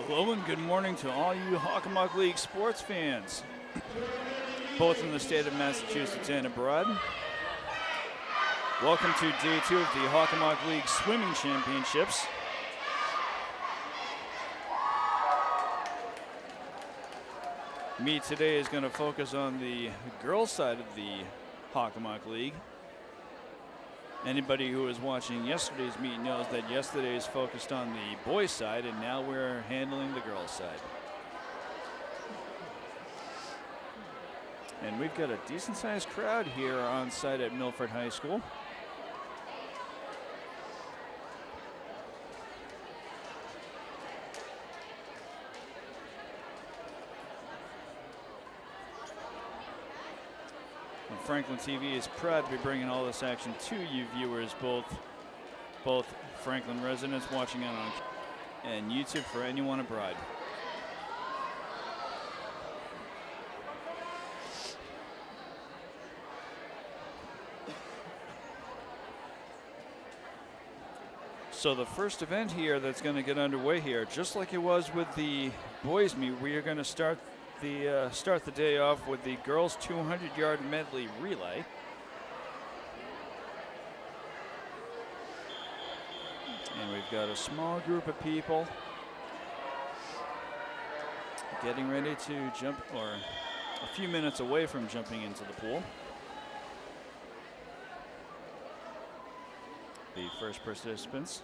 Hello and good morning to all you Hockomock League sports fans, both in the state of Massachusetts and abroad. Welcome to day 2 of the Hockomock League Swimming Championships. Meet today is going to focus on the girls' side of the Hockomock League. Anybody who was watching yesterday's meet knows that yesterday's focused on the boys' side, and now we're handling the girls' side. And we've got a decent-sized crowd here on site at Milford High School. Franklin TV is proud to be bringing all this action to you viewers, both Franklin residents watching on and YouTube for anyone abroad. So the first event here that's going to get underway here, just like it was with the boys meet, we are going to start the day off with the girls 200-yard medley relay. And we've got a small group of people getting ready to jump, or a few minutes away from jumping into the pool. The first participants.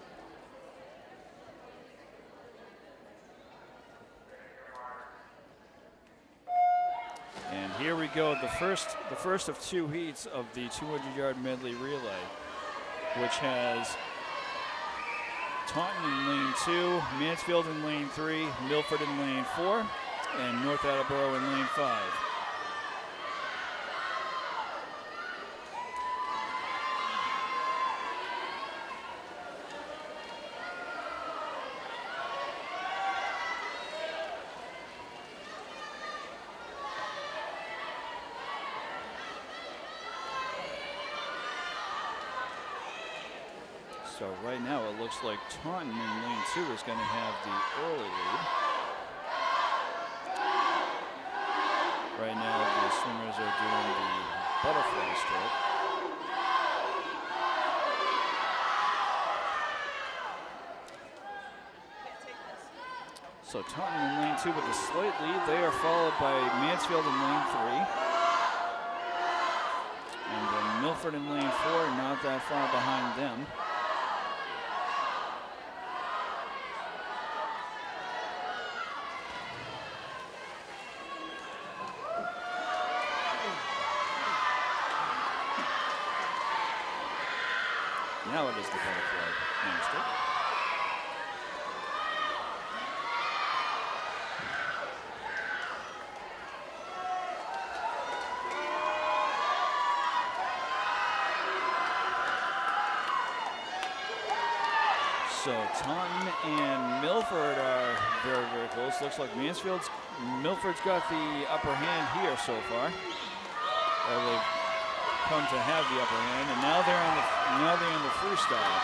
And here we go, the first of 2 heats of the 200-yard medley relay, which has Taunton in lane 2, Mansfield in lane 3, Milford in lane 4, and North Attleboro in lane 5. So right now it looks like Taunton in lane 2 is going to have the early lead. Right now the swimmers are doing the butterfly stroke. So Taunton in lane 2 with a slight lead. They are followed by Mansfield in lane 3. And then Milford in lane 4, not that far behind them. Now it is the butterfly hamster. So Taunton and Milford are very, very close. Looks like Milford's got the upper hand here so far. Or they've come to have the upper hand, and now they're on the freestyle.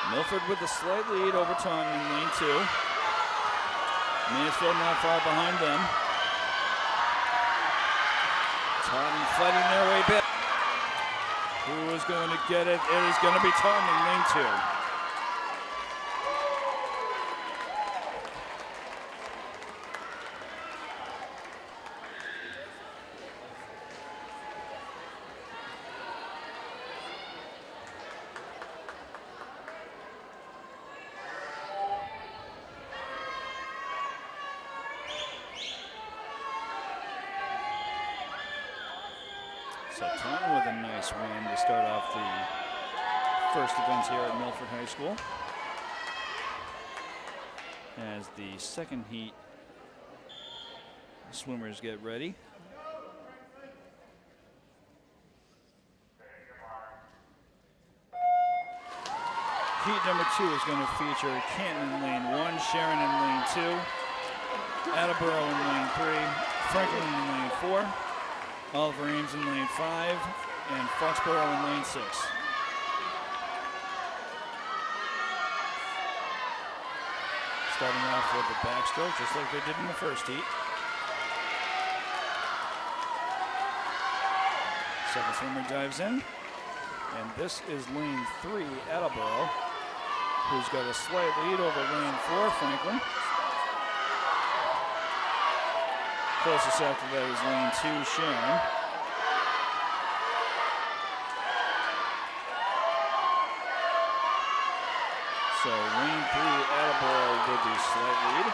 Milford with a slight lead over Taunton in lane 2. Mansfield not far behind them. Taunton fighting their way back. Who is going to get it? It is going to be Taunton in lane 2. So Taunton with a nice win to start off the first events here at Milford High School. As the second heat swimmers get ready. Heat number 2 is going to feature Canton in lane 1, Sharon in lane 2, Attleboro in lane 3, Franklin in lane 4, Oliver Ames in lane 5, and Foxborough in lane 6. starting off with the backstroke, just like they did in the first heat. Second swimmer dives in. And this is lane 3, Attleboro, who's got a slight lead over lane 4, Franklin. Closest after that is lane 2, Sharon. So lane 3, Attleboro with the slight lead.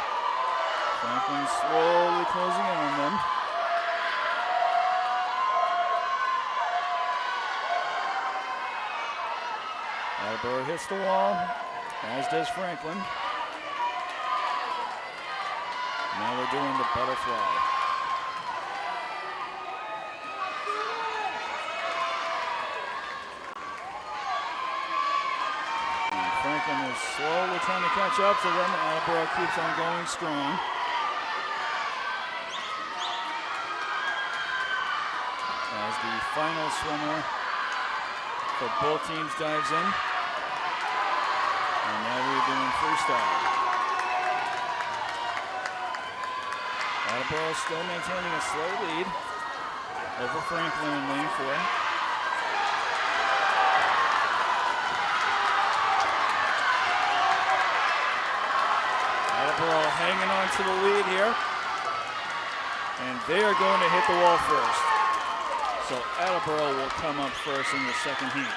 Franklin slowly closing in on them. Attleboro hits the wall, as does Franklin. Now we're doing the butterfly. And Franklin is slowly trying to catch up to them. Attleboro keeps on going strong. As the final swimmer for both teams dives in. And now we're doing freestyle. Attleboro still maintaining a slow lead over Franklin in lane 4. Attleboro hanging on to the lead here. And they are going to hit the wall first. So Attleboro will come up first in the second heat.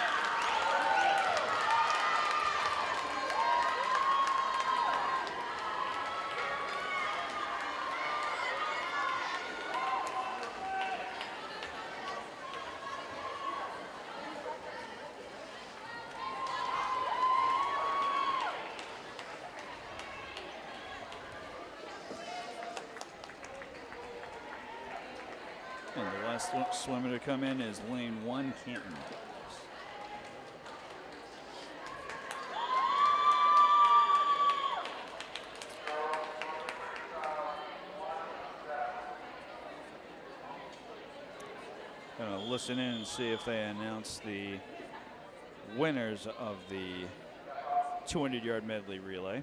And the last swimmer to come in is lane 1, Canton. Gonna listen in and see if they announce the winners of the 200-yard medley relay.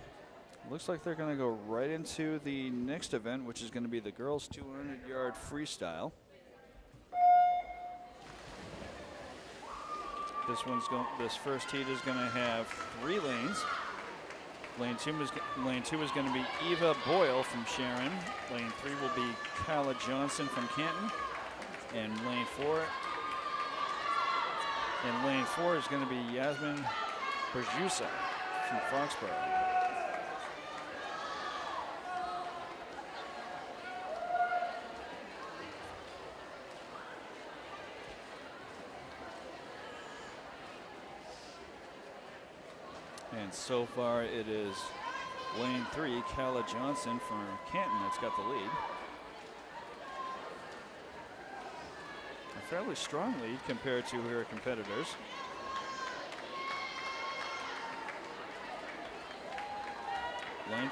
Looks like they're going to go right into the next event, which is going to be the girls' 200-yard freestyle. This first heat is going to have 3 lanes. Lane 2 is going to be Eva Boyle from Sharon. Lane 3 will be Kyla Johnson from Canton, and lane 4 is going to be Yasmin Berjusa from Foxborough. And so far it is lane 3, Kyla Johnson from Canton, that's got the lead. A fairly strong lead compared to her competitors. Lane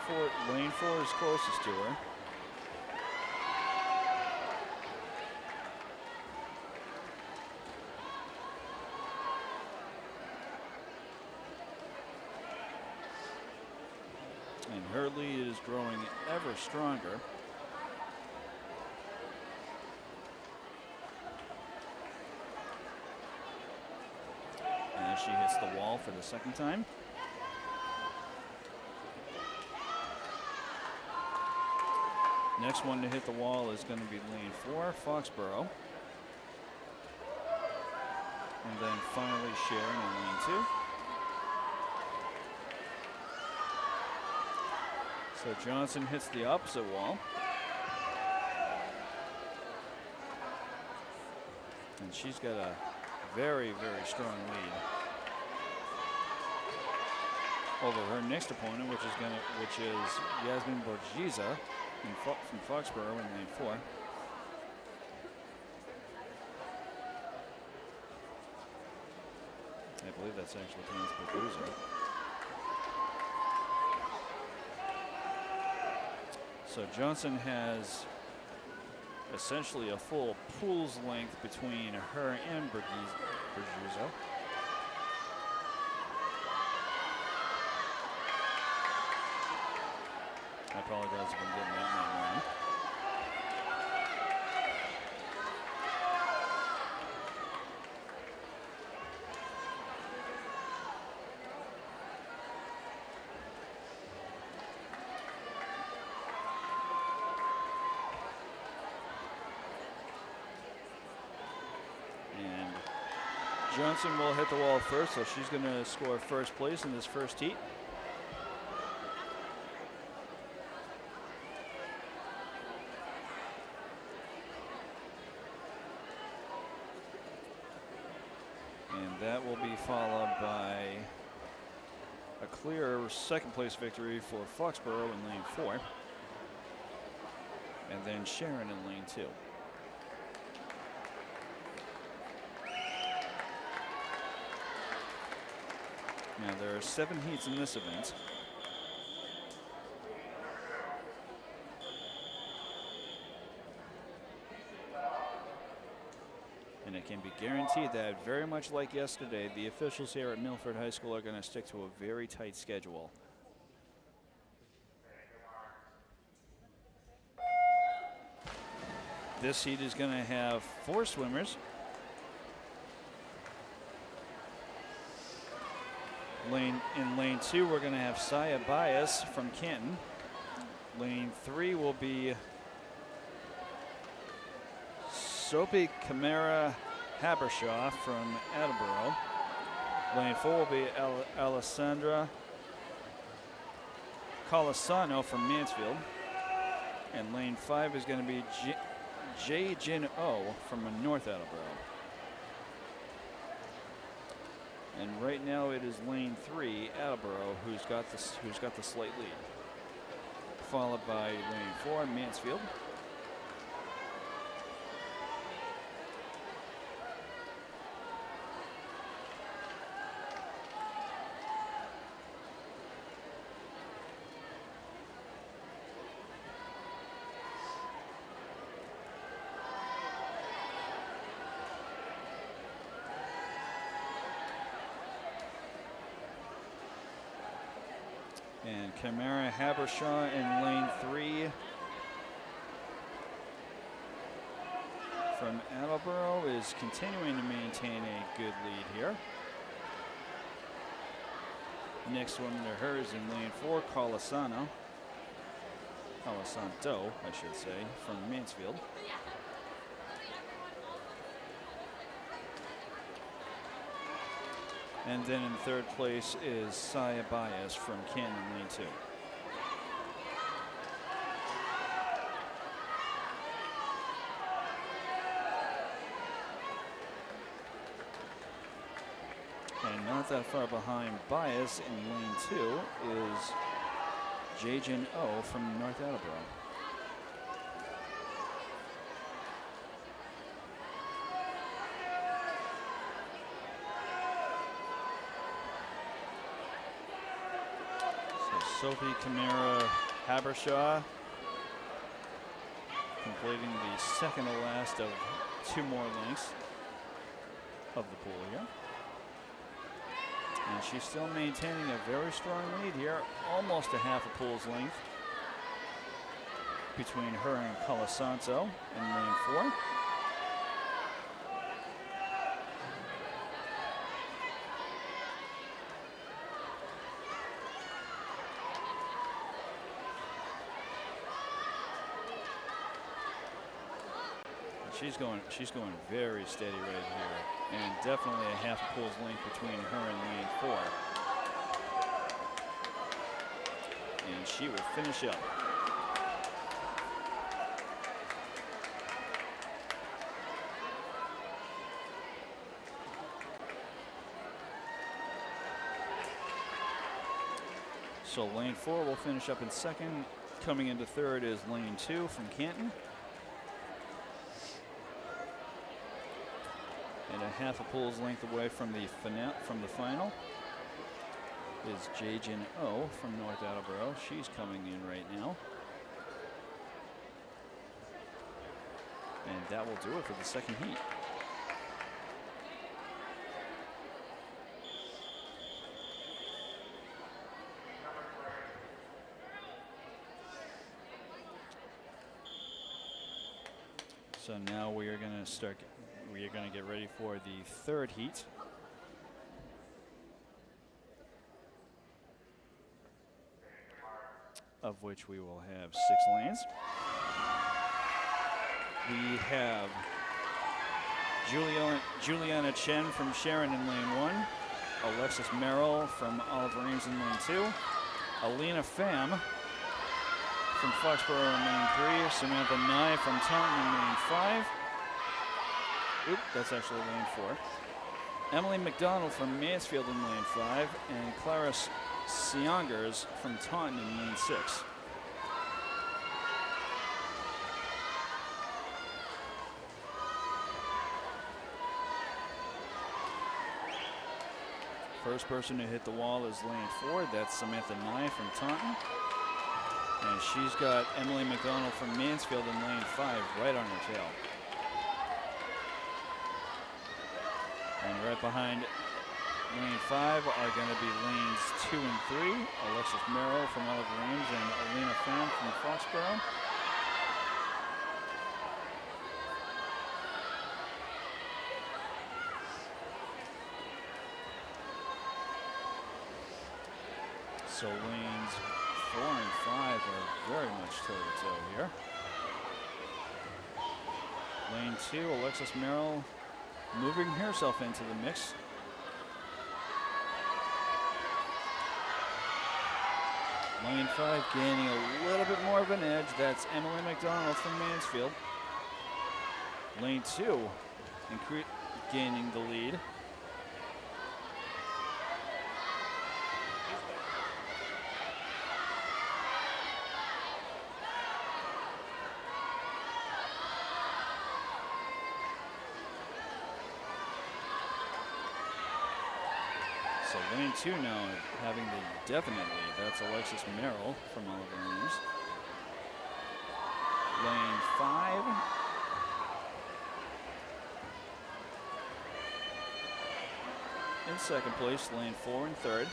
4 is closest to her. And her lead is growing ever stronger. And she hits the wall for the second time. Next one to hit the wall is going to be lane 4, Foxborough. And then finally Sharon in lane 2. So Johnson hits the opposite wall. And she's got a very, very strong lead over her next opponent, which is Yasmin Borgiza from Foxborough in lane 4. I believe that's actually pronounced Borgiza. So Johnson has essentially a full pool's length between her and Berjusa. apologize if I'm getting that name wrong. And Johnson will hit the wall first, so she's going to score first place in this first heat. And that will be followed by a clear second place victory for Foxborough in lane 4. And then Sharon in lane 2. Now there are 7 heats in this event. And it can be guaranteed that, very much like yesterday, the officials here at Milford High School are going to stick to a very tight schedule. This heat is going to have 4 swimmers. In lane 2, we're going to have Saya Bias from Canton. Lane 3 will be Sophie Camara Habershaw from Attleboro. Lane 4 will be Alessandra Colasano from Mansfield. And lane 5 is going to be Jin O from North Attleboro. And right now it is lane 3, Attleboro, who's got the slight lead. Followed by lane 4, Mansfield. And Camara Habershaw in lane 3 from Attleboro is continuing to maintain a good lead here. Next one to her is in lane 4, Colasano, I should say, from Mansfield. And then in third place is Saya Bias from Canton, lane 2. And not that far behind Bias in lane 2 is Jajin O from North Attleboro. Sophie Camara Habershaw completing the second to last of 2 more lengths of the pool here. And she's still maintaining a very strong lead here, almost a half a pool's length between her and Colasanto in lane 4. She's going very steady right here, and definitely a half a pool's length between her and lane 4. And she will finish up. So lane 4 will finish up in second. Coming into third is lane 2 from Canton. And a half a pool's length away from the final is Jajin O from North Attleboro. She's coming in right now. And that will do it for the second heat. So now we are going to get ready for the third heat. Of which we will have 6 lanes. We have Juliana Chen from Sharon in lane 1, Alexis Merrill from Oliver Ames in lane 2, Alina Pham from Foxborough in lane 3, Samantha Nye from Taunton in lane 5. Oop, that's actually lane 4. Emily McDonald from Mansfield in lane 5, and Clara Siongers from Taunton in lane 6. First person to hit the wall is lane 4. That's Samantha Nye from Taunton. And she's got Emily McDonald from Mansfield in lane 5 right on her tail. And right behind lane 5 are going to be lanes 2 and 3. Alexis Merrill from Oliver Ames and Alina Pham from Foxborough. So lanes 4 and 5 are very much toe-to-toe here. Lane 2, Alexis Merrill moving herself into the mix. Lane 5 gaining a little bit more of an edge. That's Emily McDonald from Mansfield. Lane 2 gaining the lead. So lane 2 now having the definite lead. That's Alexis Merrill from Oliver Ames. Lane 5. In second place, lane 4 in third.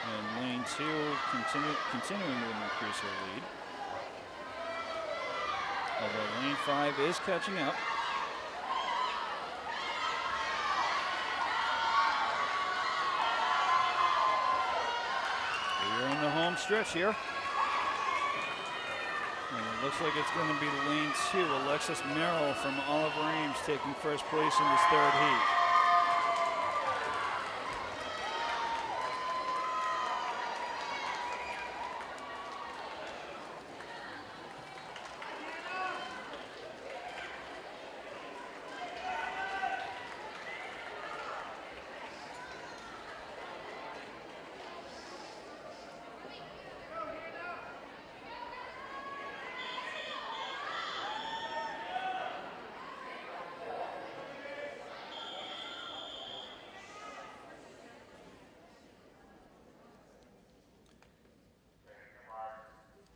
And lane 2 continuing to increase her lead. Although lane 5 is catching up. We're in the home stretch here. And it looks like it's going to be lane 2, Alexis Merrill from Oliver Ames taking first place in this third heat.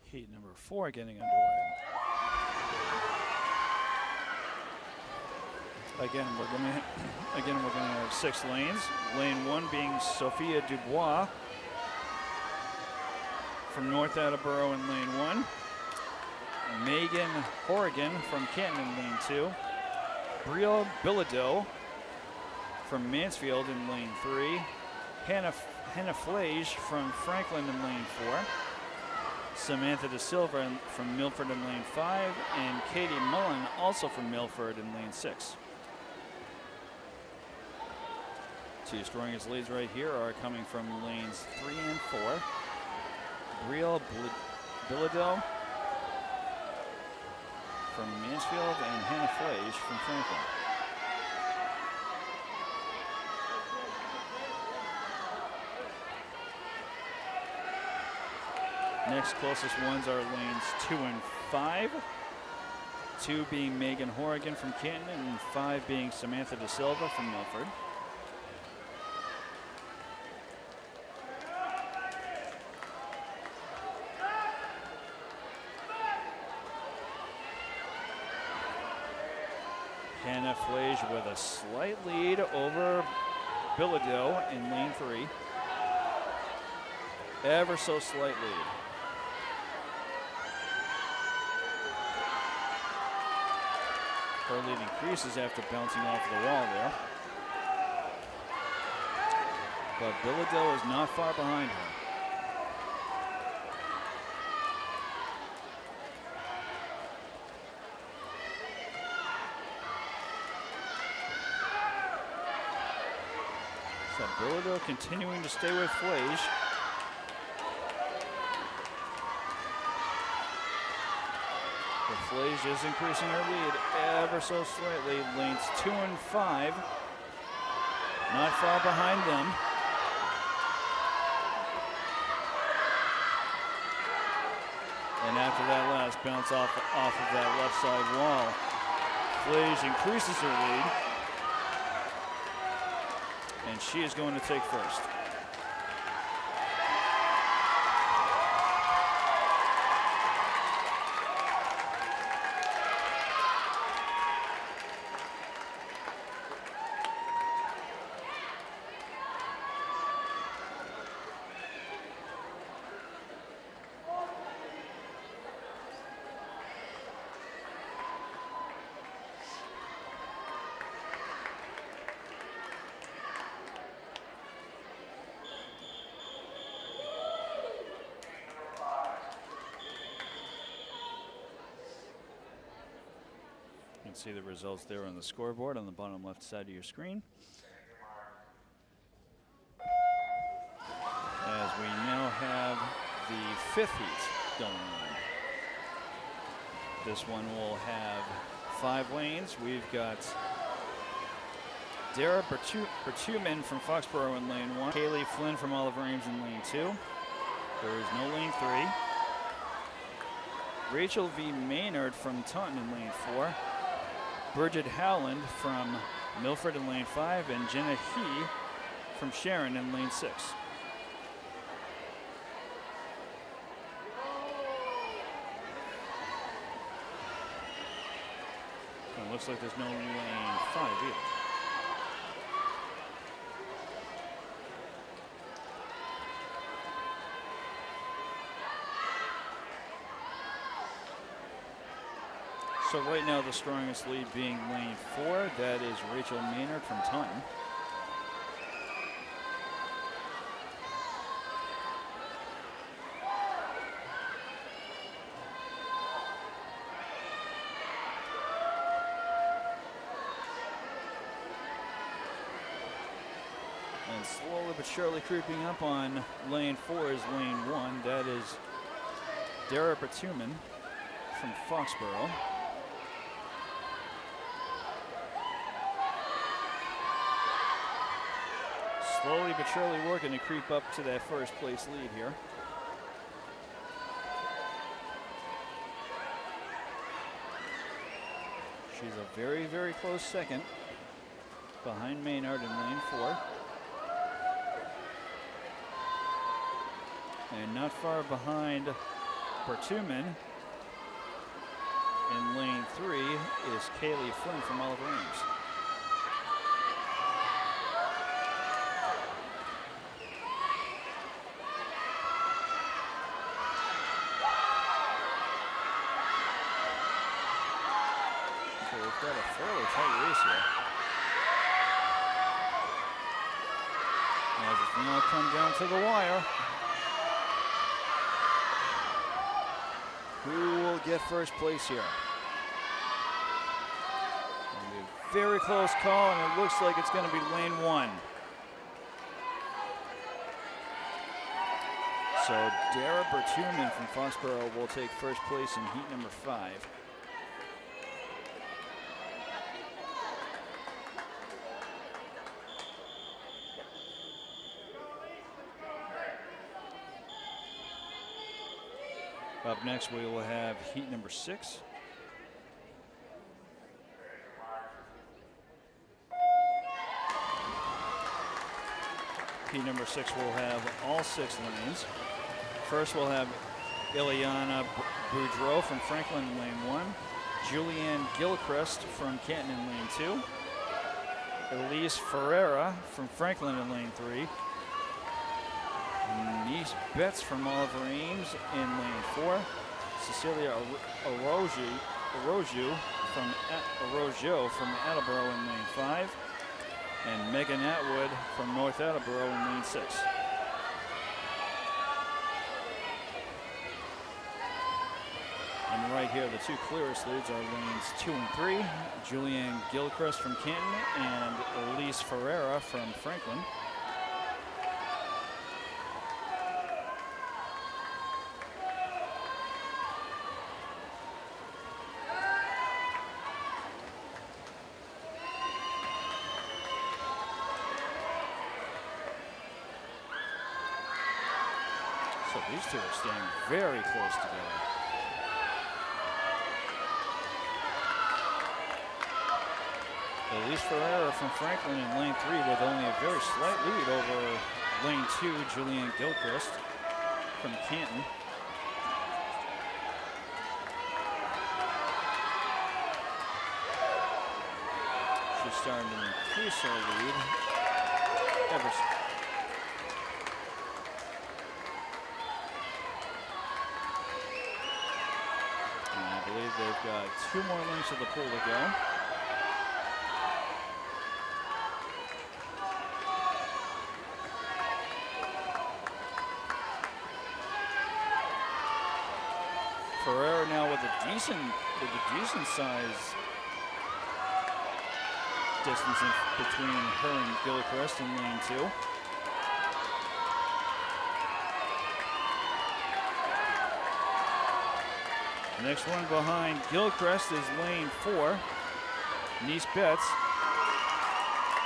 Heat number 4 getting underway. Again, we're gonna have 6 lanes. Lane 1 being Sophia Dubois from North Attleboro in lane 1. Megan Horrigan from Canton in lane 2. Brielle Bilodeau from Mansfield in lane 3. Hannah Flage from Franklin in lane 4. Samantha De Silva from Milford in lane 5, and Katie Mullen also from Milford in lane 6. 2 strongest leads right here are coming from lanes 3 and 4. Brielle Bilodeau from Mansfield and Hannah Flage from Franklin. Next closest ones are lanes 2 and 5. 2 being Megan Horrigan from Canton and 5 being Samantha De Silva from Milford. Hannah Flage with a slight lead over Bilodeau in lane 3. Ever so slight lead. Her lead increases after bouncing off the wall there. But Bilodeau is not far behind her. So Bilodeau continuing to stay with Flage. But Flage is increasing her lead ever so slightly. Lanes 2 and 5. Not far behind them. And after that last bounce off of that left side wall, Flage increases her lead. And she is going to take first. You can see the results there on the scoreboard on the bottom left side of your screen. As we now have the 5th heat going on. This one will have 5 lanes. We've got Dara Bertuman from Foxborough in lane 1. Kaylee Flynn from Oliver Ames in lane 2. There is no lane 3. Rachel V. Maynard from Taunton in lane 4. Bridget Howland from Milford in lane 5, and Jenna He from Sharon in lane 6. And it looks like there's no lane 5 either. So right now the strongest lead being lane 4. That is Rachel Maynard from Taunton. And slowly but surely creeping up on lane 4 is lane 1. That is Dara Bertuman from Foxborough. Slowly but surely working to creep up to that first place lead here. She's a very, very close second behind Maynard in lane 4. And not far behind Bertuman in lane 3 is Kaylee Flynn from Oliver Ames. Got a fairly tight race here. As it's now come down to the wire. Who will get first place here? A very close call, and it looks like it's going to be lane 1. So Dara Bertuman from Foxborough will take first place in heat number 5. Up next, we will have heat number 6. Heat number 6 will have all 6 lanes. First, we'll have Ileana Boudreau from Franklin in lane 1. Julianne Gilchrist from Canton in lane 2. Elise Ferreira from Franklin in lane 3. Nice Betts from Oliver Ames in lane 4. Cecilia Arrojo from Attleboro in lane 5. And Megan Atwood from North Attleboro in lane 6. And right here, the two clearest leads are lanes 2 and 3. Julianne Gilchrist from Canton and Elise Ferreira from Franklin. So these two are staying very close together. Elise Ferreira from Franklin in lane 3 with only a very slight lead over lane 2, Julianne Gilchrist from Canton. She's starting to increase her lead ever so. And I believe they've got 2 more lengths of the pool to go. Ferreira now with a decent size distance between her and Gilchrist in lane 2. The next one behind Gilchrist is lane 4, Nice Betts,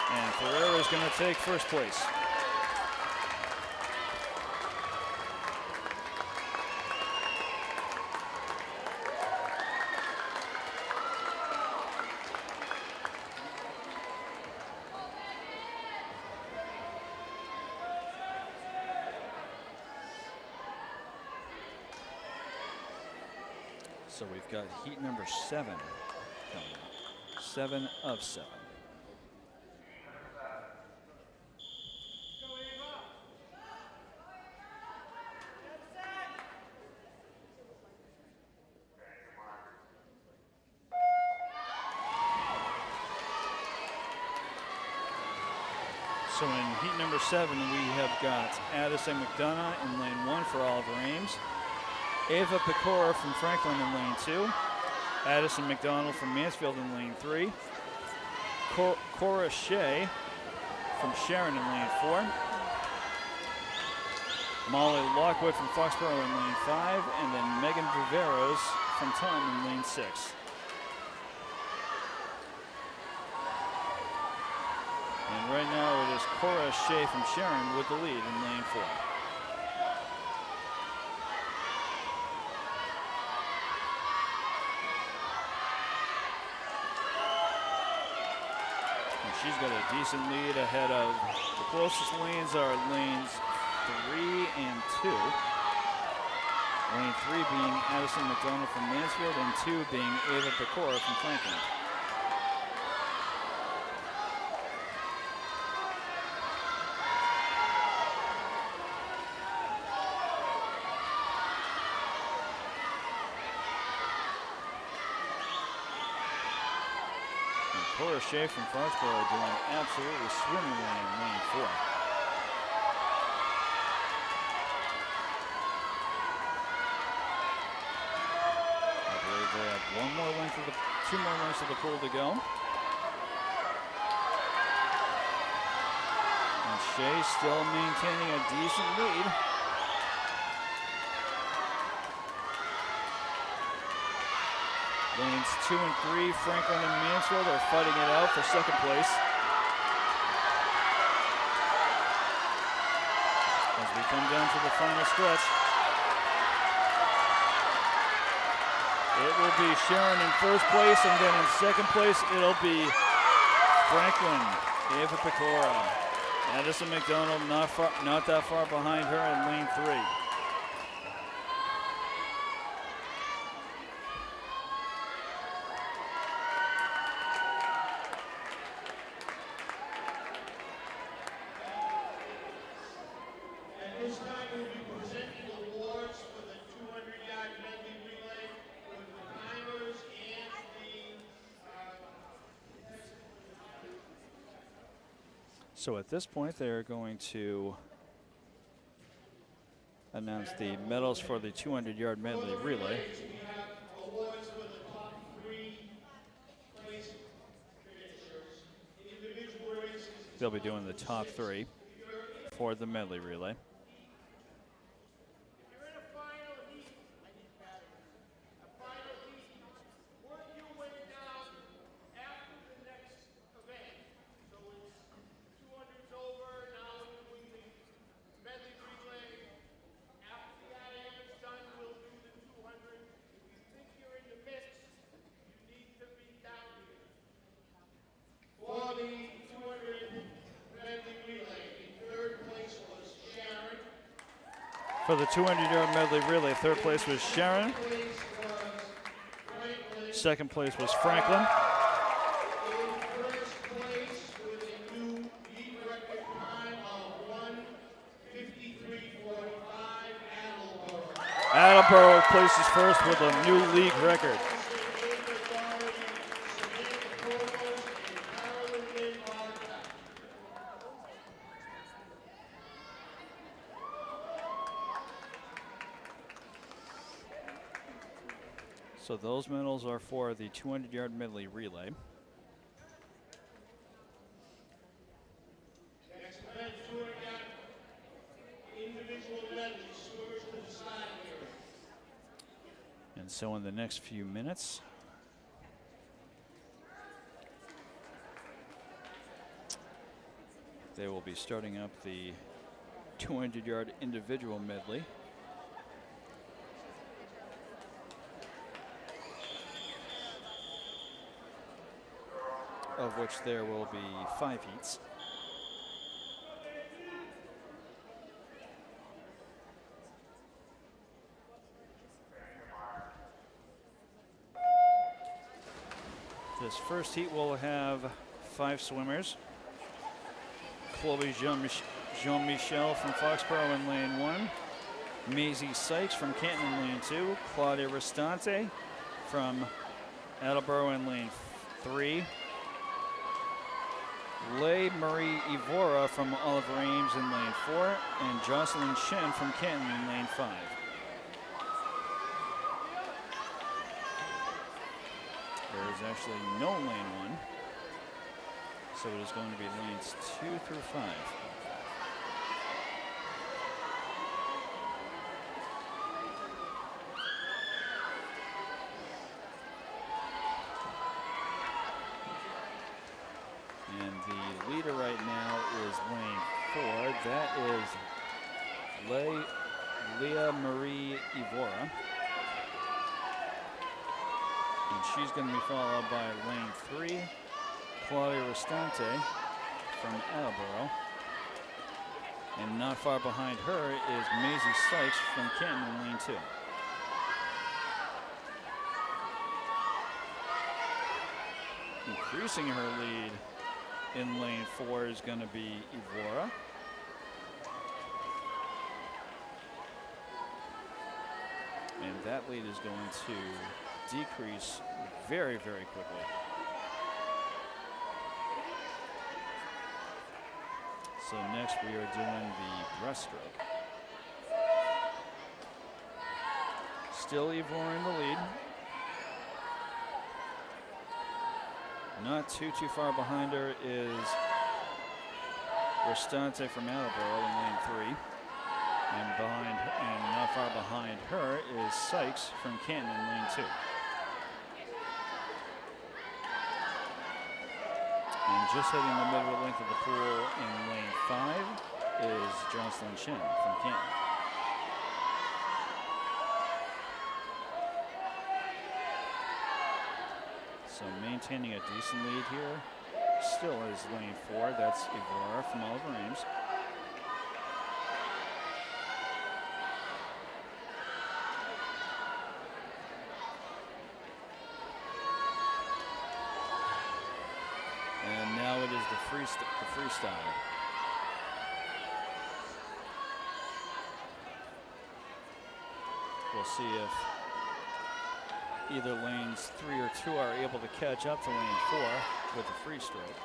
and Ferreira is going to take first place. So we've got heat number 7 coming up. 7 of 7. So in heat number 7, we have got Addison McDonough in lane 1 for Oliver Ames. Ava Pecora from Franklin in lane 2. Addison McDonald from Mansfield in lane 3. Cora Shea from Sharon in lane 4. Molly Lockwood from Foxborough in lane 5. And then Megan Viveros from Taunton in lane 6. And right now it is Cora Shea from Sharon with the lead in lane 4. She's got a decent lead ahead of the closest lanes are lanes 3 and 2. Lane 3 being Addison McDonald from Mansfield and 2 being Ava Pecora from Franklin. Cora Shea from Foxborough doing absolutely swimmingly in lane 4. I believe they have 2 more lengths of the pool to go. And Shea still maintaining a decent lead. Lanes 2 and 3, Franklin and Mansfield are fighting it out for second place. As we come down to the final stretch, it will be Sharon in first place, and then in second place, it'll be Franklin, Ava Pecora. Addison McDonald not that far behind her in lane 3. So at this point, they're going to announce the medals for the 200-yard medley relay. They'll be doing the top 3 for the medley relay. For the 200-yard medley relay, third place was Sharon. Second place was Franklin. Attleboro places first with a new league record. So those medals are for the 200-yard medley relay. Next event, 200-yard individual medley, swimmers to the side here. And so in the next few minutes, they will be starting up the 200-yard individual medley. Of which there will be 5 heats. This first heat will have 5 swimmers. Chloe Jean-Michel from Foxborough in lane 1. Maisie Sykes from Canton in lane 2. Claudia Restante from Attleboro in lane 3. Leigh Marie Evora from Oliver Ames in lane 4, and Jocelyn Shen from Canton in lane 5. There is actually no lane 1, so it is going to be lanes 2 through 5. Leader right now is lane 4. That is Leah Marie Evora. And she's going to be followed by lane 3, Claudia Restante from Attleboro. And not far behind her is Maisie Sykes from Canton in lane 2. Increasing her lead in lane 4 is going to be Evora. And that lead is going to decrease very, very quickly. So next we are doing the breaststroke. Still Evora in the lead. Not too far behind her is Restante from Attleboro in lane 3. And not far behind her is Sykes from Canton in lane 2. And just hitting the middle length of the pool in lane 5 is Jocelyn Shen from Canton. So maintaining a decent lead here. Still is lane 4. That's Evora from Oliver Ames. And now it is the freestyle. We'll see if either lanes 3 or 2 are able to catch up to lane 4 with the free stroke.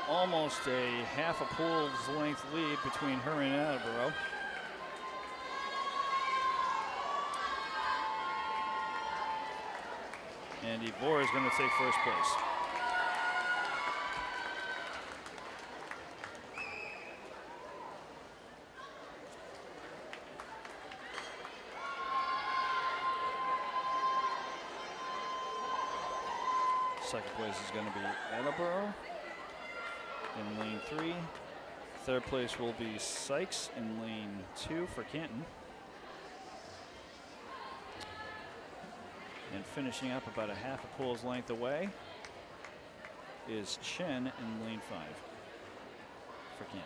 almost a half a pool's length lead between her and Attleboro. And Ivor is going to take first place. Second place is going to be Attleboro in lane 3. Third place will be Sykes in lane 2 for Canton. And finishing up about a half a pool's length away is Chen in lane 5 for Canton.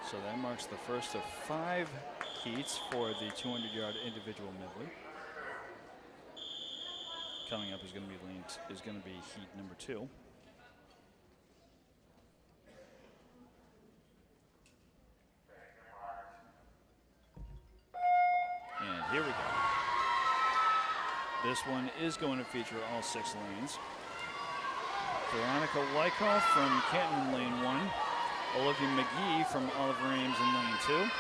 So that marks the first of 5 heats for the 200-yard individual medley. Coming up is going to be heat number 2. And here we go. This one is going to feature all 6 lanes. Veronica Wyckoff from Canton in lane 1. Olivia McGee from Oliver Ames in lane 2.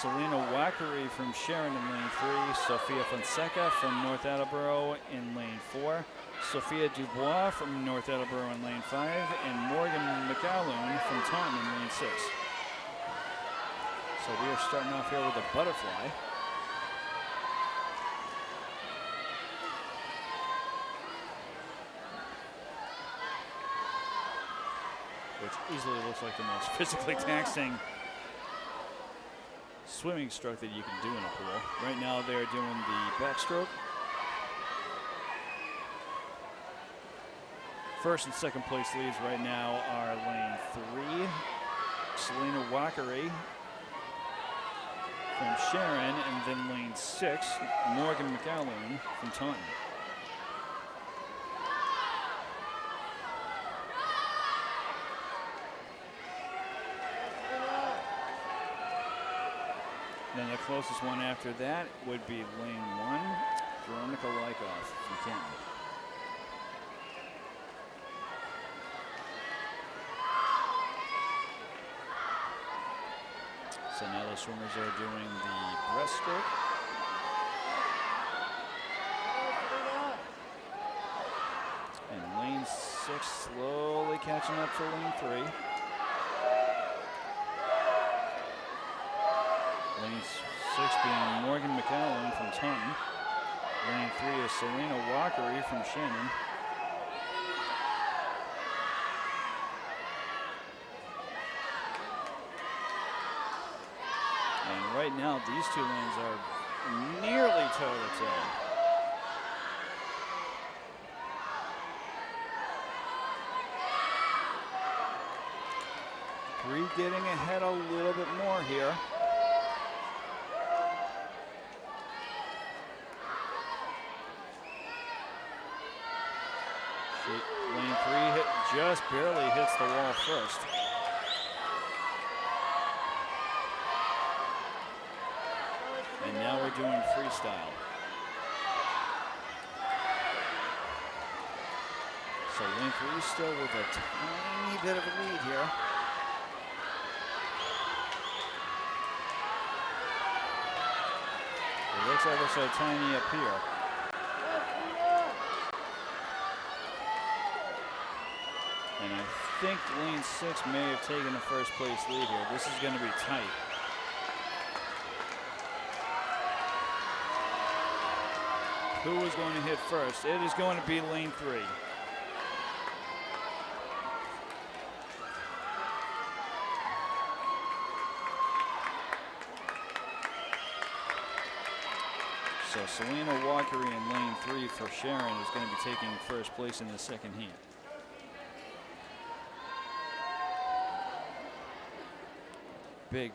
Selena Wackery from Sharon in lane 3. Sophia Fonseca from North Attleboro in lane 4. Sophia Dubois from North Attleboro in lane 5. And Morgan McAloon from Taunton in lane 6. So we are starting off here with a butterfly. Which easily looks like the most physically taxing swimming stroke that you can do in a pool. Right now they're doing the backstroke. First and second place leads right now are lane 3, Selena Wackery from Sharon, and then lane 6, Morgan McAloon from Taunton. Then the closest one after that would be lane 1, Veronica Wyckoff from Canton. So now the swimmers are doing the breaststroke. And lane 6 slowly catching up to lane 3. Lane 6 being Morgan McAloon from Taunton. Lane 3 is Selena Wackery from Shannon. And right now, these 2 lanes are nearly toe-to-toe. Bree getting ahead a little bit more here. Lane 3 just barely hits the wall first. And now we're doing freestyle. So lane 3 still with a tiny bit of a lead here. It looks ever so tiny up here. And I think lane 6 may have taken the first place lead here. This is going to be tight. Who is going to hit first? It is going to be lane 3. So Selena Wackery in lane 3 for Sharon is going to be taking first place in the second heat.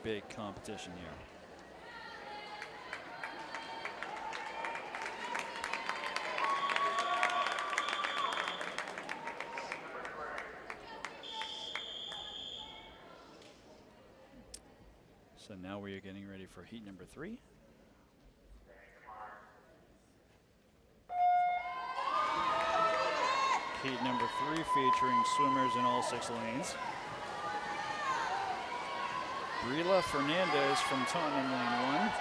Big competition here. So now we are getting ready for heat number 3. Heat number 3 featuring swimmers in all 6 lanes. Brila Fernandez from Taunton in lane 1.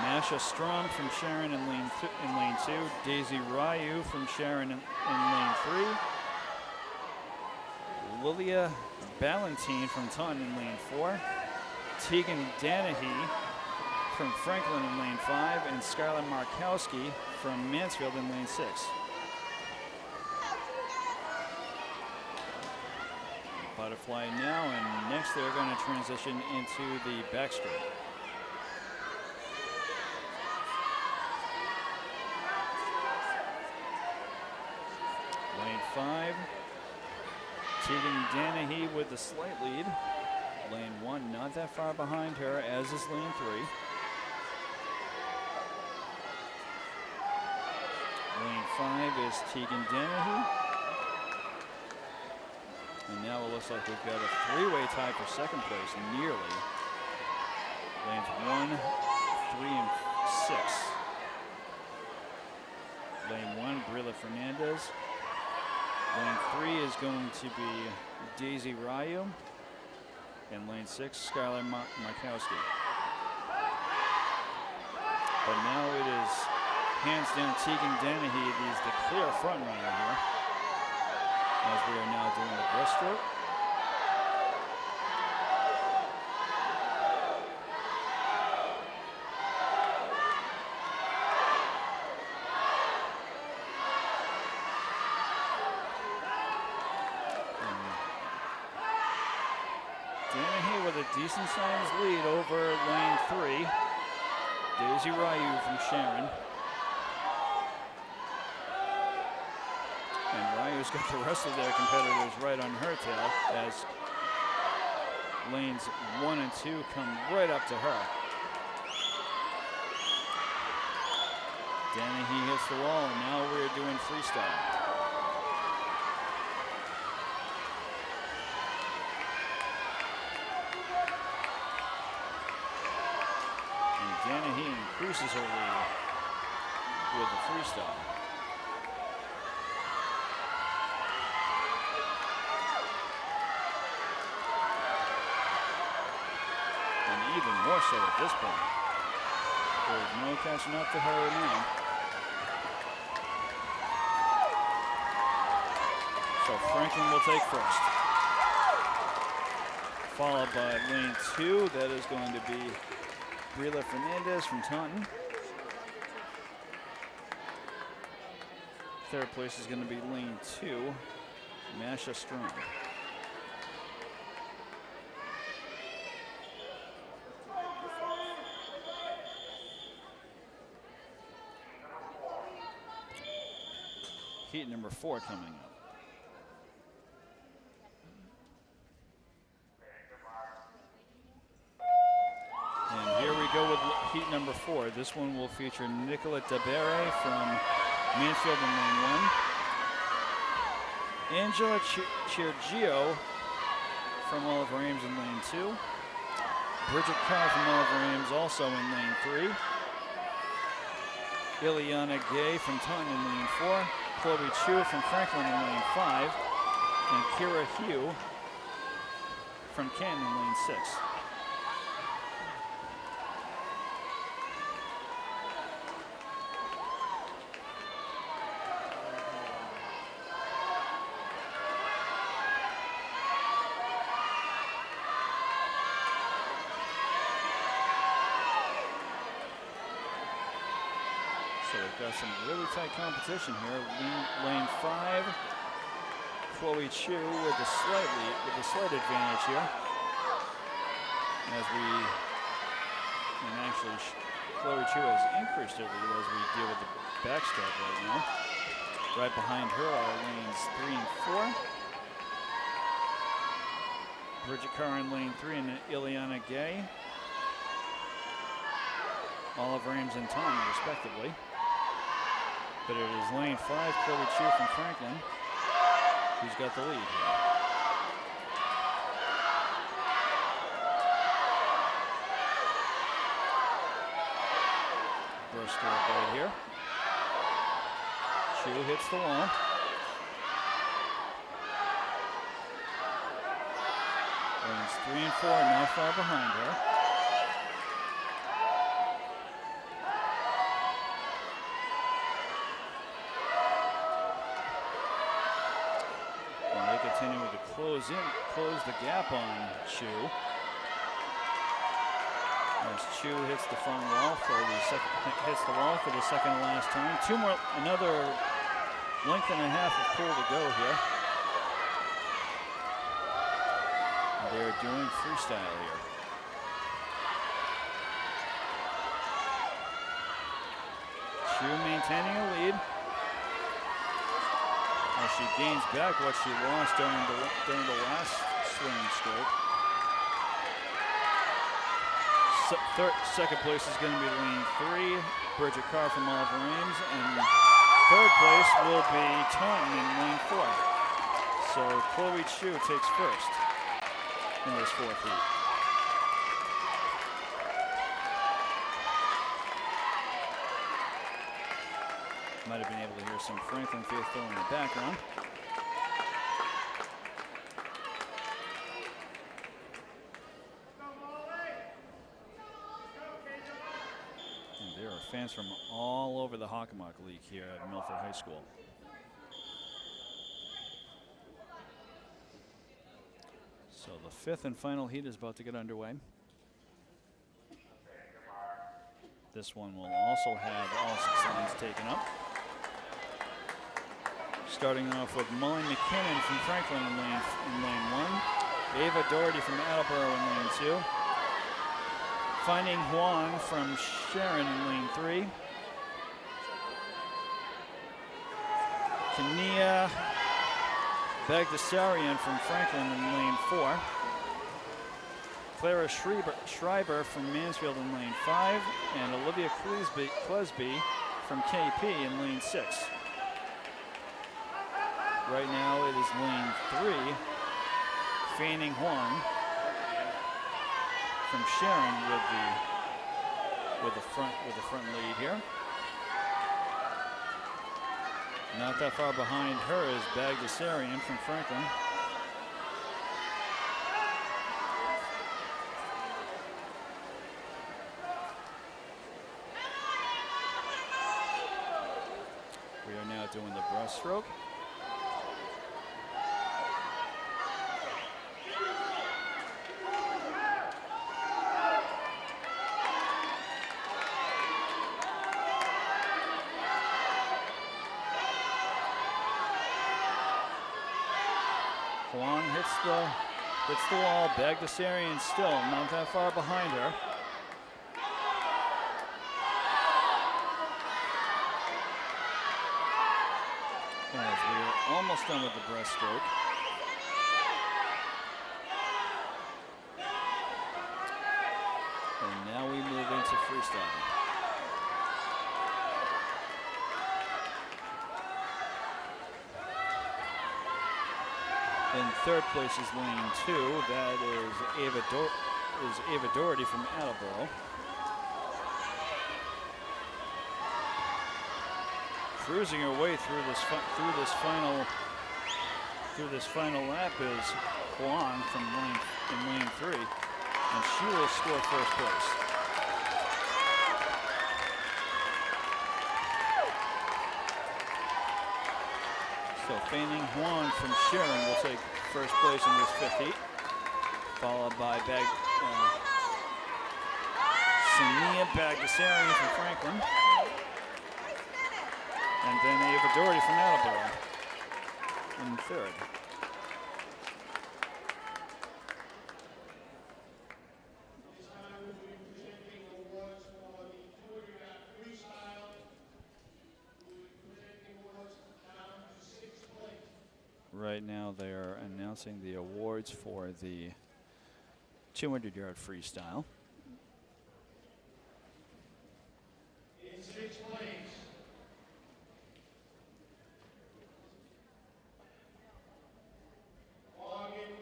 Masha Strong from Sharon in lane 2. Daisy Ryu from Sharon in lane 3. Lilia Ballantine from Taunton in lane 4. Tegan Danahy from Franklin in lane 5. And Skylar Markowski from Mansfield in lane 6. Butterfly now, and next they're going to transition into the backstroke. Lane 5, Tegan Danahy with the slight lead. Lane 1 not that far behind her, as is lane 3. Lane 5 is Tegan Danahy. And now it looks like we've got a 3-way tie for second place, nearly. Lanes 1, 3, and 6. Lane 1, Brila Fernandez. Lane 3 is going to be Daisy Ryu. And lane 6, Skylar Markowski. But now it is hands down Tegan Danahy, is the clear front runner here, as we are now doing the breaststroke. Danahy with a decent sized lead over lane 3. Daisy Ryu from Sharon. And Ryu's got the rest of their competitors right on her tail, as lanes 1 and 2 come right up to her. Danahy hits the wall, and now we're doing freestyle. And Danahy increases her lead with the freestyle. Even more so at this point. There's no catching up to her now. So Franklin will take first. Followed by lane 2, that is going to be Brila Fernandez from Taunton. Third place is going to be lane 2, Masha Strong. Heat number 4 coming up. And here we go with heat number 4. This one will feature Nicola Dabere from Mansfield in lane 1. Angela Chirgio from Oliver Ames in lane 2. Bridget Carr from Oliver Ames also in lane 3. Ileana Gay from Taunton in lane 4. Chloe Chu from Franklin in lane 5, and Kira Hugh from Canton in lane 6. So we've got some really tight competition here. Lane 5, Chloe Chu with a slight advantage here. And actually Chloe Chu has increased her lead as we deal with the backstroke right now. Right behind her are lanes 3 and 4. Bridget Carr in lane 3 and Ileana Gay. Oliver Ames and Taunton respectively. But it is lane 5, Chloe Chu from Franklin, who's got the lead here. Breaststroke right here. Chu hits the wall. 3 and 4, not far behind her. And they continue to close the gap on Chu. As Chu hits the front wall for the second to last turn. Another length and a half of pool to go here. They're doing freestyle here. Chu maintaining a lead as she gains back what she lost during the last swimming stroke. Second place is going to be lane 3, Bridget Carr from Oliver Ames, and third place will be Taunton in lane 4. So Chloe Chu takes first in this fourth heat. Might have been able to hear some Franklin Faithful in the background. And there are fans from all over the Hockomock League here at Milford High School. So the fifth and final heat is about to get underway. This one will also have all 6 lanes taken up. Starting off with Molly McKinnon from Franklin in lane 1. Ava Doherty from Attleboro in lane 2. Finding Huang from Sharon in lane 3. Kania Bagdasarian from Franklin in lane 4. Clara Schreiber from Mansfield in lane 5. And Olivia Klesby from KP in lane 6. Right now it is lane 3. Fanning Huang from Sharon with the front lead here. Not that far behind her is Bagdasarian from Franklin. We are now doing the breaststroke. Huang hits the wall. Bagdasarian still not that far behind her. As we are almost done with the breaststroke. And now we move into freestyle. In third place is lane 2. That is Ava Doherty from Attleboro. Cruising her way through this final lap is Huang from lane 3, and she will score first place. So Fanning Huang from Sharon will take first place in this fifth heat, followed by Sania Bagdasarian from Franklin, and then Ava Doherty from Attleboro in third. This time we'll be presenting awards for the Tour Freestyle. We'll be presenting awards down to 6th place. Right now they are announcing the awards for the 200-yard freestyle. In 6th place, Morgan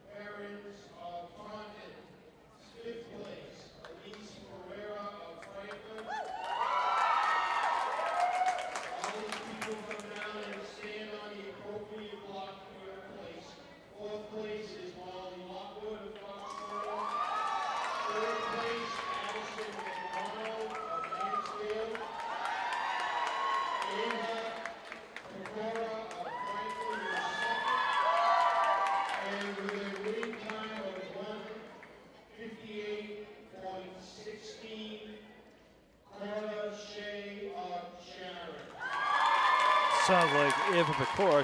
Barons of Taunton. 5th place, Elise Ferreira of Franklin. All these people come down and stand on the appropriate block for your place. 4th place is Molly Lockwood of Taunton. sounds like Eva Pecor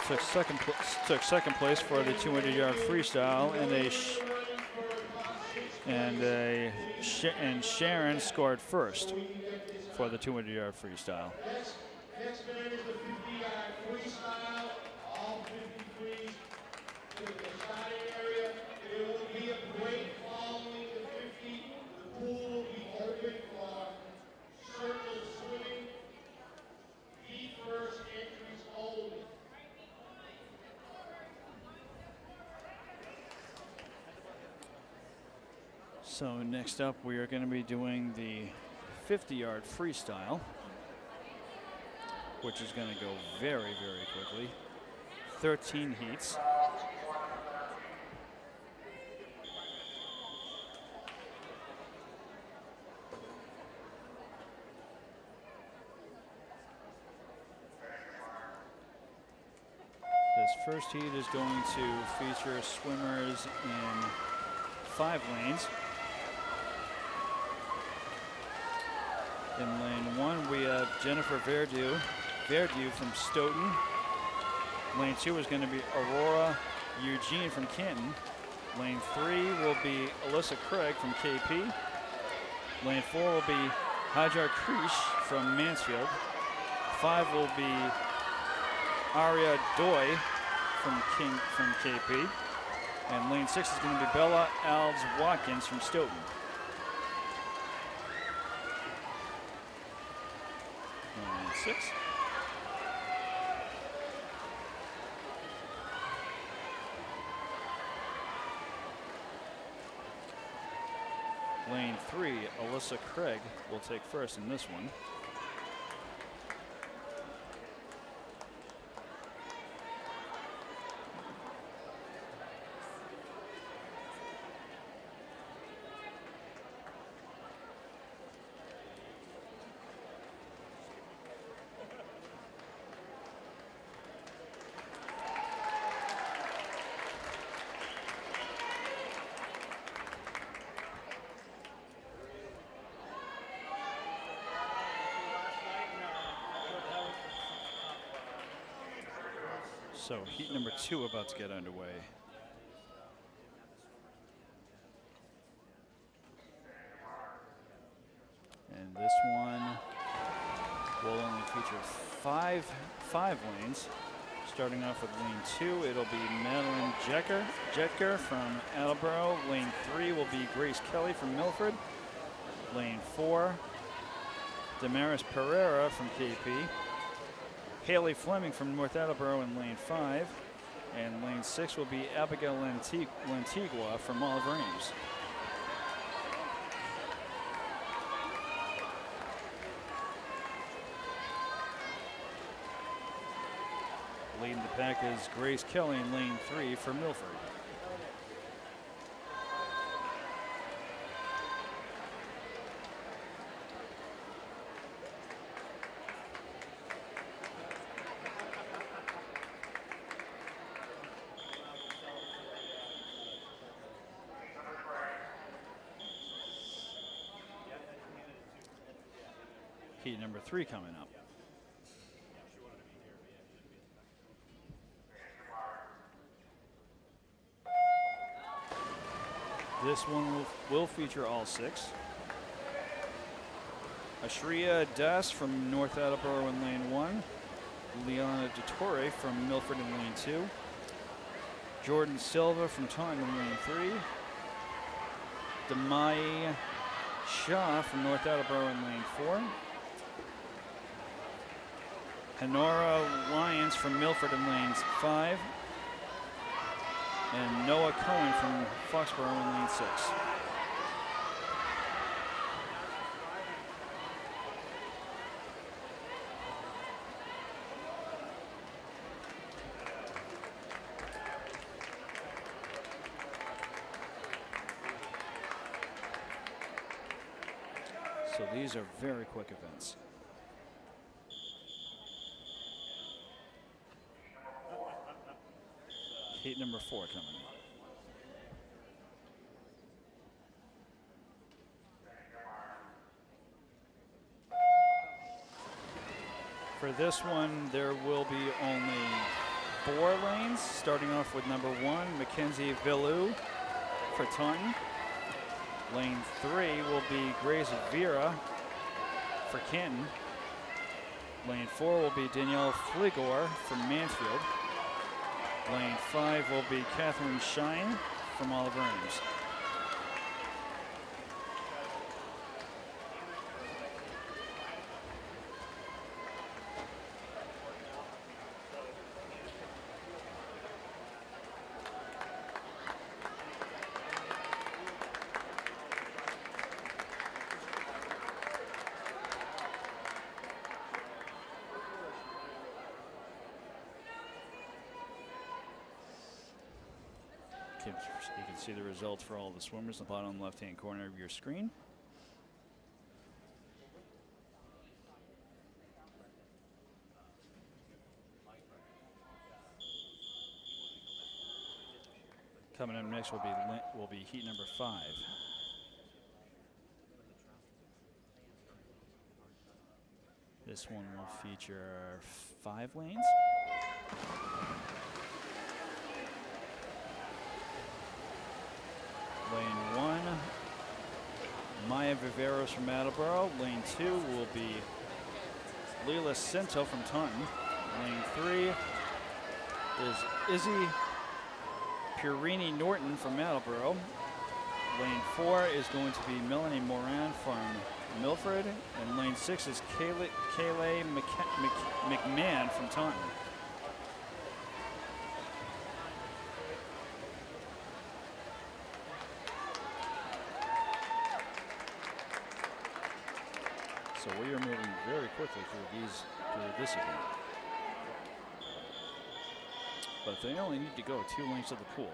took second place for the 200-yard freestyle, and Sharon scored first for the 200-yard freestyle. Next man is the 50-yard freestyle. All 53s to the starting area. There will be a break following the 50. The pool will be open for circle swimming. The first entries only. So next up, we are going to be doing the 50-yard freestyle, which is going to go very, very quickly. 13 heats. This first heat is going to feature swimmers in 5 lanes. In lane 1, we have Jennifer Verdew from Stoughton. Lane 2 is going to be Aurora Eugene from Canton. Lane 3 will be Alyssa Craig from KP. Lane 4 will be Hajar Krish from Mansfield. 5 will be Aria Doy from KP. And lane 6 is going to be Bella Alves Watkins from Stoughton. Lane 6. Lane 3, Alyssa Craig will take first in this one. So heat number 2 about to get underway. And this one will only feature five lanes. Starting off with lane 2, it'll be Madeline Jetker from Attleboro. Lane 3 will be Grace Kelly from Milford. Lane 4, Damaris Pereira from KP. Haley Fleming from North Attleboro in lane 5. And lane 6 will be Abigail Lantigua from Oliver Ames. Leading the pack is Grace Kelly in lane 3 for Milford. Heat number 3 coming up. This one will feature all 6. Ashria Das from North Attleboro in lane 1. Liana DeTore from Milford in lane 2. Jordan Silva from Taunton in lane 3. Demai Shah from North Attleboro in lane 4. Honora Lyons from Milford in lanes 5. And Noah Cohen from Foxborough in lane 6. So these are very quick events. Heat number 4 coming up. For this one, there will be only 4 lanes, starting off with number 1, Mackenzie Villou for Taunton. Lane 3 will be Grace Vera for Canton. Lane 4 will be Danielle Fligor from Mansfield. Lane 5 will be Catherine Shine from Oliver Ames. You can see the results for all the swimmers in the bottom left-hand corner of your screen. Coming up next will be heat number 5. This one will feature 5 lanes. Lane 1, Maya Viveros from Attleboro. Lane 2 will be Leela Cinto from Taunton. Lane 3 is Izzy Purini Norton from Attleboro. Lane 4 is going to be Melanie Moran from Milford. And lane 6 is Kayleigh McMahon from Taunton. So we are moving very quickly through this event. But they only need to go 2 lengths of the pool.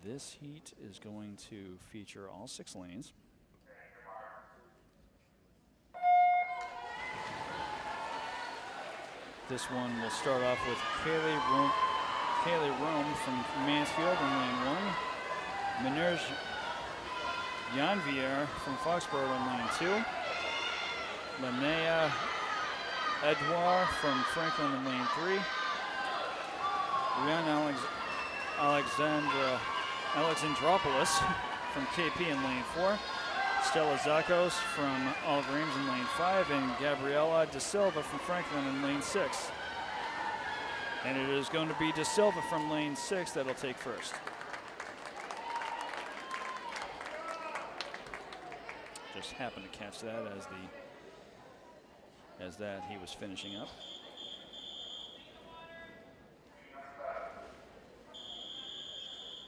This heat is going to feature all 6 lanes. This one will start off with Kaylee Rome from Mansfield in lane 1. Minerge Janvier from Foxborough in lane 2. Linnea Edouard from Franklin in lane 3. Rihanna Alexandropoulos from KP in lane 4. Stella Zakos from Oliver Ames in lane 5. And Gabriela De Silva from Franklin in lane 6. And it is going to be De Silva from lane 6 that'll take first. Just happened to catch that as he was finishing up.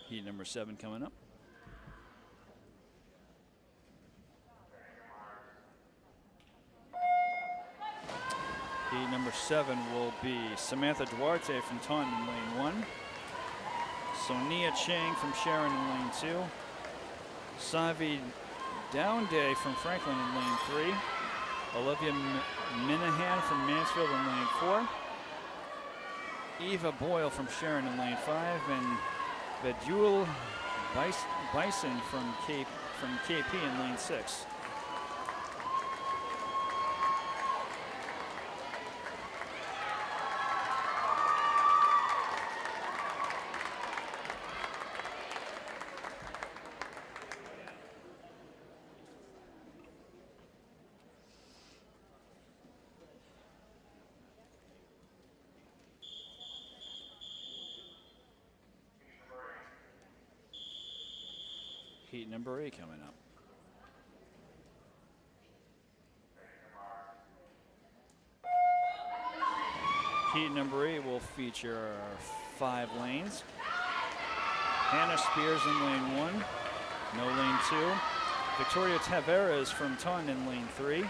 Heat number 7 coming up. Heat number 7 will be Samantha Duarte from Taunton in lane 1. Sonia Chang from Sharon in lane 2. Savi Downday from Franklin in lane 3. Olivia Minahan from Mansfield in lane 4. Eva Boyle from Sharon in lane 5. And Vedul Bison from KP in lane 6. Heat number 8 coming up. Heat number 8 will feature 5 lanes. Hannah Spears in lane 1, no lane 2. Victoria Taveras from Taunton in lane 3.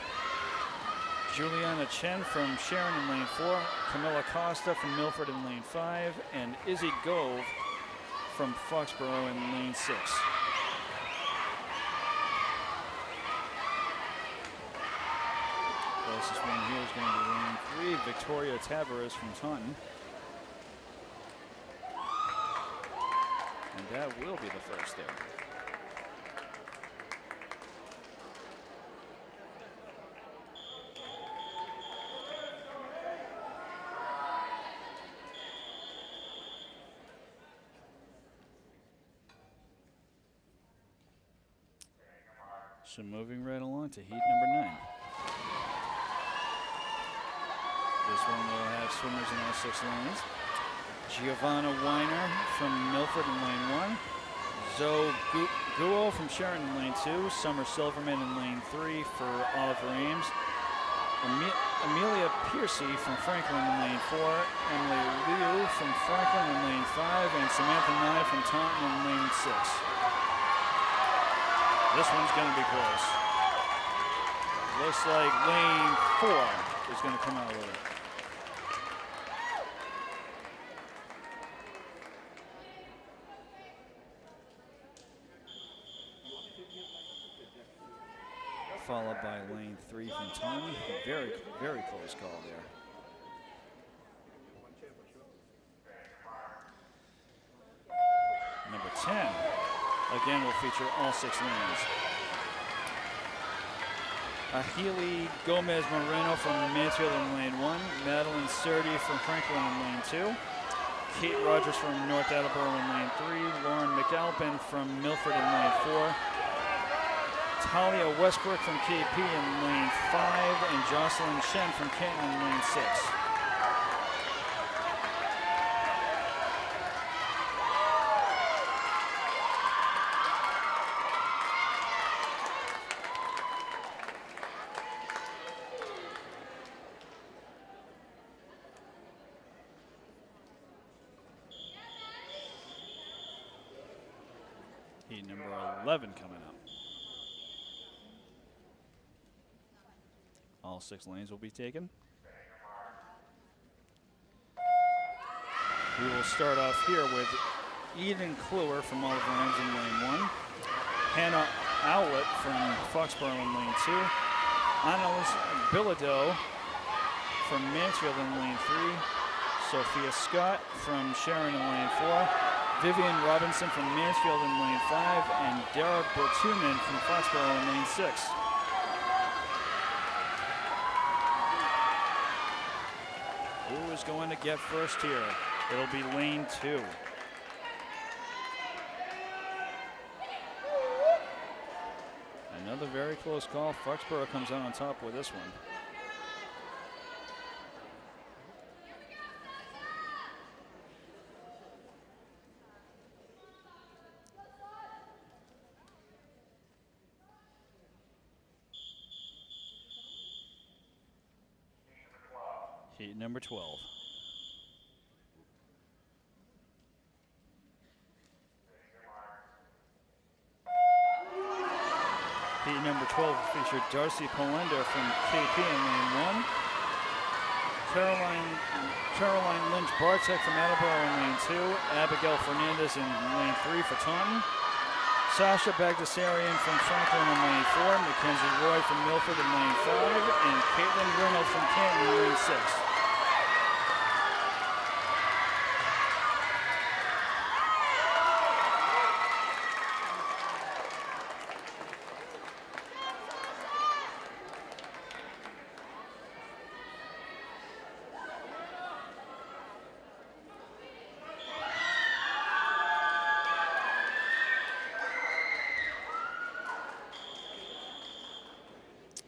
Juliana Chen from Sharon in lane 4. Camilla Costa from Milford in lane 5. And Izzy Gove from Foxborough in lane 6. Closest one here is going to be lane 3, Victoria Taveras from Taunton. And that will be the first there. So moving right along to heat number 9. This one will have swimmers in all 6 lanes. Giovanna Weiner from Milford in lane 1. Zoe Guo from Sharon in lane 2. Summer Silverman in lane 3 for Oliver Ames. Amelia Piercy from Franklin in lane 4. Emily Liu from Franklin in lane 5. And Samantha Nye from Taunton in lane 6. This one's going to be close. Looks like lane 4 is going to come out with it. Followed by lane 3 from Taunton. Very, very close call there. Number 10. Again, will feature all 6 lanes. Healy Gomez Moreno from Mansfield in lane 1. Madeline Surdy from Franklin in lane 2. Kate Rogers from North Attleboro in lane 3. Lauren McAlpin from Milford in lane 4. Talia Westbrook from KP in lane 5. And Jocelyn Shen from Canton in lane 6. Heat number 11 coming up. All 6 lanes will be taken. We will start off here with Eden Kluwer from Oliver Ames in lane 1. Hannah Owlett from Foxborough in lane 2. Annalise Bilodeau from Mansfield in lane 3. Sophia Scott from Sharon in lane 4. Vivian Robinson from Mansfield in lane 5. And Dara Bertunen from Foxborough in lane 6. Who is going to get first here? It'll be lane 2. Another very close call. Foxborough comes out on top with this one. Heat number 12. Heat number 12 featured Darcy Polender from KP in lane 1. Caroline Lynch Bartek from Attleboro in lane 2. Abigail Fernandez in lane 3 for Taunton. Sasha Bagdasarian from Franklin in lane 4. Mackenzie Roy from Milford in lane 5. And Caitlin Reynolds from Canton in lane 6.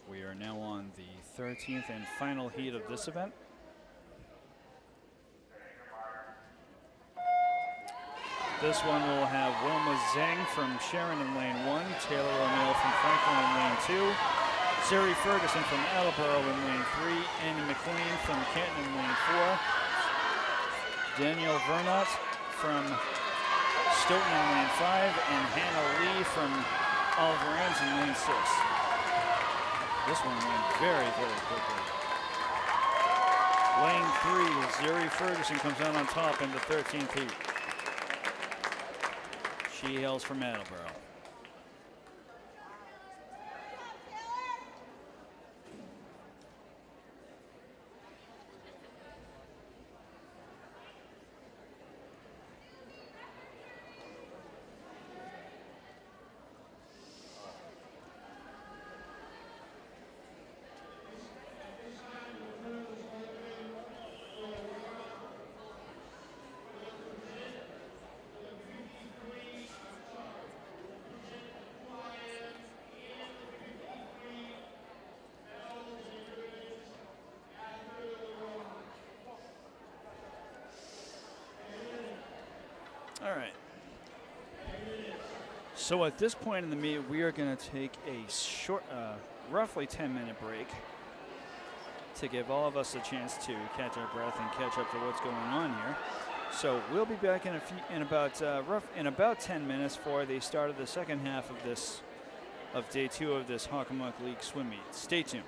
We are now on the 13th and final heat of this event. This one will have Wilma Zhang from Sharon in lane 1, Taylor O'Neill from Franklin in lane 2, Siri Ferguson from Attleboro in lane 3, Annie McLean from Canton in lane 4, Danielle Vernot from Stoughton in lane 5, and Hannah Lee from Oliver Ames in lane 6. This one went very, very quickly. Lane 3, Zuri Ferguson comes out on top in the 13th heat. She hails from Attleboro. All right. So at this point in the meet, we are going to take a short, roughly 10-minute break to give all of us a chance to catch our breath and catch up to what's going on here. So we'll be back in about 10 minutes for the start of the second half of day 2 of this Hockomock League swim meet. Stay tuned.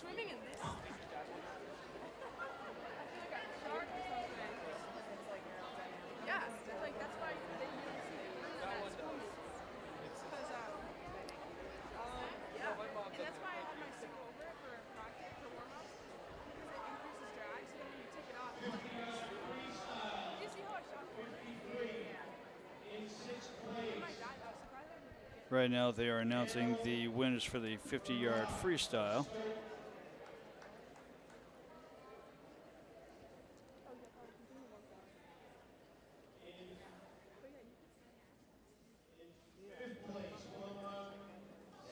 swimming in this? I feel like a shark or something. Yeah, like that's why they don't see it. Because yeah, and that's why I had my suit over it for practice for warm-ups because it increases drag. So then when you take it off, it's like did you see how I shot? In sixth place. I might die. I was surprised I didn't get. Right now they are announcing the winners for the 50-yard freestyle. Fifth place, Wilma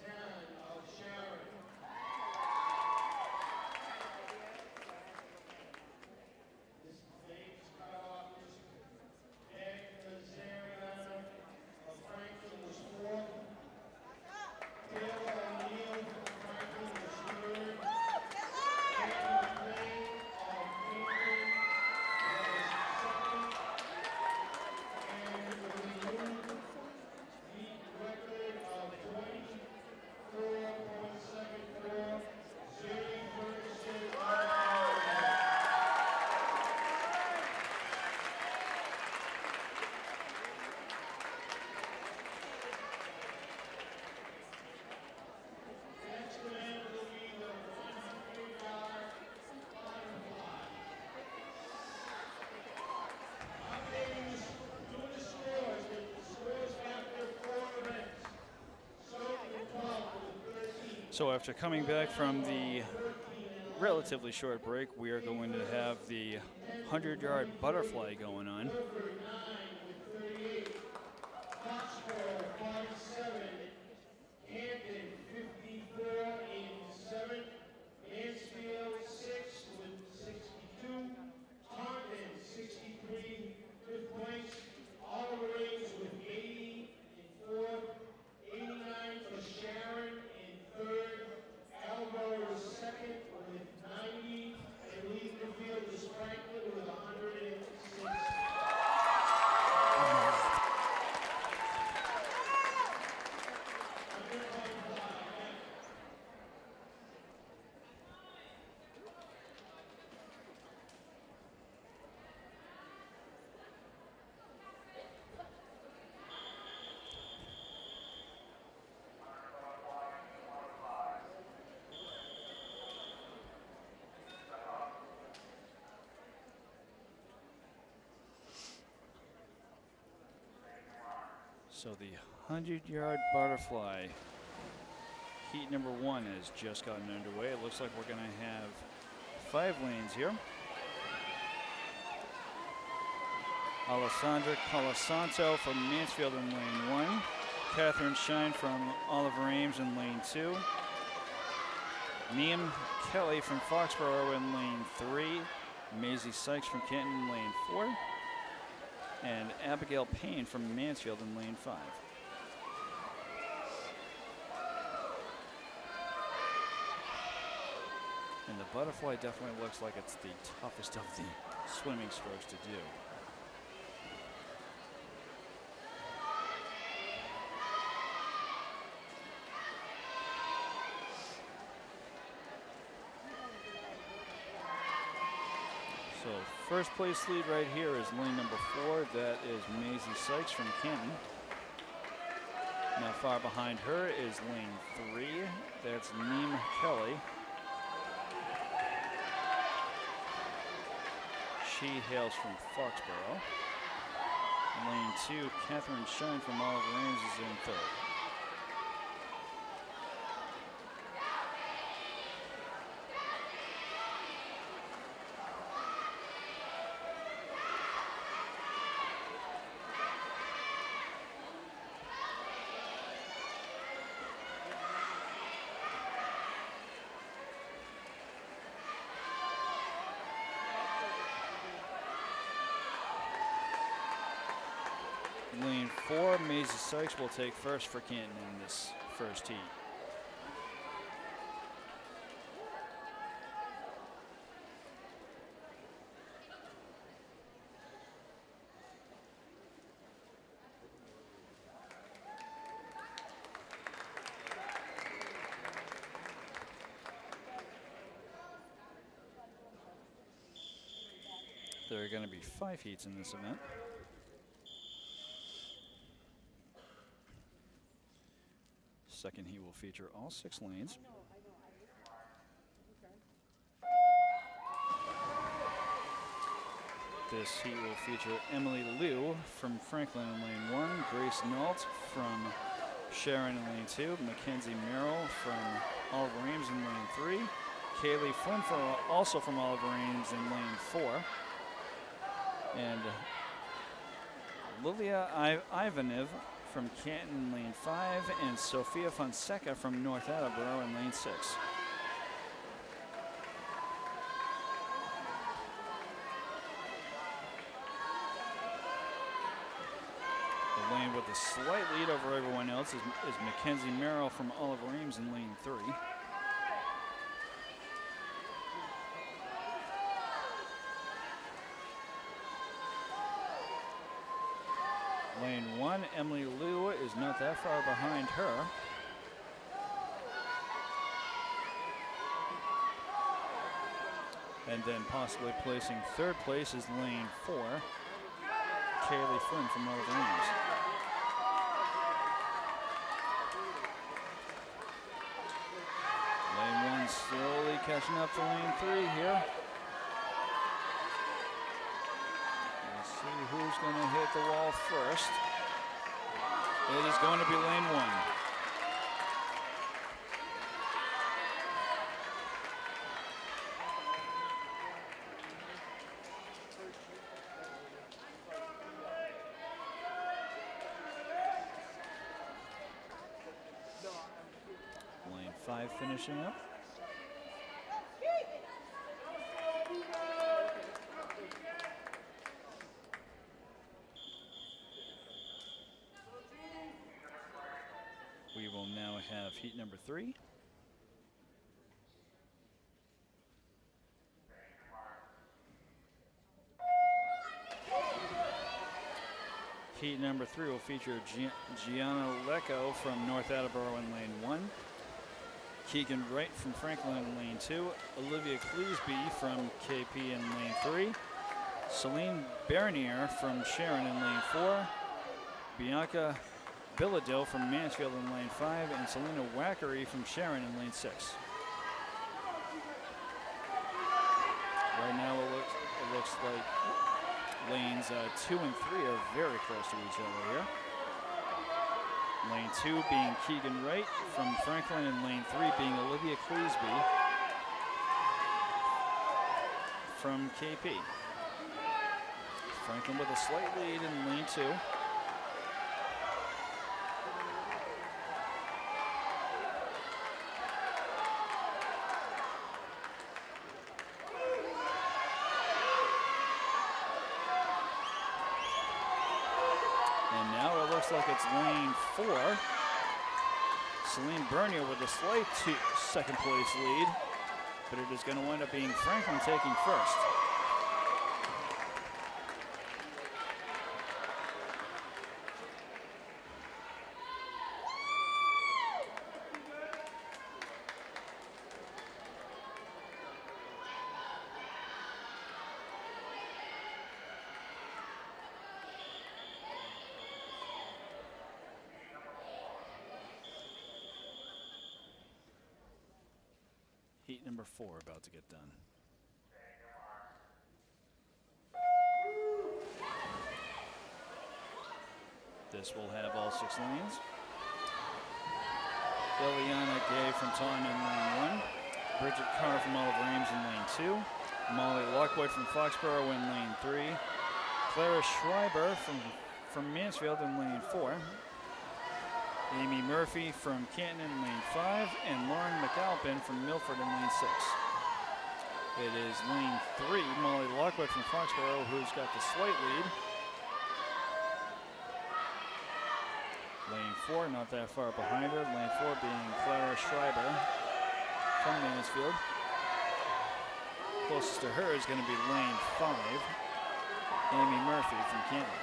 Zarin of Sharon. This name's cut off. Meg Nazarian of Franklin was fourth. Taylor O'Neill from Franklin was third. Andy McLean of Franklin was second. And the record of 24.74. Jerry Ferguson of Maryland. Next event will be the 100-yard butterfly. Updating doing the scores. The scores after 4 events. So the 12 with 13. So after coming back from the relatively short break, we are going to have the 100-yard butterfly going on. Milford 9 with 38. Foxborough 47. Hampton 54 in 7th. Mansfield 6 with 62. Taunton 63, 5th place. Oliver Ames with 80 in 4th. 89 for Sharon in 3rd. Alba was 2nd with 90. And leading the field is Franklin with 106. So the 100-yard butterfly, heat number 1 has just gotten underway. It looks like we're going to have 5 lanes here. Alessandra Colasanto from Mansfield in lane 1. Catherine Shine from Oliver Ames in lane 2. Neem Kelly from Foxborough in lane 3. Maisie Sykes from Canton in lane 4. And Abigail Payne from Mansfield in lane 5. And the butterfly definitely looks like it's the toughest of the swimming strokes to do. So first place lead right here is lane number 4. That is Maisie Sykes from Canton. Not far behind her is lane 3. That's Neem Kelly. She hails from Foxborough. Lane 2, Catherine Shine from Oliver Ames is in 3rd. Lane 4, Maisie Sykes will take first for Canton in this first heat. There are going to be 5 heats in this event. Second heat will feature all 6 lanes. This heat will feature Emily Liu from Franklin in lane 1, Grace Nault from Sharon in lane 2, Mackenzie Merrill from Oliver Ames in lane 3, Kaylee Flynn also from Oliver Ames in lane 4, and Lilia Ivanov from Canton in lane 5, and Sophia Fonseca from North Attleboro in lane 6. The lane with a slight lead over everyone else is Mackenzie Merrill from Oliver Ames in lane 3. Lane 1, Emily Liu is not that far behind her. And then possibly placing 3rd place is lane 4, Kaylee Flynn from Oliver Ames. Lane 1 slowly catching up to lane 3 here. Let's see who's going to hit the wall first. It is going to be lane 1. Lane 5 finishing up. We will now have heat number 3. Heat number 3 will feature Gianna Lecco from North Attleboro in lane 1, Keegan Wright from Franklin in lane 2, Olivia Cleesby from KP in lane 3, Celine Bernier from Sharon in lane 4, Bianca Billadil from Mansfield in lane 5, and Selena Wackery from Sharon in lane 6. Right now it looks like lanes 2 and 3 are very close to each other here. Lane 2 being Keegan Wright from Franklin, and lane 3 being Olivia Cleesby from KP. Franklin with a slight lead in lane 2. Looks like it's lane 4. Celine Bernier with a slight 2nd place lead, but it is going to wind up being Franklin taking first. Heat number 4 about to get done. This will have all 6 lanes. Liliana Gay from Taunton in lane 1. Bridget Carr from Oliver Ames in lane 2. Molly Lockwood from Foxborough in lane 3. Clara Schreiber from Mansfield in lane 4. Amy Murphy from Canton in lane 5, and Lauren McAlpin from Milford in lane 6. It is lane 3, Molly Lockwood from Foxborough, who's got the slight lead. Lane 4, not that far behind her. Lane 4 being Clara Schreiber from Mansfield. Closest to her is going to be lane 5, Amy Murphy from Canton.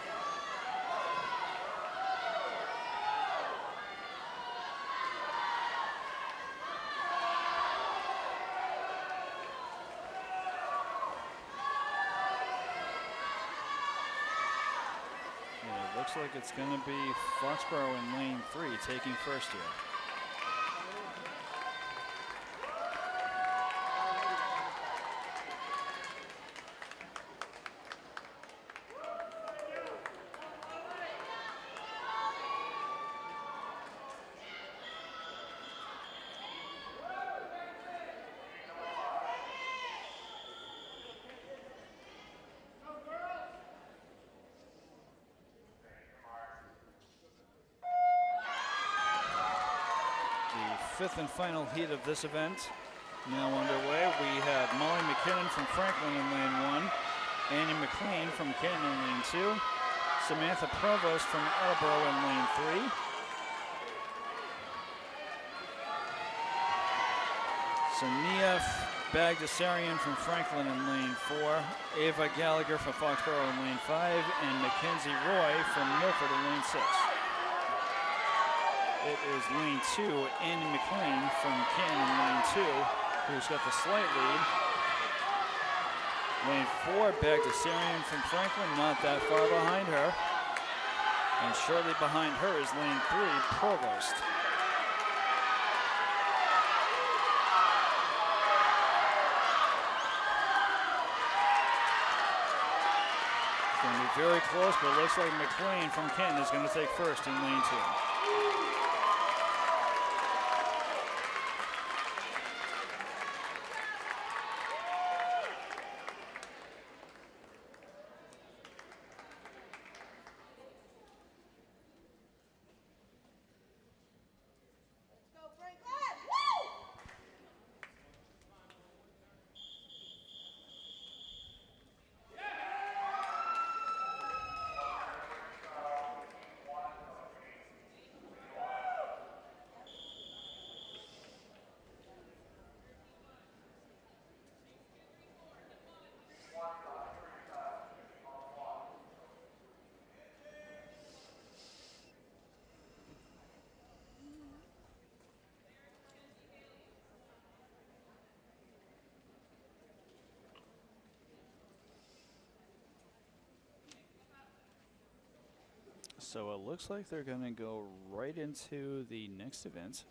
looks like it's going to be Foxborough in lane 3 taking first here. Fifth and final heat of this event now underway. We have Molly McKinnon from Franklin in lane 1, Annie McLean from Canton in lane 2, Samantha Provost from Attleboro in lane 3, Sania Bagdasarian from Franklin in lane 4, Ava Gallagher from Foxborough in lane 5, and Mackenzie Roy from Milford in lane 6. It is lane 2, Annie McLean from Canton in lane 2, who's got the slight lead. Lane 4, Bagdasarian from Franklin, not that far behind her. And shortly behind her is lane 3, Provost. It's going to be very close, but it looks like McLean from Canton is going to take first in lane 2. So it looks like they're going to go right into the next event,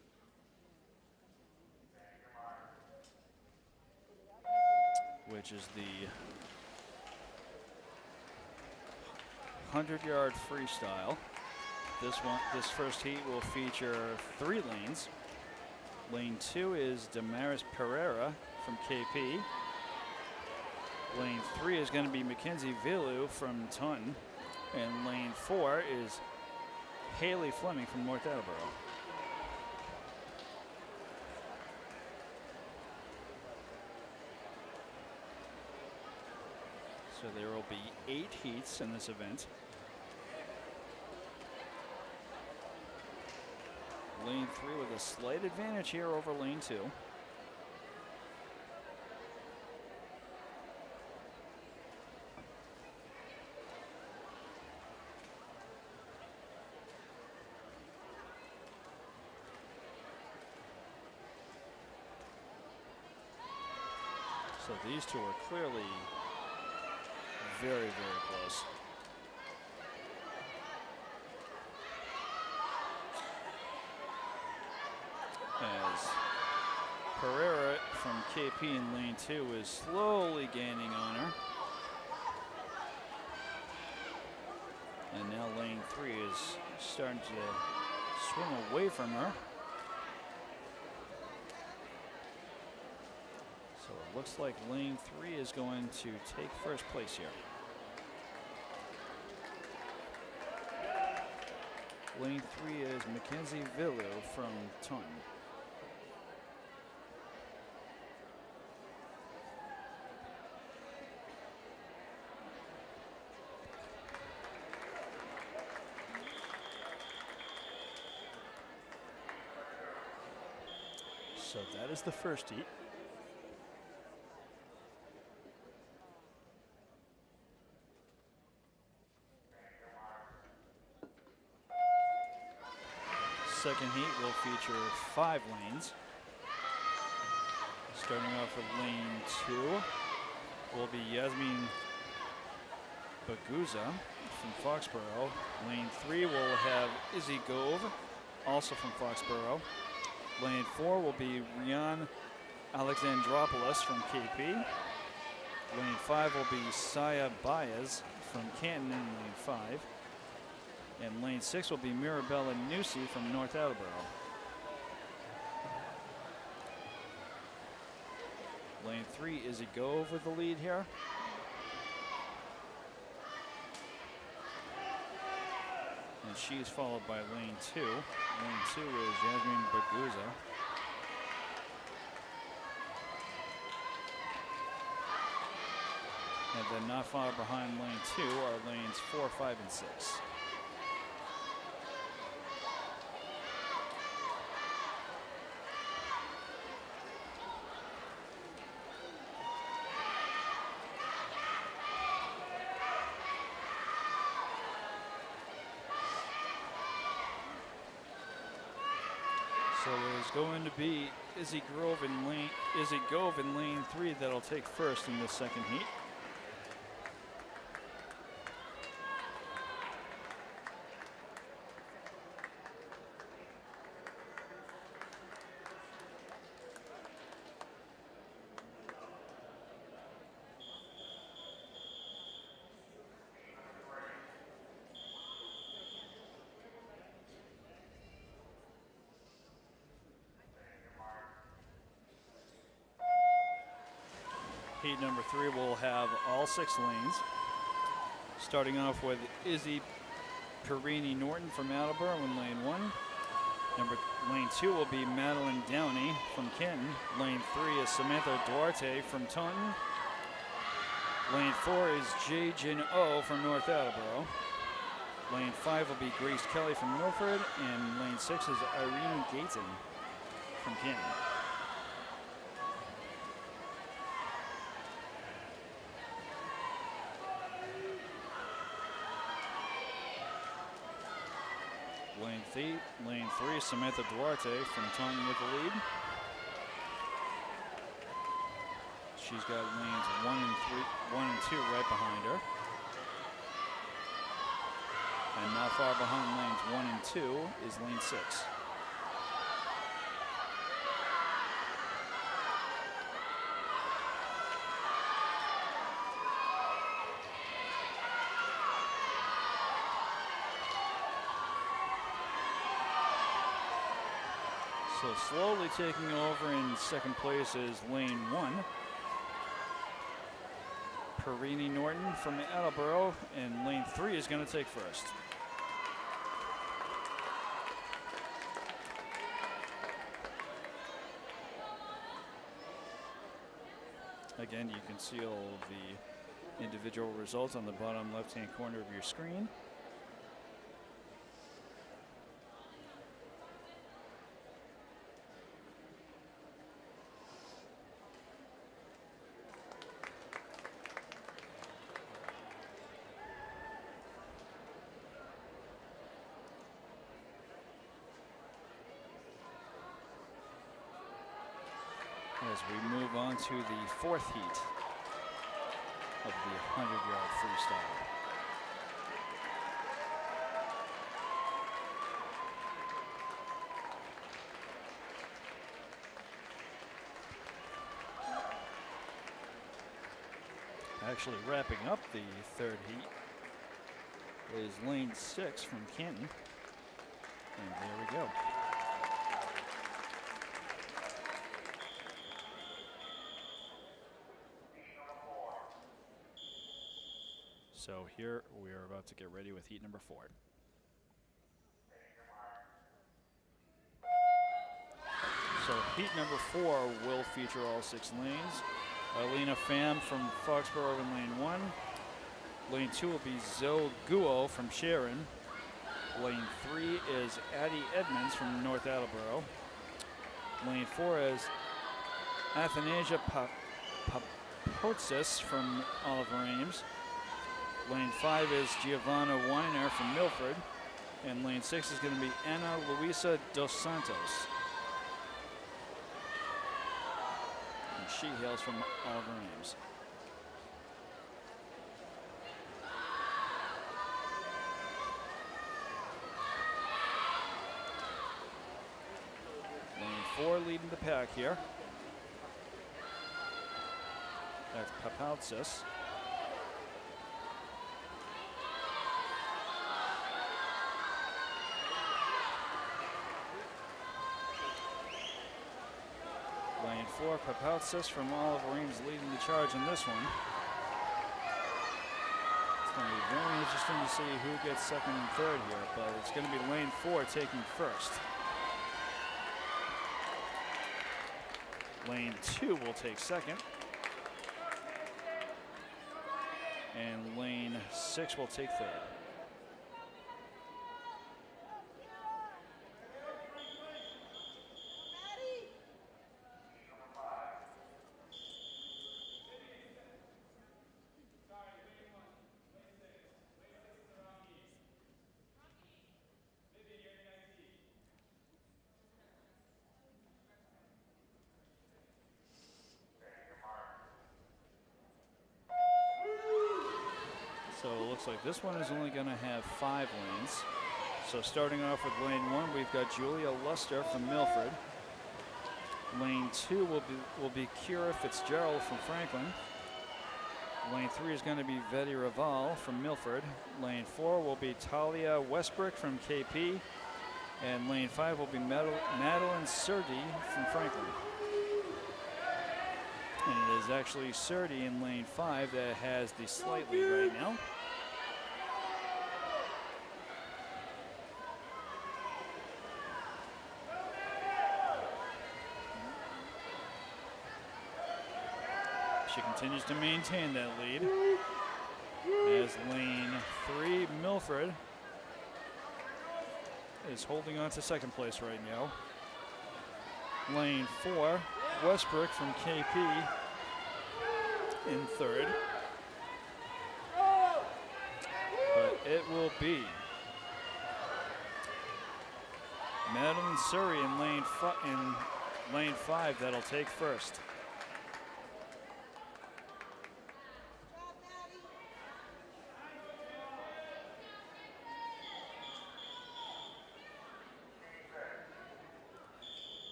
which is the 100-yard freestyle. This first heat will feature 3 lanes. Lane 2 is Damaris Pereira from KP. Lane 3 is going to be Mackenzie Vilu from Taunton. And lane 4 is Haley Fleming from North Attleboro. So there will be 8 heats in this event. Lane 3 with a slight advantage here over lane 2. So these two are clearly very, very close. As Pereira from KP in lane 2 is slowly gaining on her. And now lane 3 is starting to swim away from her. So it looks like lane 3 is going to take first place here. Lane 3 is Mackenzie Vilu from Taunton. So that is the first heat. Second heat will feature 5 lanes. Starting off with lane 2 will be Yasmin Baguza from Foxborough. Lane 3 will have Izzy Gove, also from Foxborough. Lane 4 will be Rian Alexandropoulos from KP. Lane 5 will be Saya Baez from Canton in lane 5. And lane 6 will be Mirabella Nusi from North Attleboro. Lane 3, Izzy Gove with the lead here. And she's followed by lane 2. Lane 2 is Yasmin Baguza. And then not far behind lane 2 are lanes 4, 5, and 6. So there's going to be Izzy Gove in lane 3 that'll take first in this second heat. Heat number 3 will have all 6 lanes. Starting off with Izzy Perini Norton from Attleboro in lane 1. Lane 2 will be Madeline Downey from Canton. Lane 3 is Samantha Duarte from Taunton. Lane 4 is Jay Jin O from North Attleboro. Lane 5 will be Grace Kelly from Milford. And lane 6 is Irene Gayton from Canton. Lane 3, Samantha Duarte from Taunton with the lead. She's got lanes 1 and 2 right behind her. And not far behind lanes 1 and 2 is lane 6. So slowly taking over in second place is lane 1. Perini Norton from Attleboro, and lane 3 is going to take first. Again, you can see all of the individual results on the bottom left-hand corner of your screen. As we move on to the 4th heat of the 100-yard freestyle. Actually wrapping up the 3rd heat is lane 6 from Canton. And there we go. So here we are about to get ready with heat number 4. So heat number 4 will feature all 6 lanes. Alina Pham from Foxborough in lane 1. Lane 2 will be Zoe Guo from Sharon. Lane 3 is Addie Edmonds from North Attleboro. Lane 4 is Athanasia Papotsis from Oliver Ames. Lane 5 is Giovanna Weiner from Milford. And lane 6 is going to be Ana Luisa dos Santos. And she hails from Oliver Ames. 4 leading the pack here. That's Papaltsis. Lane 4, Papaltsis from Oliver Reams leading the charge in this one. It's going to be very interesting to see who gets second and third here, but it's going to be lane 4 taking first. Lane 2 will take second. And lane 6 will take third. So it looks like this one is only going to have 5 lanes. So starting off with lane 1, we've got Julia Luster from Milford. Lane 2 will be Kira Fitzgerald from Franklin. Lane 3 is going to be Vetty Raval from Milford. Lane 4 will be Talia Westbrook from KP. And lane 5 will be Madeline Surdy from Franklin. And it is actually Surdy in lane 5 that has the slight lead right now. She continues to maintain that lead as lane 3, Milford, is holding on to second place right now. Lane 4, Westbrook from KP in third. But it will be Madeline Surrey in lane 5 that'll take first.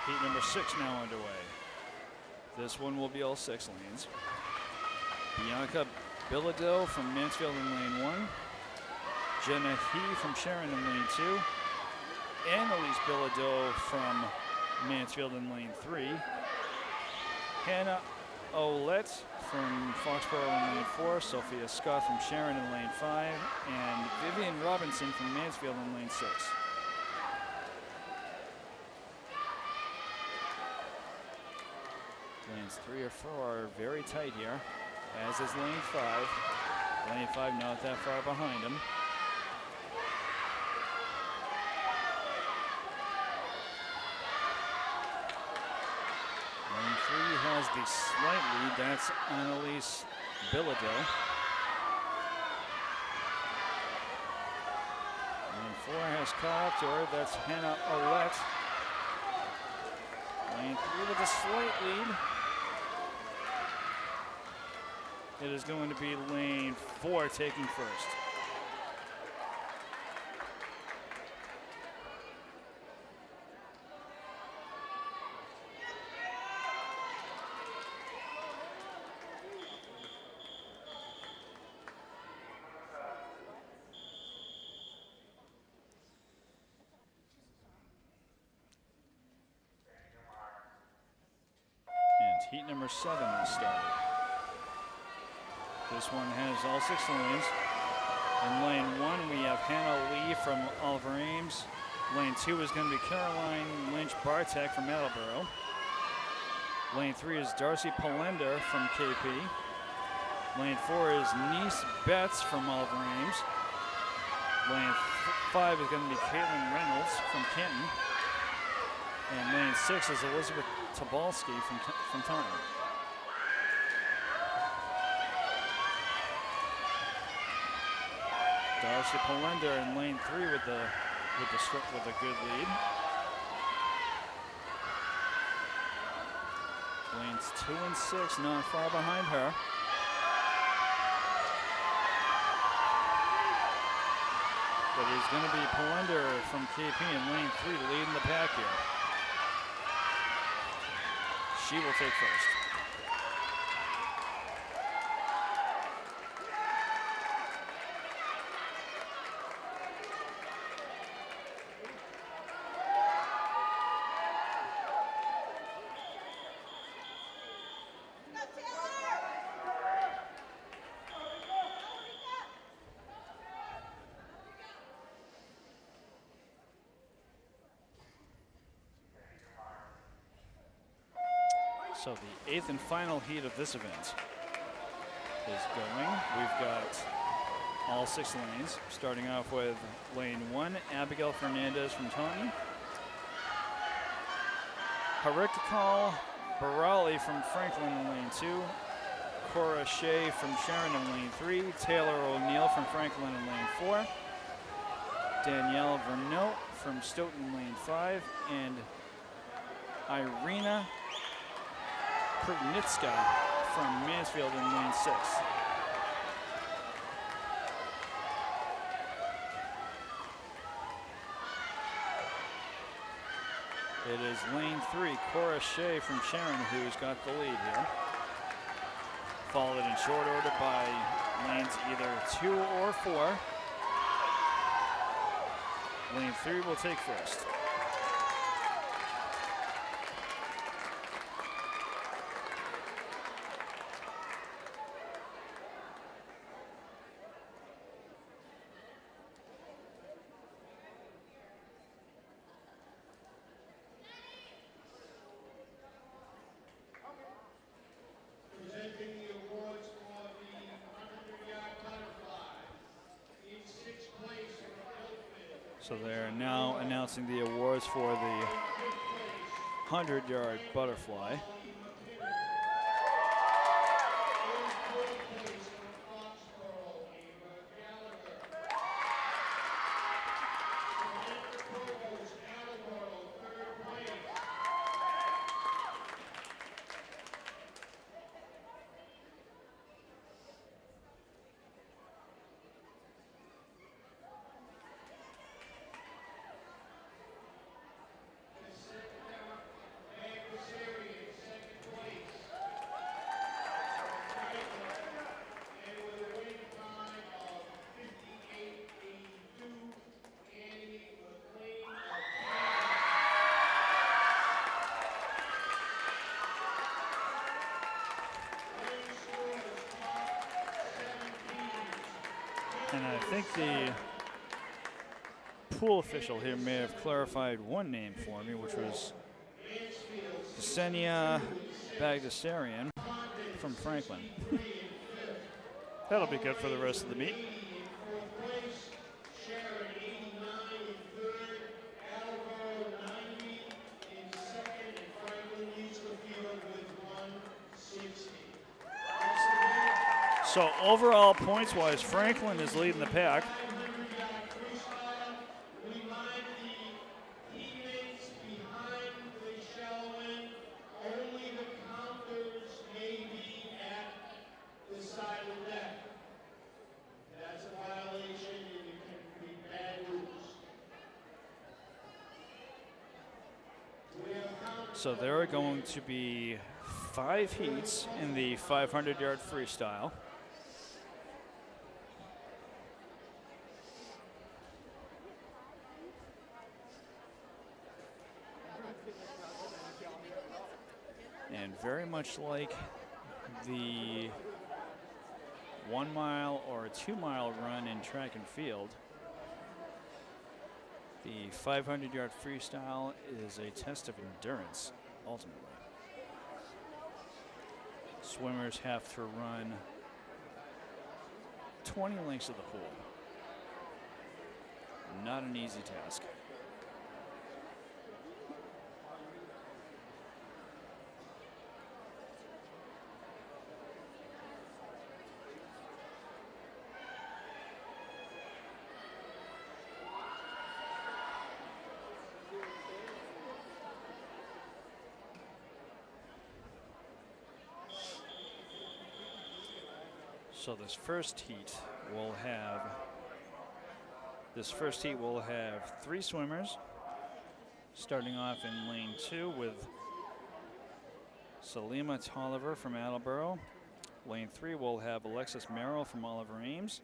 Heat number 6 now underway. This one will be all 6 lanes. Bianca Bilodeau from Mansfield in lane 1. Jenna He from Sharon in lane 2. Annalise Bilodeau from Mansfield in lane 3. Hannah Olette from Foxborough in lane 4. Sophia Scott from Sharon in lane 5. And Vivian Robinson from Mansfield in lane 6. Lanes 3 or 4 are very tight here, as is lane 5. Lane 5 not that far behind him. Lane 3 has the slight lead. That's Annalise Bilodeau. Lane 4 has caught up to her. That's Hannah Olette. Lane 3 with a slight lead. It is going to be lane 4 taking first. And heat number 7 is started. This one has all 6 lanes. In lane 1, we have Hannah Lee from Oliver Ames. Lane 2 is going to be Caroline Lynch-Bartek from Attleboro. Lane 3 is Darcy Polender from KP. Lane 4 is Niece Betts from Oliver Ames. Lane 5 is going to be Caitlin Reynolds from Kenton. And lane 6 is Elizabeth Tobalski from Taunton. Darcy Polender in lane 3 with a good lead. Lanes 2 and 6 not far behind her. But it's going to be Polender from KP in lane 3 leading the pack here. She will take first. So the 8th and final heat of this event is going. We've got all 6 lanes, starting off with lane 1, Abigail Fernandez from Taunton. Harikal Barali from Franklin in lane 2. Cora Shea from Sharon in lane 3. Taylor O'Neill from Franklin in lane 4. Danielle Verneau from Stoughton in lane 5. And Irina Prudnitska from Mansfield in lane 6. It is lane 3, Cora Shea from Sharon, who's got the lead here. Followed in short order by lanes either 2 or 4. Lane 3 will take first. Presenting the awards for the 100-yard butterfly. In 6th place from Milford. So they're now announcing the awards for the 100-yard butterfly. In 4th place from Foxborough, Ava Gallagher. Samantha Provost, Attleboro, 3rd place. And I think the pool official here may have clarified one name for me, which was Ksenia Bagdasarian from Franklin. That'll be good for the rest of the meet. Sharon, 89 in 3rd, Attleboro, 90 in 2nd, and Franklin leads the field with 160. So overall points-wise, Franklin is leading the pack. 500-yard freestyle. Remind the teammates behind the Shelwyn, only the counters may be at the side of the deck. That's a violation and it can be bad rules. We have counters. So there are going to be 5 heats in the 500-yard freestyle. And very much like the 1 mile or a 2 mile run in track and field, the 500-yard freestyle is a test of endurance, ultimately. Swimmers have to run 20 lengths of the pool. Not an easy task. So this first heat will have This first heat will have 3 swimmers, starting off in lane 2 with Salima Tolliver from Attleboro. Lane 3 will have Alexis Merrill from Oliver Ames.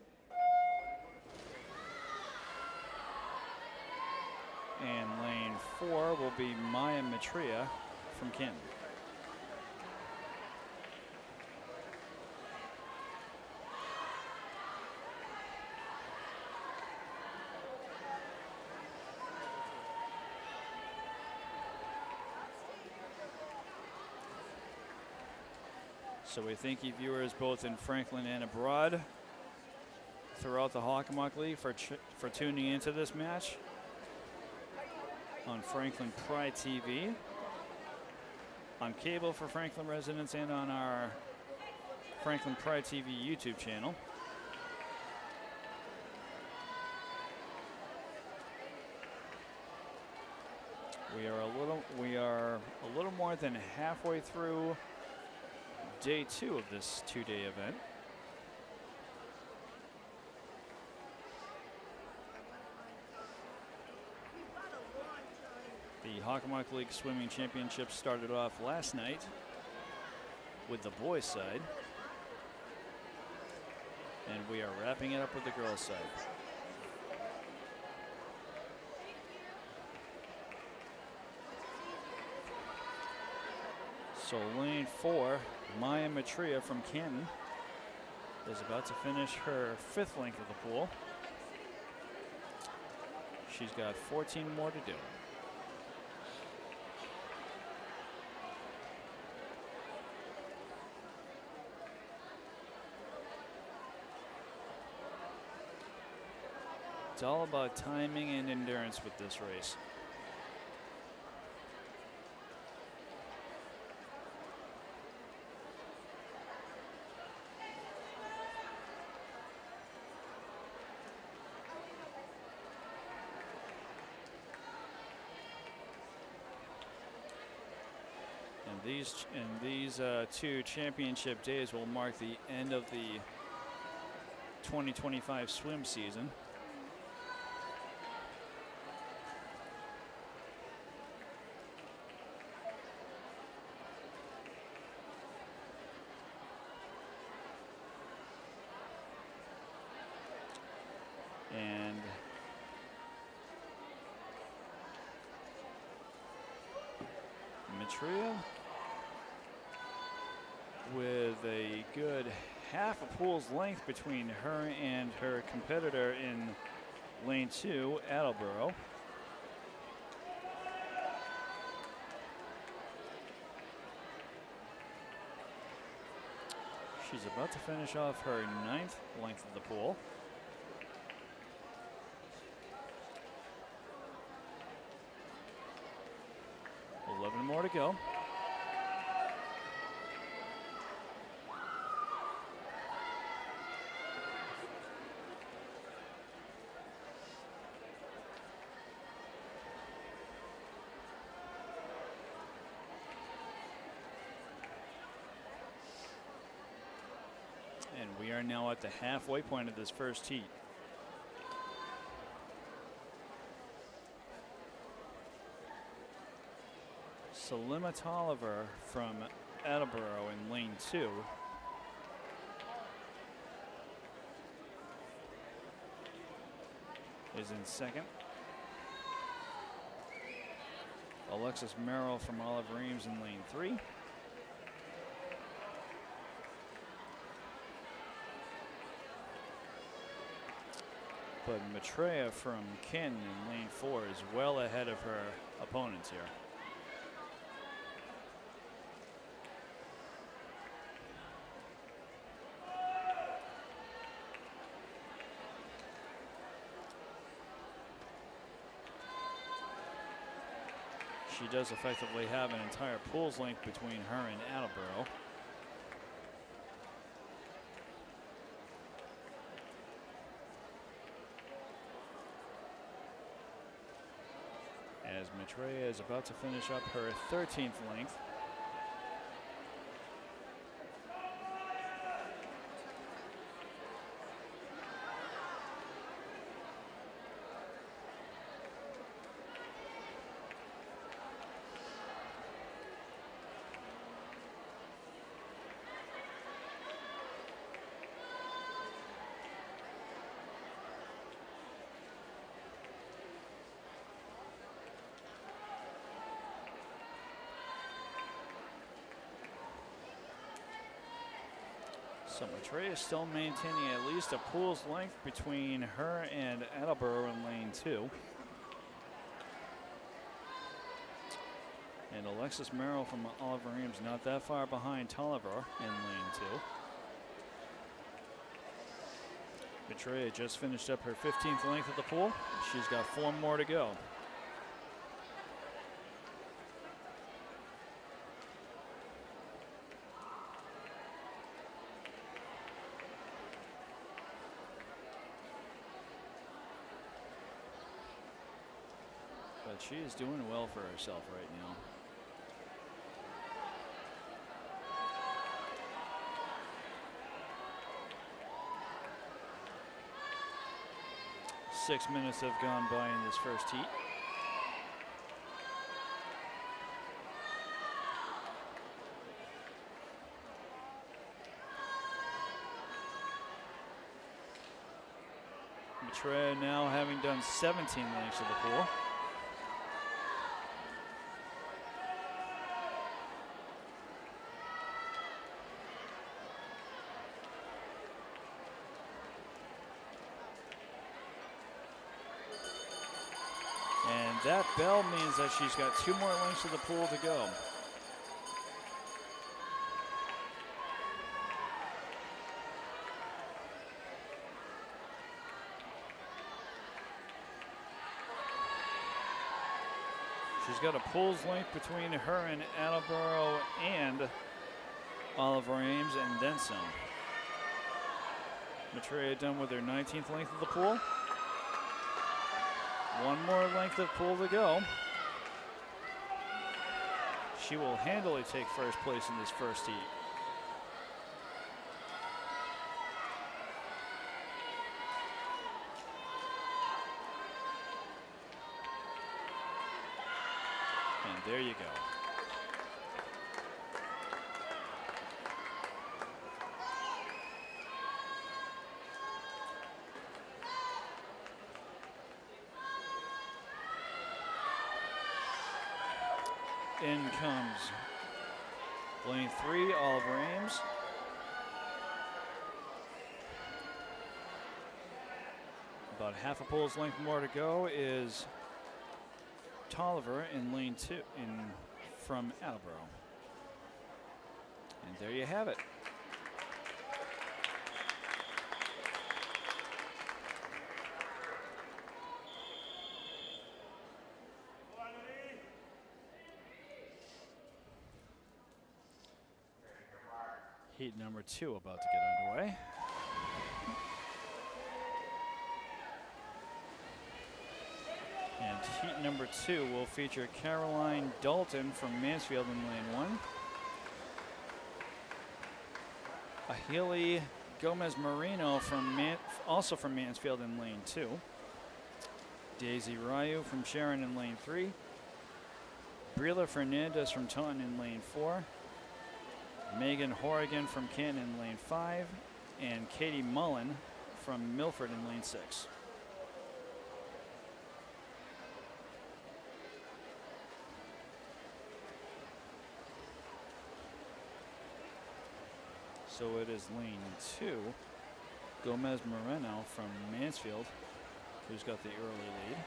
And lane 4 will be Maya Matria from Kenton. So we thank you viewers both in Franklin and abroad throughout the Hockomock League for tuning into this match on Franklin Pride TV, on cable for Franklin residents, and on our Franklin Pride TV YouTube channel. We are a little more than halfway through day 2 of this 2-day event. The Hockomock League Swimming Championship started off last night with the boys' side, and we are wrapping it up with the girls' side. So lane 4, Maya Matria from Canton, is about to finish her 5th length of the pool. She's got 14 more to do. It's all about timing and endurance with this race. These 2 championship days will mark the end of the 2025 swim season. And Matria, with a good half a pool's length between her and her competitor in lane 2, Attleboro. She's about to finish off her 9th length of the pool. More to go. And we are now at the halfway point of this first heat. Salima Tolliver from Attleboro in lane 2 is in 2nd. Alexis Merrill from Oliver Ames in lane 3. But Matria from Ken in lane 4 is well ahead of her opponents here. She does effectively have an entire pool's length between her and Attleboro. As Matria is about to finish up her 13th length. So Maitreya is still maintaining at least a pool's length between her and Attleboro in lane 2. And Alexis Merrill from Oliver Ames not that far behind Tolliver in lane 2. Maitreya just finished up her 15th length of the pool. She's got 4 more to go. But she is doing well for herself right now. Six minutes have gone by in this first heat. Maitreya now having done 17 lengths of the pool. And that bell means that she's got 2 more lengths of the pool to go. She's got a pool's length between her and Attleboro and Oliver Ames, and then some. Maitreya done with her 19th length of the pool. 1 more length of pool to go. She will handily take first place in this first heat. And there you go. In comes lane 3, Oliver Ames. About half a pool's length more to go is Tolliver in lane 2 from Attleboro. And there you have it. Heat number 2 about to get underway. And heat number 2 will feature Caroline Dalton from Mansfield in lane 1. Ahili Gomez Marino also from Mansfield in lane 2. Daisy Ryu from Sharon in lane 3. Brila Fernandez from Taunton in lane 4. Megan Horrigan from Canton in lane 5, and Katie Mullen from Milford in lane 6. So it is lane 2, Gomez Moreno from Mansfield, who's got the early lead.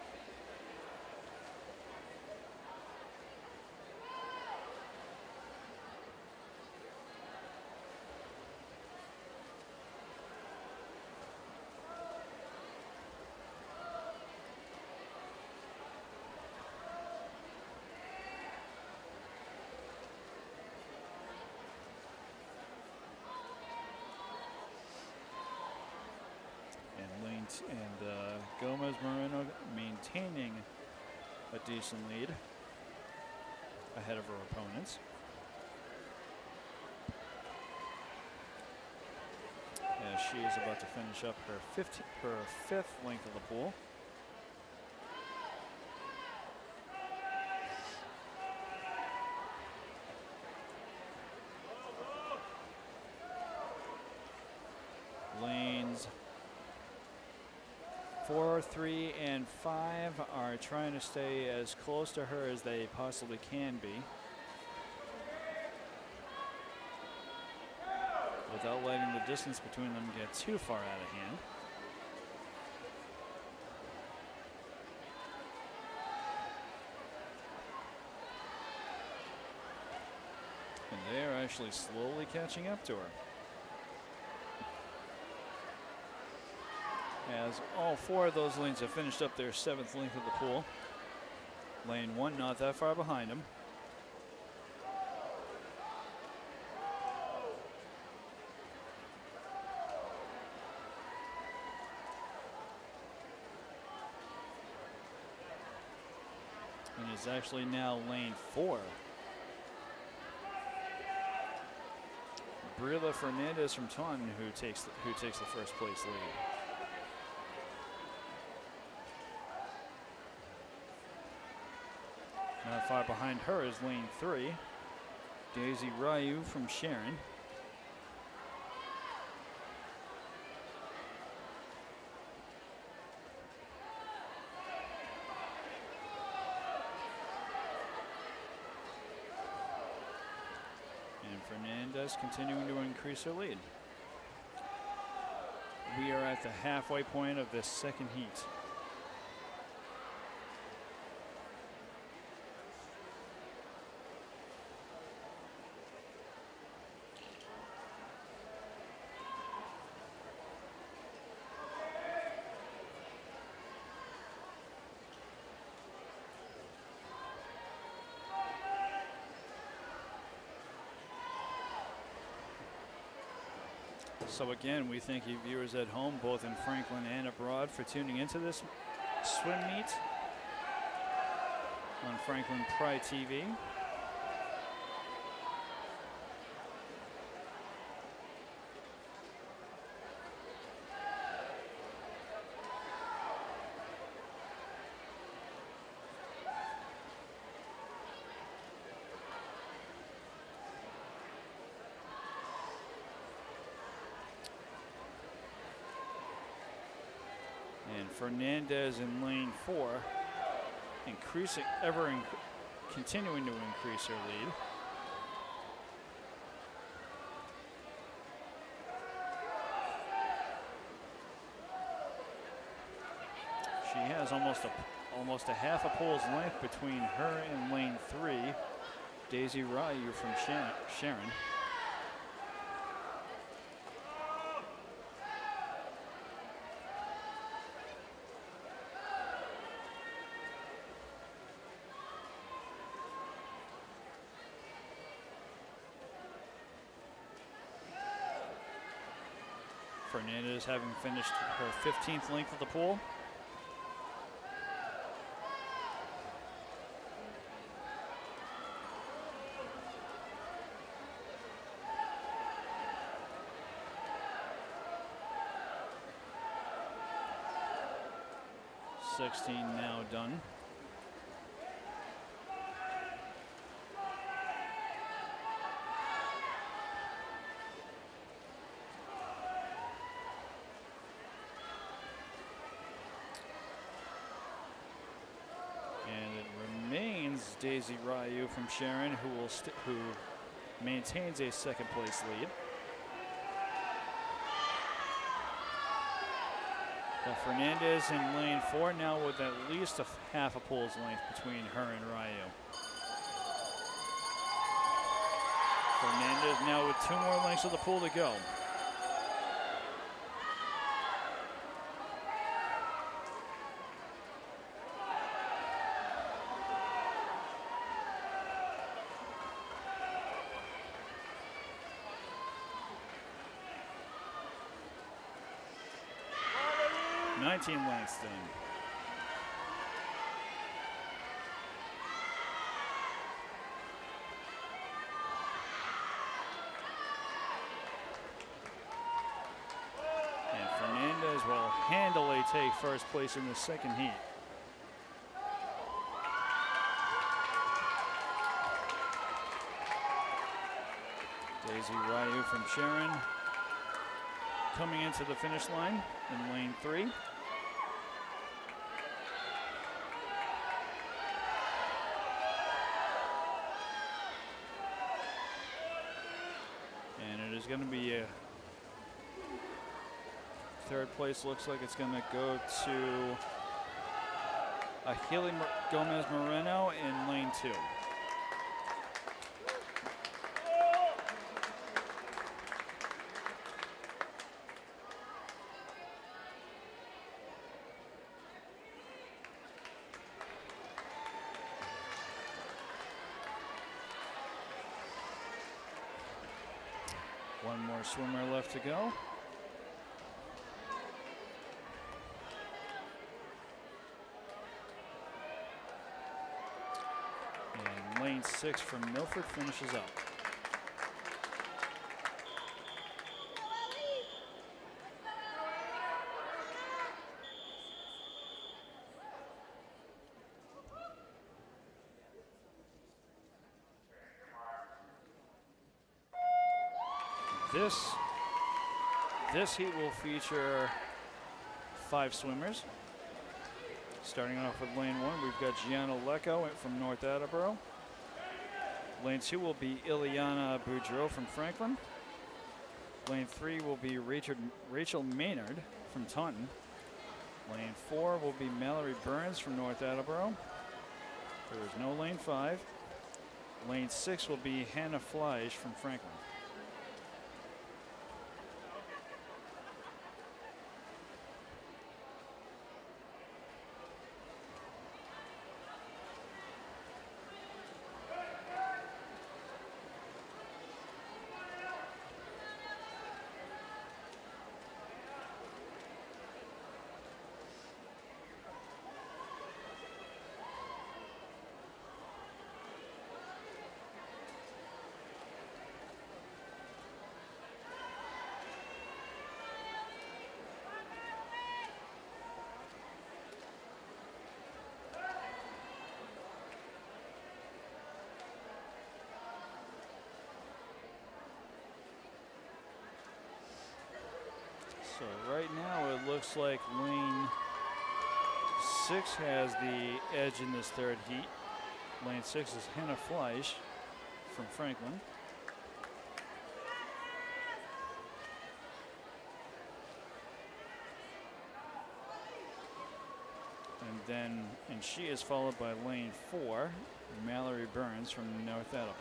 And Gomez Moreno maintaining a decent lead ahead of her opponents. As she is about to finish up her fifth length of the pool. Lanes 4, 3, and 5 are trying to stay as close to her as they possibly can be. With without letting the distance between them get too far out of hand. And they are actually slowly catching up to her. As all 4 of those lanes have finished up their 7th length of the pool. Lane 1 not that far behind them. And it's actually now lane 4. Brila Fernandez from Taunton who takes the first place lead. Not far behind her is lane 3, Daisy Ryu from Sharon. And Fernandez continuing to increase her lead. We are at the halfway point of this second heat. So again, we thank you viewers at home, both in Franklin and abroad, for tuning into this swim meet on Franklin Pride TV. And Fernandez in lane 4, continuing to increase her lead. She has almost a half a pole's length between her and lane 3, Daisy Ryu from Sharon. Fernandez having finished her 15th length of the pool. .16 now done. Daisy Ryu from Sharon, who maintains a second place lead. But Fernandez in lane 4 now with at least half a pole's length between her and Ryu. Fernandez now with 2 more lengths of the pool to go. Lengths then. And Fernandez will handily take first place in the second heat. Daisy Ryu from Sharon coming into the finish line in lane 3. Going to be Third place looks like it's going to go to Haley Gomez Moreno in lane 2. One more swimmer left to go. And lane 6 from Milford finishes up. This heat will feature 5 swimmers. Starting off with lane 1, we've got Gianna Lecco from North Attleboro. Lane 2 will be Ileana Boudreau from Franklin. Lane 3 will be Rachel Maynard from Taunton. Lane 4 will be Mallory Burns from North Attleboro. There is no lane 5. Lane 6 will be Hannah Fleisch from Franklin. So right now it looks like lane 6 has the edge in this third heat. Lane 6 is Hannah Fleisch from Franklin. And she is followed by lane 4, Mallory Burns from North Attleboro.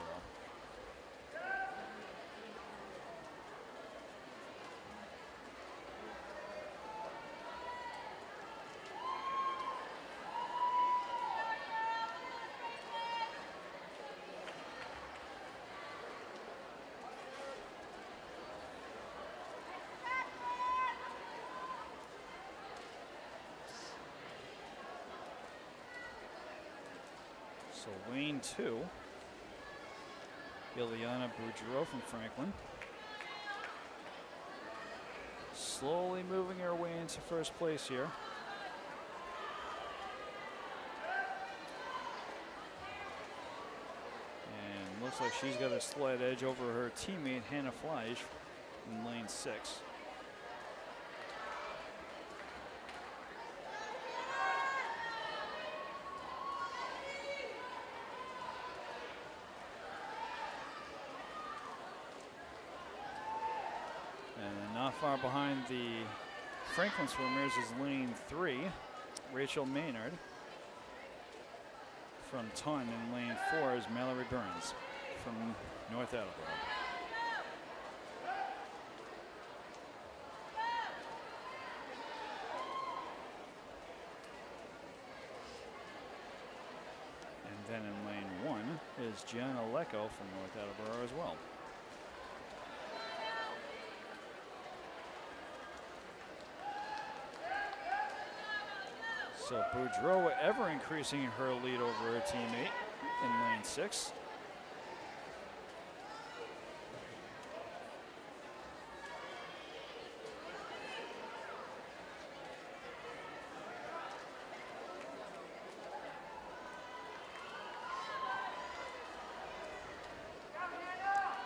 So lane 2, Ileana Boudreau from Franklin. Slowly moving her way into first place here. And looks like she's got a slight edge over her teammate Hannah Fleisch in lane 6. Not far behind the Franklin swimmers is lane 3, Rachel Maynard from Taunton, and lane 4 is Mallory Burns from North Attleboro. And then in lane 1 is Gianna Lecco from North Attleboro as well. So Boudreau ever increasing her lead over her teammate in lane 6.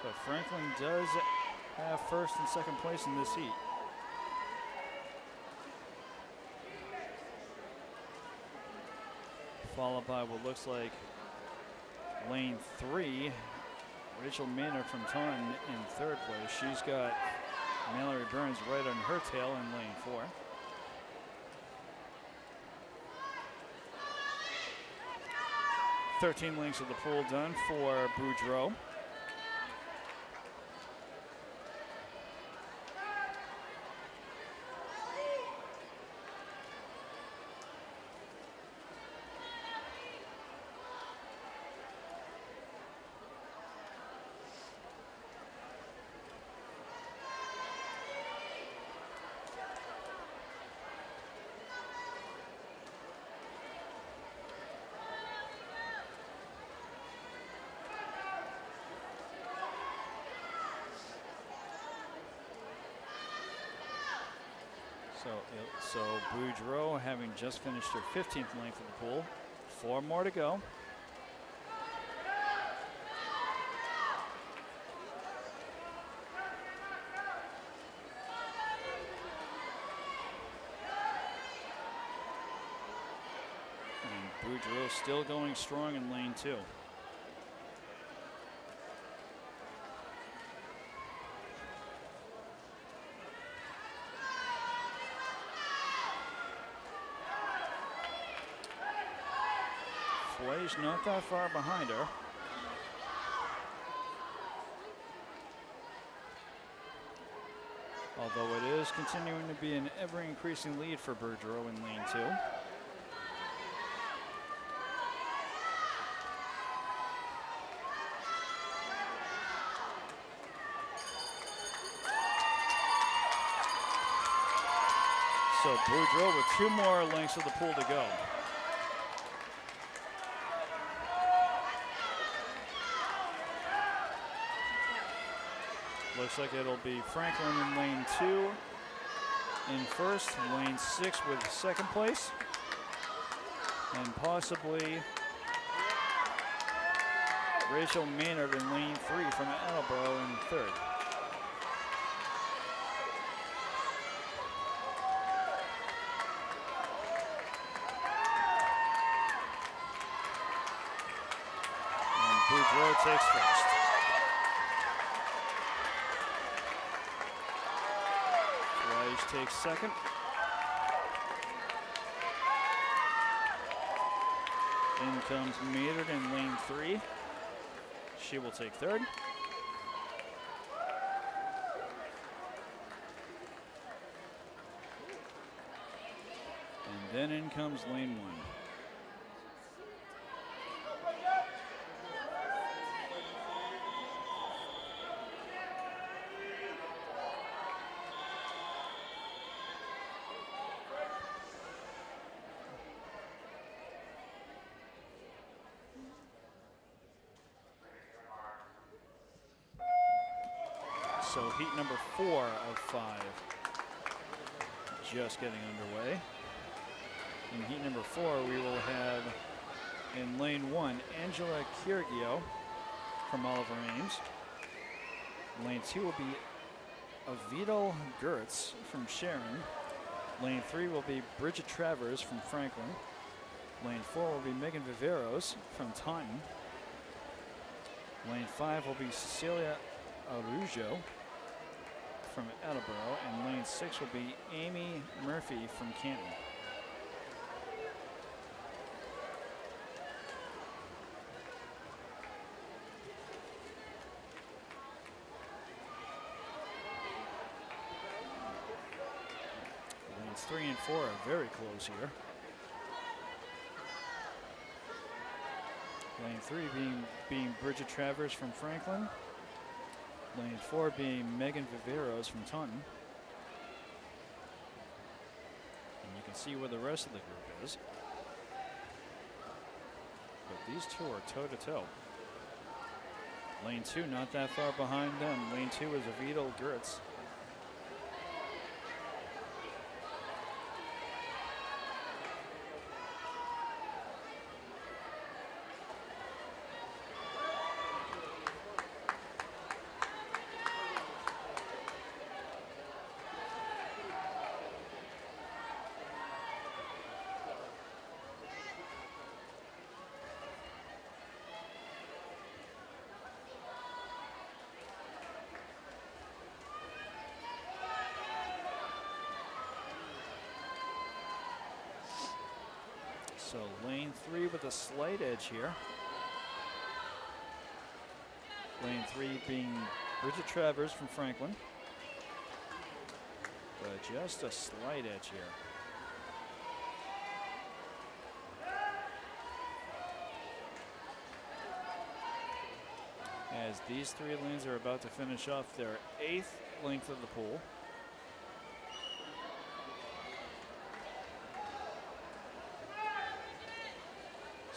But Franklin does have first and second place in this heat. Followed by what looks like lane 3, Rachel Maynard from Taunton in third place. She's got Mallory Burns right on her tail in lane 4. "13 lengths of the pool done for Boudreaux. So Boudreaux having just finished her 15th length of the pool. 4 more to go. And Boudreaux still going strong in lane 2. Flay's not that far behind her. Although it is continuing to be an ever-increasing lead for Boudreaux in lane 2. So Boudreaux with 2 more lengths of the pool to go. Looks like it'll be Franklin in lane 2 in first, lane 6 with second place, and possibly Rachel Maynard in lane 3 from Attleboro in third. And Boudreaux takes first. Takes second. In comes Maynard in lane 3. She will take third. And then in comes lane 1. So heat number 4 of 5 just getting underway. In heat number 4, we will have in lane 1, Angela Kyrgio from Oliver Ames. Lane 2 will be Avital Gertz from Sharon. Lane 3 will be Bridget Travers from Franklin. Lane 4 will be Megan Viveros from Taunton. Lane 5 will be Cecilia Arujo from Attleboro, and lane 6 will be Amy Murphy from Canton. Lanes 3 and 4 are very close here. Lane 3 being Bridget Travers from Franklin. Lane 4 being Megan Viveros from Taunton. And you can see where the rest of the group is. But these two are toe-to-toe. Lane 2 not that far behind them. Lane 2 is Avital Gertz. So lane 3 with a slight edge here. Lane 3 being Bridget Travers from Franklin. But just a slight edge here. As these 3 lanes are about to finish off their 8th length of the pool.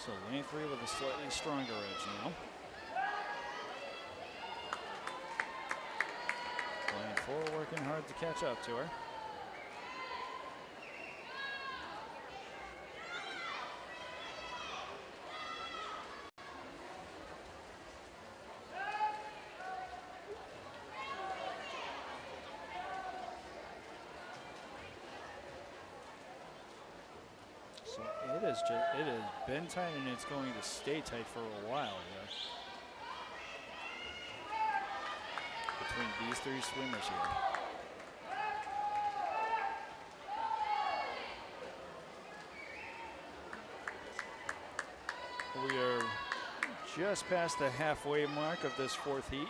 So lane 3 with a slightly stronger edge now. Lane 4 working hard to catch up to her. So it has been tight, and it's going to stay tight for a while here between these 3 swimmers here. We are just past the halfway mark of this 4th heat.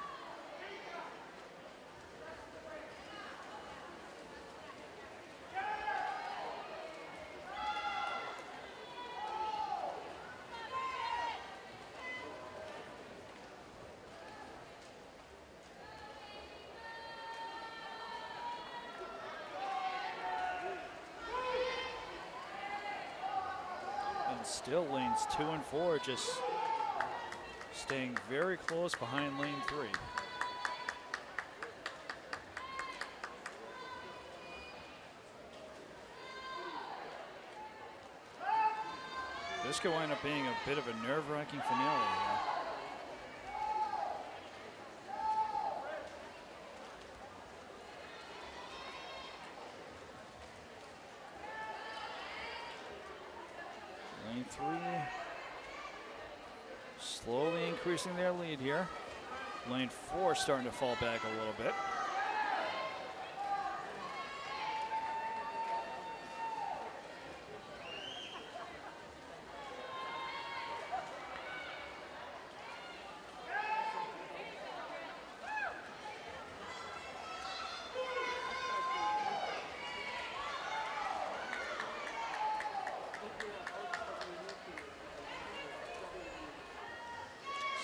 Still lanes 2 and 4 just staying very close behind lane 3. This could wind up being a bit of a nerve-wracking finale here. Lane 3 slowly increasing their lead here. Lane 4 starting to fall back a little bit.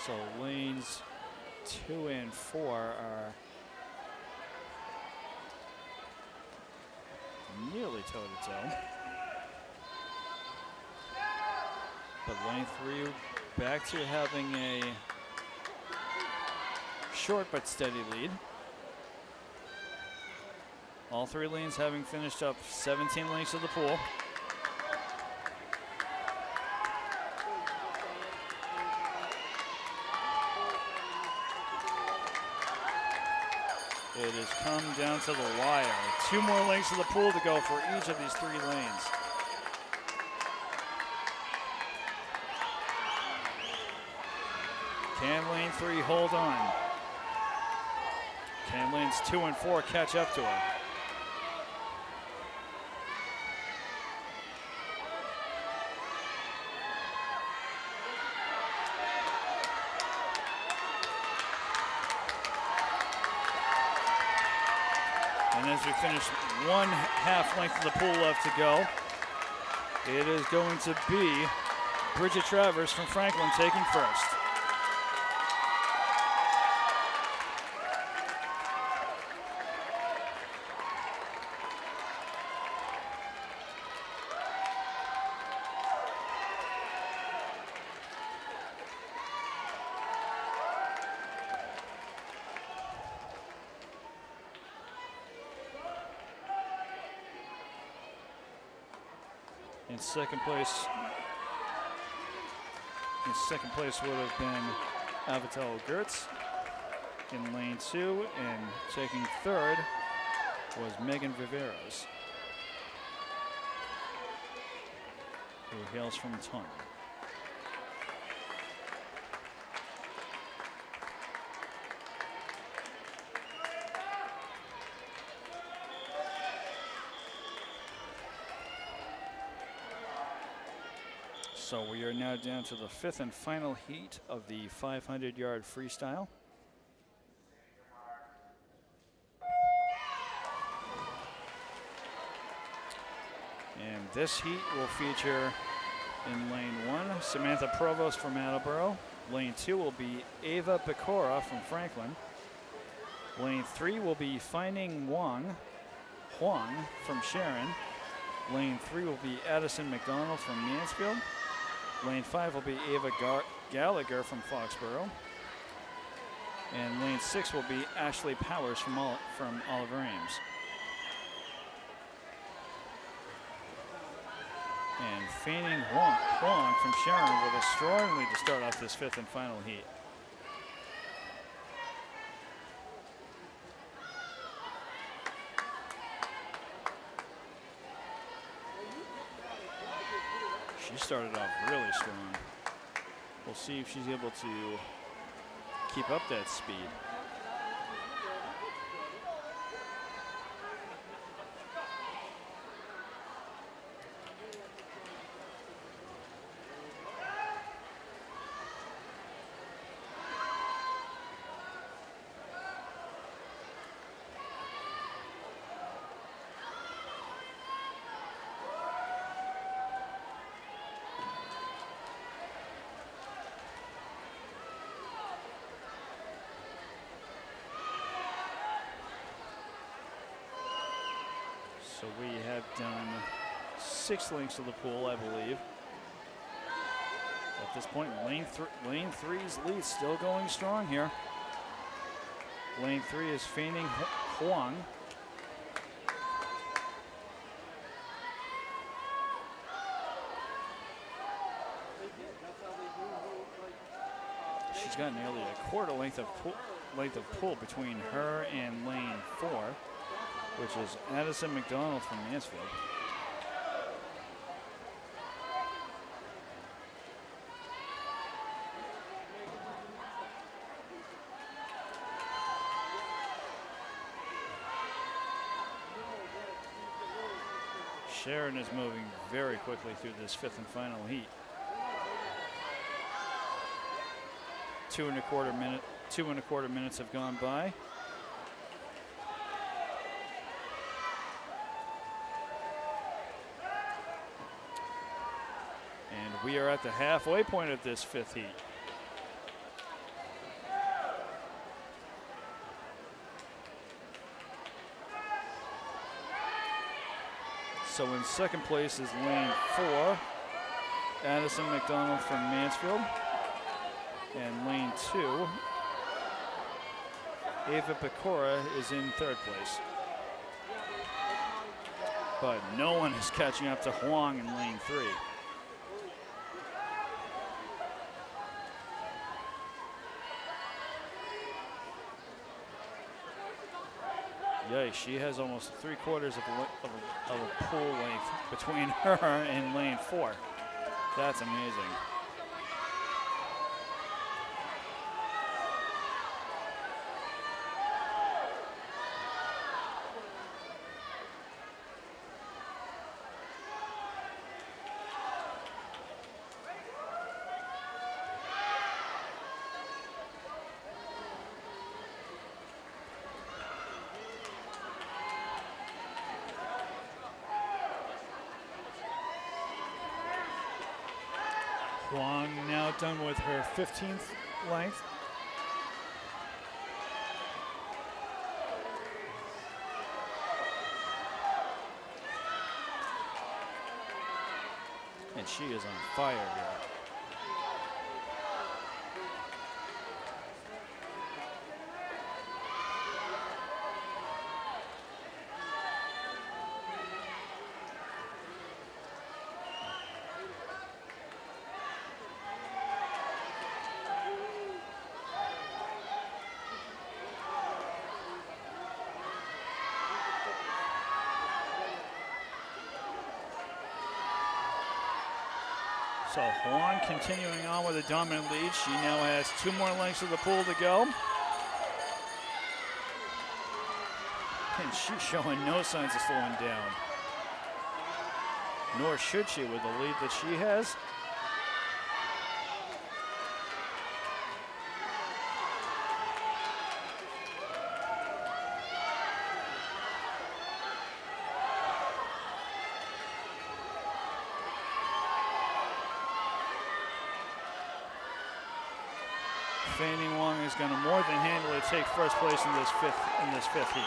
So lanes 2 and 4 are nearly toe-to-toe. But lane 3 back to having a short but steady lead. All 3 lanes having finished up 17 lengths of the pool. It has come down to the wire. 2 more lengths of the pool to go for each of these 3 lanes. Can lane 3 hold on? Can lanes 2 and 4 catch up to her? And as we finish 1/2 length of the pool left to go, it is going to be Bridget Travers from Franklin taking first. In second place would have been Avatel Gertz in lane 2, and taking third was Megan Viveros, who hails from Taunton. So we are now down to the 5th and final heat of the 500-yard freestyle. And this heat will feature in lane 1, Samantha Provost from Attleboro. Lane 2 will be Ava Pecora from Franklin. Lane 3 will be Finding Huang from Sharon. Lane 3 will be Addison McDonald from Mansfield. Lane 5 will be Ava Gallagher from Foxborough. And lane 6 will be Ashley Powers from Oliver Ames. And Fanning Huang from Sharon with a strong lead to start off this 5th and final heat. She started off really strong. We'll see if she's able to keep up that speed. So we have done 6 lengths of the pool, I believe. At this point, lane 3's lead still going strong here. Lane 3 is Fanning Huang. She's got nearly a quarter length of pool between her and lane 4. Which is Addison McDonald from Mansfield. Sharon is moving very quickly through this 5th and final heat. 2.25 minutes have gone by. We are at the halfway point of this 5th heat. So in second place is lane 4, Addison McDonald from Mansfield. And lane 2, Ava Pecora is in third place. But no one is catching up to Huang in lane 3. Yikes, she has almost 3/4 of a pool length between her and lane 4. That's amazing. Huang now done with her 15th length. And she is on fire here. So Huang continuing on with a dominant lead. She now has 2 more lengths of the pool to go. And she's showing no signs of slowing down. Nor should she with the lead that she has. Fanning Wong is going to more than handily take first place in this fifth heat.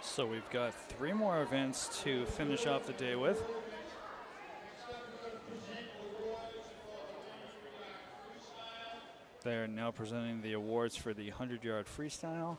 So we've got 3 more events to finish off the day with. They're now presenting the awards for the 100-yard freestyle.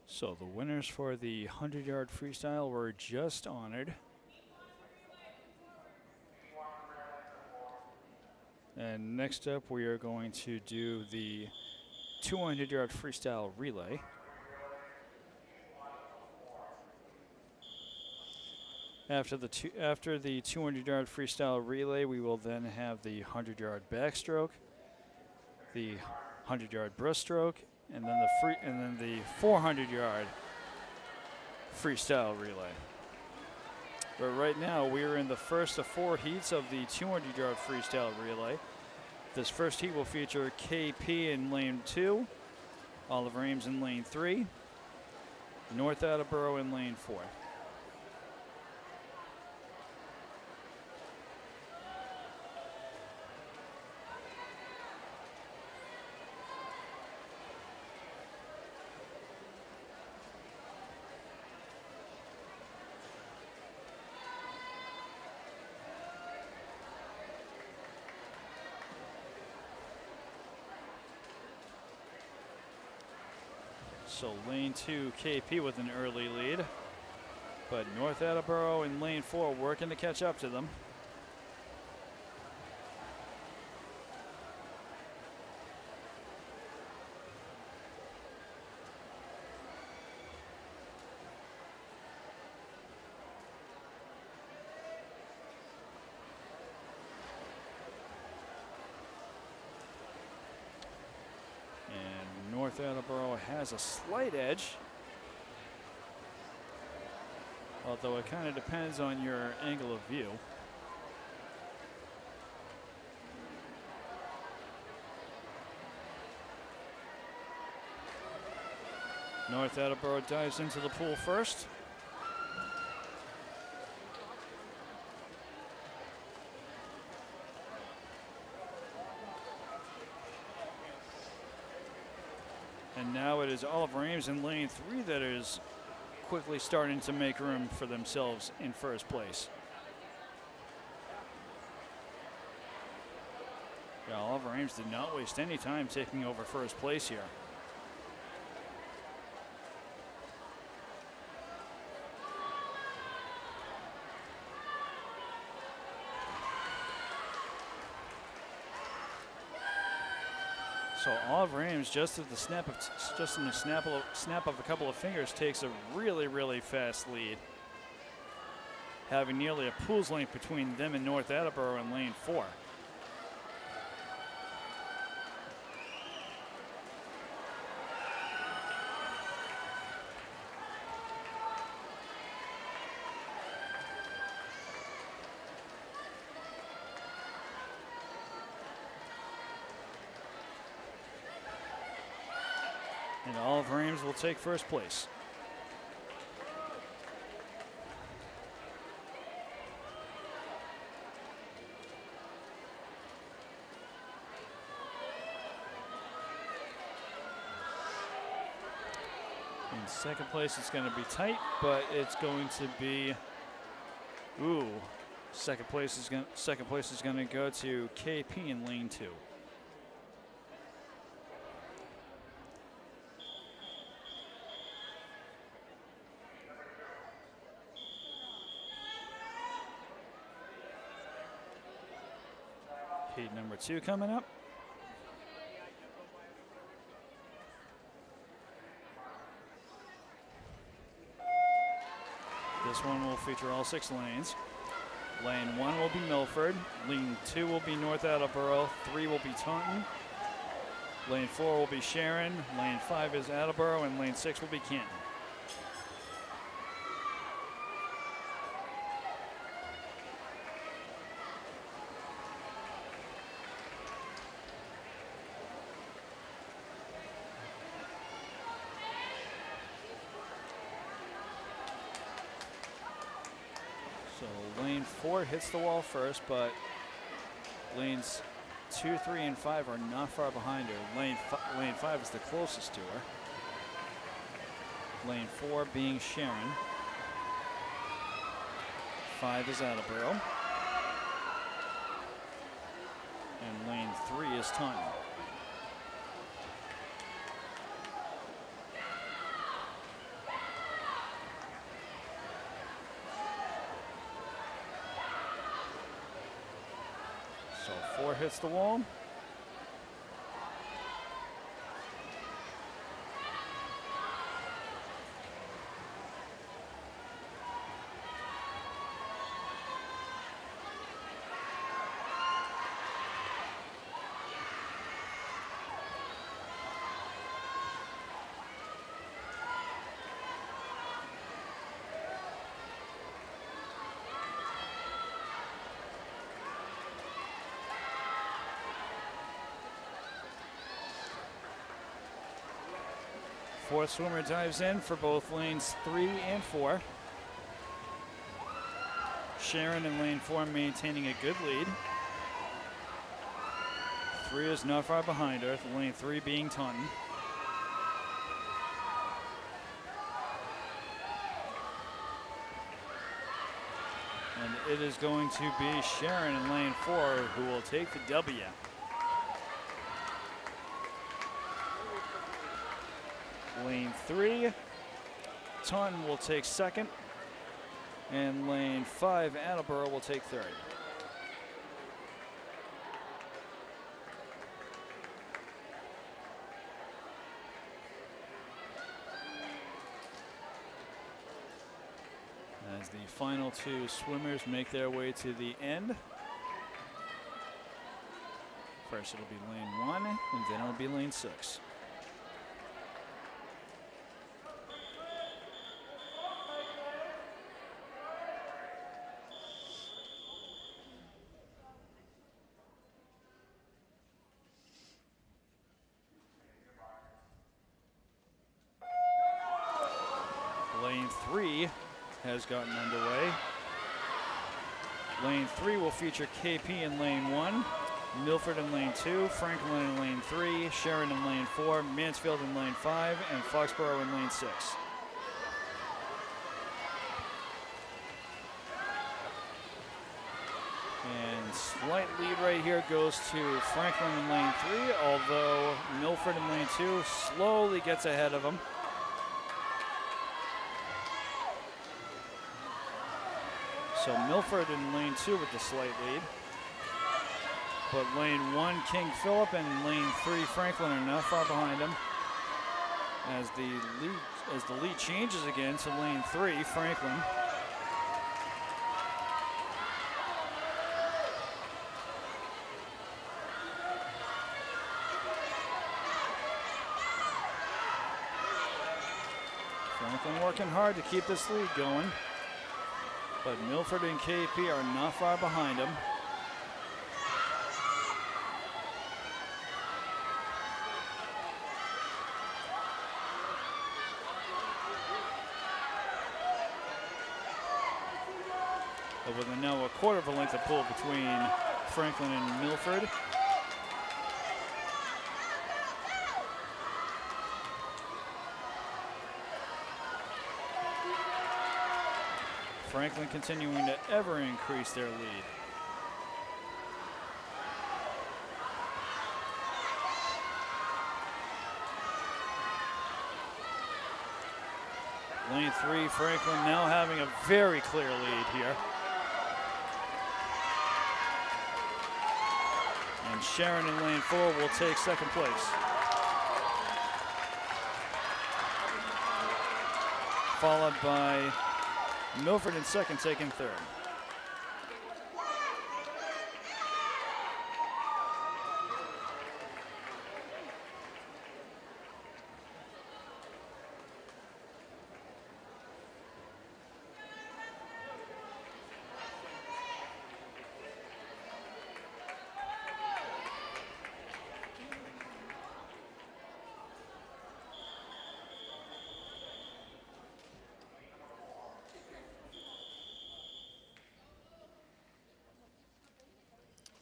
So the winners for the 100-yard freestyle were just honored. And next up, we are going to do the 200-yard freestyle relay. After the 200-yard freestyle relay, we will then have the 100-yard backstroke, the 100-yard breaststroke, and then the 400-yard freestyle relay. But right now, we are in the first of 4 heats of the 200-yard freestyle relay. This first heat will feature KP in lane 2, Oliver Ames in lane 3, North Attleboro in lane 4. So lane 2, KP with an early lead, but North Attleboro in lane 4 working to catch up to them. North Attleboro has a slight edge Although it kind of depends on your angle of view. North Attleboro dives into the pool first. And now it is Oliver Ames in lane 3 that is quickly starting to make room for themselves in first place. Yeah, Oliver Ames did not waste any time taking over first place here. So Oliver Ames, just in the snap of a couple of fingers, takes a really, really fast lead, having nearly a pool's length between them and North Attleboro in lane 4. And Oliver Ames will take first place. In second place, it's going to be tight, but it's going to be, second place is going to go to KP in lane 2. Heat number 2 coming up. This one will feature all 6 lanes. Lane 1 will be Milford. Lane 2 will be North Attleboro. 3 will be Taunton. Lane 4 will be Sharon. Lane 5 is Attleboro, and lane 6 will be Canton. So lane 4 hits the wall first, but lanes 2, 3, and 5 are not far behind her. Lane 5 is the closest to her. Lane 4 being Sharon. 5 is Attleboro. And lane 3 is Taunton. So 4 hits the wall. Fourth swimmer dives in for both lanes 3 and 4. Sharon in lane 4 maintaining a good lead. 3 is not far behind her, lane 3 being Taunton. And it is going to be Sharon in lane 4 who will take the W. Lane 3, Taunton will take second, and lane 5, Attleboro will take third. As the final 2 swimmers make their way to the end. First it'll be lane 1, and then it'll be lane 6. has gotten underway. Lane 3 will feature KP in lane 1, Milford in lane 2, Franklin in lane 3, Sharon in lane 4, Mansfield in lane 5, and Foxborough in lane 6. And slight lead right here goes to Franklin in lane 3, although Milford in lane 2 slowly gets ahead of him. So Milford in lane 2 with the slight lead. But lane 1, King Philip, and lane 3, Franklin are not far behind him. As the lead changes again to lane 3, Franklin. Franklin working hard to keep this lead going. But Milford and KP are not far behind him. But with now a quarter of a length of pull between Franklin and Milford. Franklin continuing to ever increase their lead. Lane 3, Franklin now having a very clear lead here. And Sharon in lane 4 will take second place. Followed by Milford in second, taking third.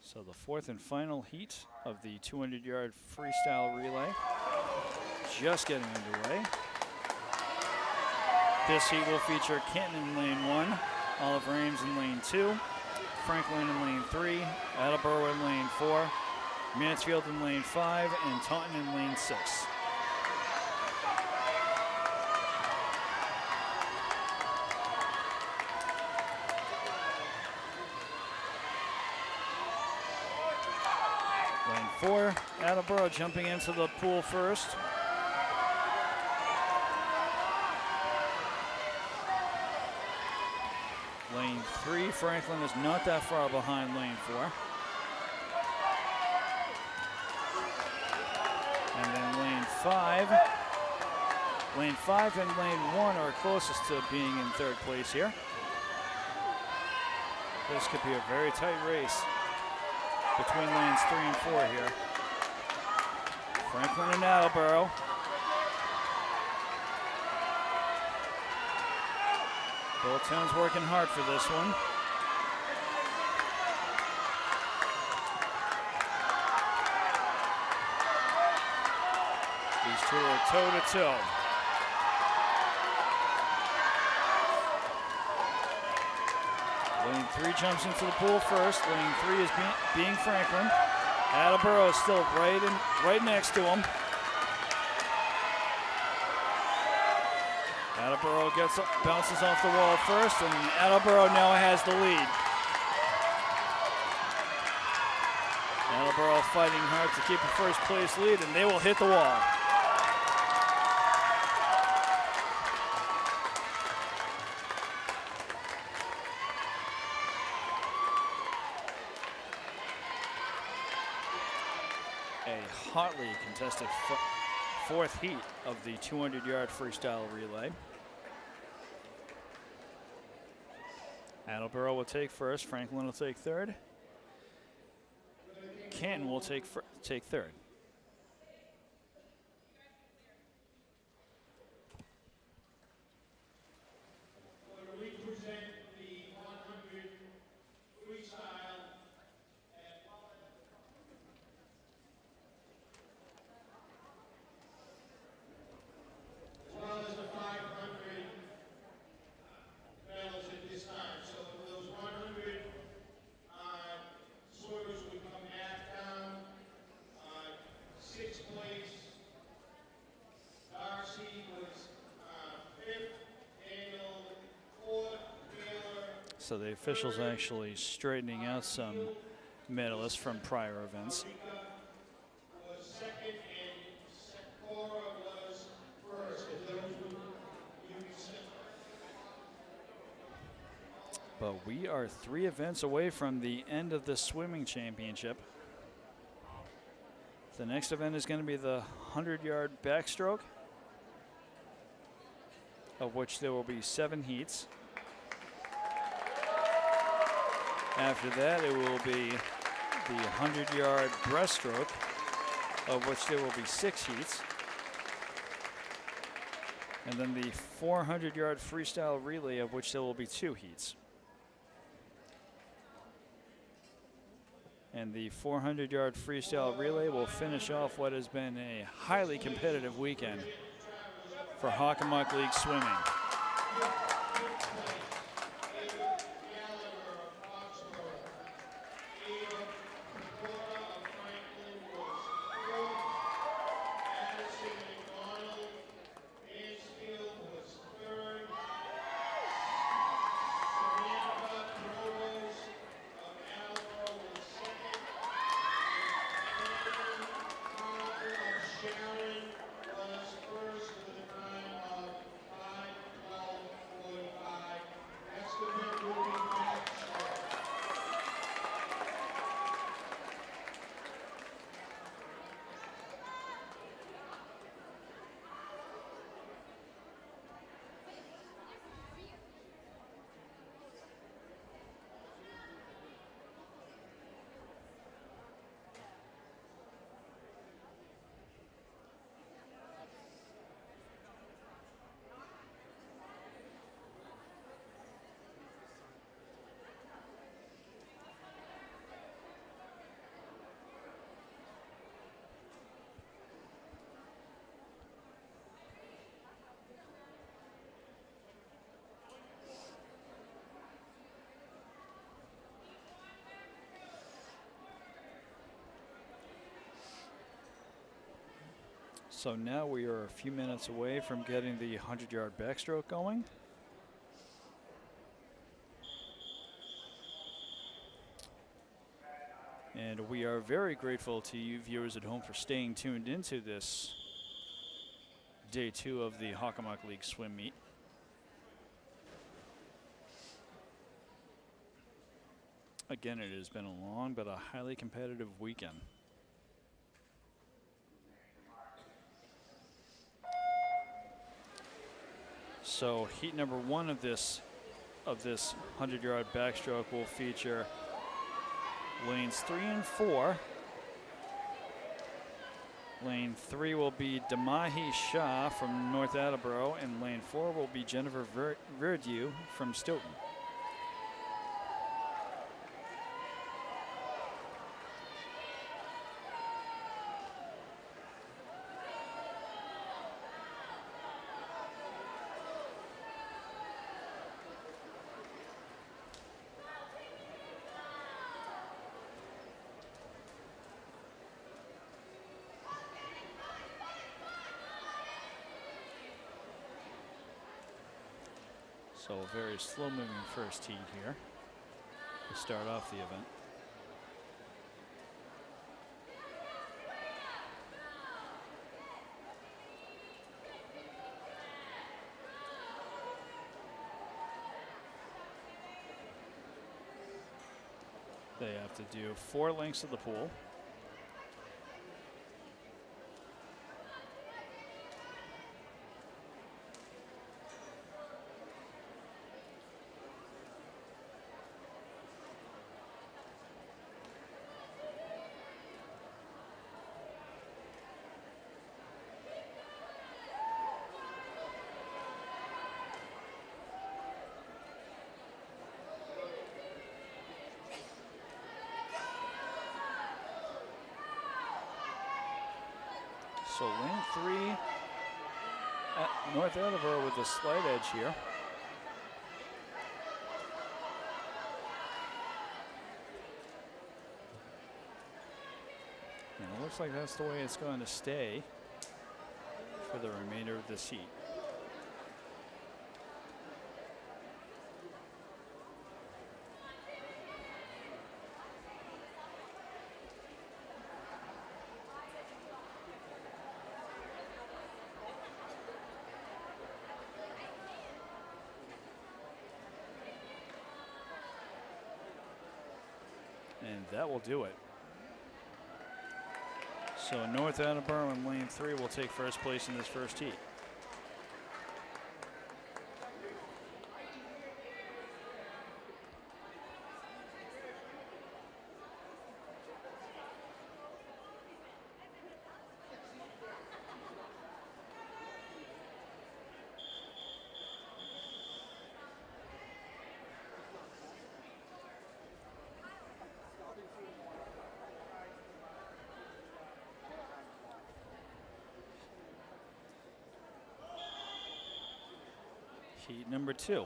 So the fourth and final heat of the 200-yard freestyle relay just getting underway. This heat will feature Canton in lane 1, Oliver Ames in lane 2, Franklin in lane 3, Attleboro in lane 4, Mansfield in lane 5, and Taunton in lane 6. Lane 4, Attleboro jumping into the pool first. Lane 3, Franklin is not that far behind lane 4. And then lane 5. Lane 5 and lane 1 are closest to being in third place here. This could be a very tight race between lanes 3 and 4 here. Franklin and Attleboro. Both towns working hard for this one. These two are toe-to-toe. Lane 3 jumps into the pool first. Lane 3 is being Franklin. Attleboro is still right next to him. Attleboro bounces off the wall first, and Attleboro now has the lead. Attleboro fighting hard to keep a first place lead, and they will hit the wall. A hotly contested fourth heat of the 200-yard freestyle relay. Attleboro will take first, Franklin will take third. Canton will take third. Read So the officials actually straightening out some medalists from prior events. Was second and Sakura was first. And those were But we are 3 events away from the end of the swimming championship. The next event is going to be the 100-yard backstroke, of which there will be 7 heats. After that, it will be the 100-yard breaststroke, of which there will be 6 heats. And then the 400-yard freestyle relay, of which there will be 2 heats. And the 400-yard freestyle relay will finish off what has been a highly competitive weekend for Hockomock League swimming. So now we are a few minutes away from getting the 100-yard backstroke going. And we are very grateful to you viewers at home for staying tuned into this day 2 of the Hockomock League swim meet. Again, it has been a long but a highly competitive weekend. So heat number 1 of this 100-yard backstroke will feature lanes 3 and 4. Lane 3 will be Damahi Shah from North Attleboro, and lane 4 will be Jennifer Verdieu from Stoughton. So a very slow-moving first heat here to start off the event. They have to do 4 lengths of the pool. So lane 3 at North Attleboro with a slight edge here. And it looks like that's the way it's going to stay for the remainder of this heat. that will do it. So North Attleboro in lane 3 will take first place in this first heat. Heat number 2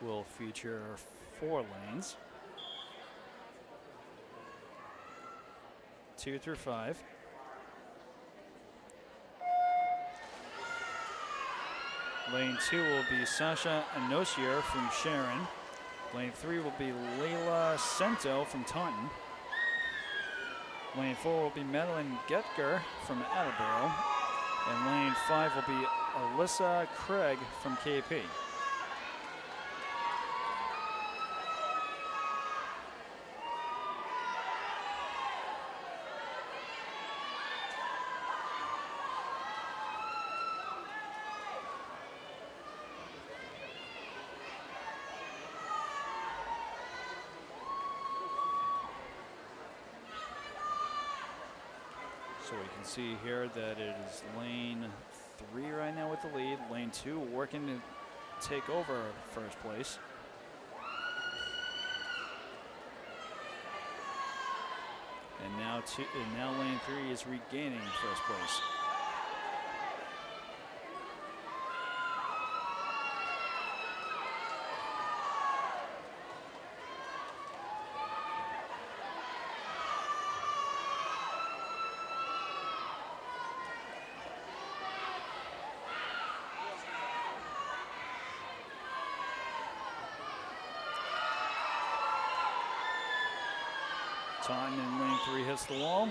will feature 4 lanes, 2 through 5. Lane 2 will be Sasha Anosier from Sharon. Lane 3 will be Layla Sento from Taunton. Lane 4 will be Madeline Getger from Attleboro. And lane 5 will be Alyssa Craig from KP. So we can see here that it is lane 3 right now with the lead. Lane 2 working to take over first place. And now lane 3 is regaining first place. Taunton in lane 3 hits the wall.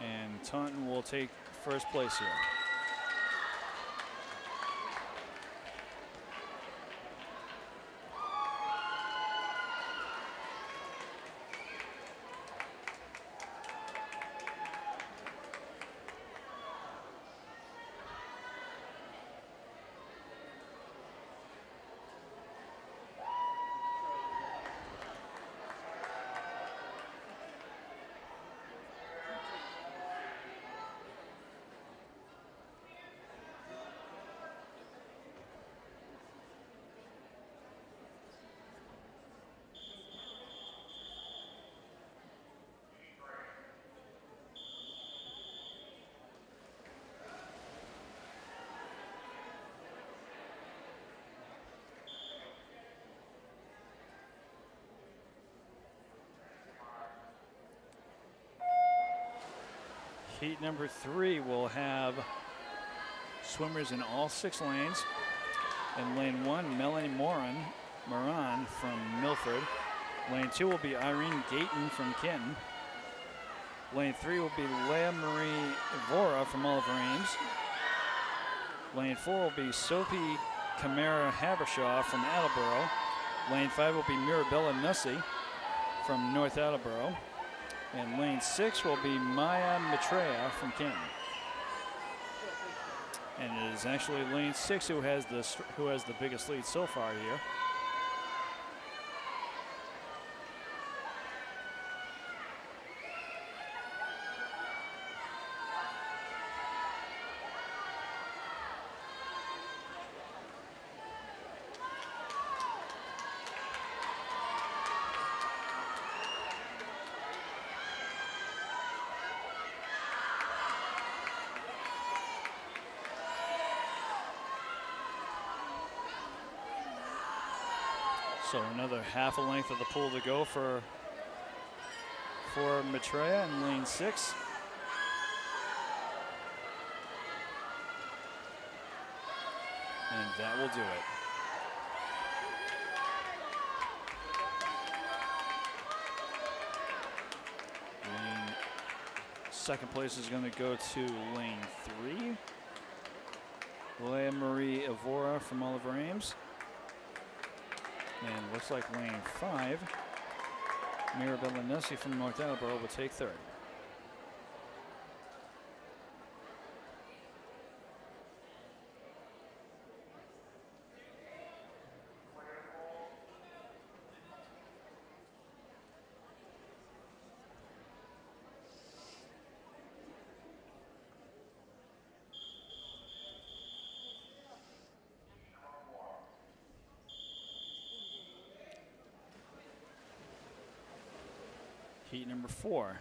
And Taunton will take first place here. Heat number 3 will have swimmers in all 6 lanes. In lane 1, Melanie Moran from Milford. Lane 2 will be Irene Gayton from Kenton. Lane 3 will be Leah Marie Ivora from Oliver Ames. Lane 4 will be Sophie Camara Habershaw from Attleboro. Lane 5 will be Mirabella Nussi from North Attleboro. And lane 6 will be Maya Maitreya from Kenton. And it is actually lane 6 who has the biggest lead so far here. So another half a length of the pool to go for Maitreya in lane 6. And that will do it. Second place is going to go to lane 3. Leia Marie Evora from Oliver Ames. And looks like lane 5, Mirabella Nessi from North Attleboro will take third. Heat number 4.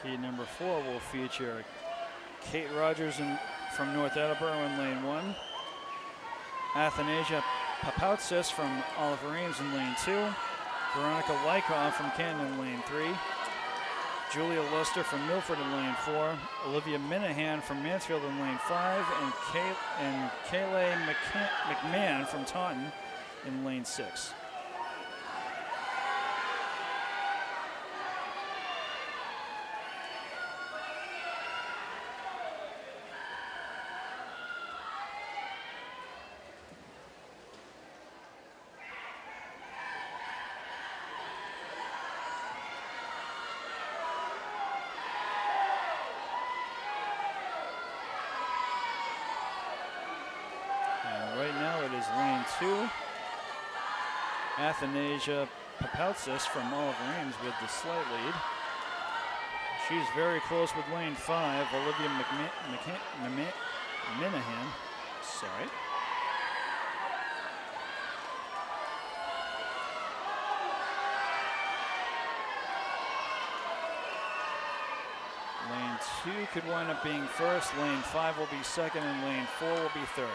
Heat number 4 will feature Kate Rogers from North Attleboro in lane 1, Athanasia Papoutsis from Oliver Ames in lane 2, Veronica Wyckoff from Canton in lane 3, Julia Luster from Milford in lane 4, Olivia Minahan from Mansfield in lane 5, and Kayleigh McMahon from Taunton in lane 6. Lane 2, Athanasia Papoutsis from Oliver Ames with the slight lead. She's very close with lane 5, Olivia Minahan. Sorry. Lane 2 could wind up being first, lane 5 will be second, and lane 4 will be third.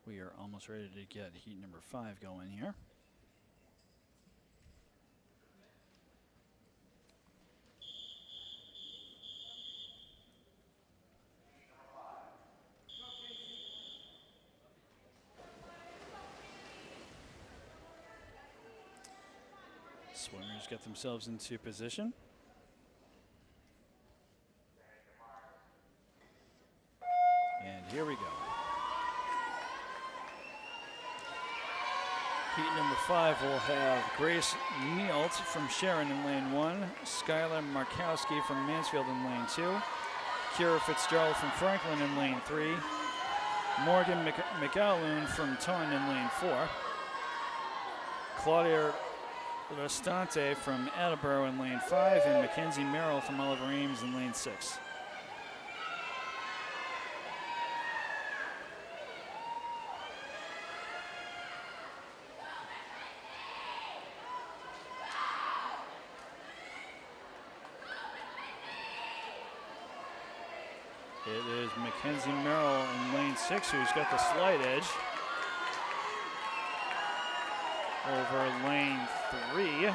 We are almost ready to get heat number 5 going here. Swimmers get themselves into position. And here we go. Heat number 5 will have Grace Nealt from Sharon in lane 1, Skylar Markowski from Mansfield in lane 2, Kira Fitzgerald from Franklin in lane 3, Morgan McAloon from Taunton in lane 4, Claudia Restante from Attleboro in lane 5, and Mackenzie Merrill from Oliver Ames in lane 6. It is Mackenzie Merrill in lane 6 who's got the slight edge over lane 3.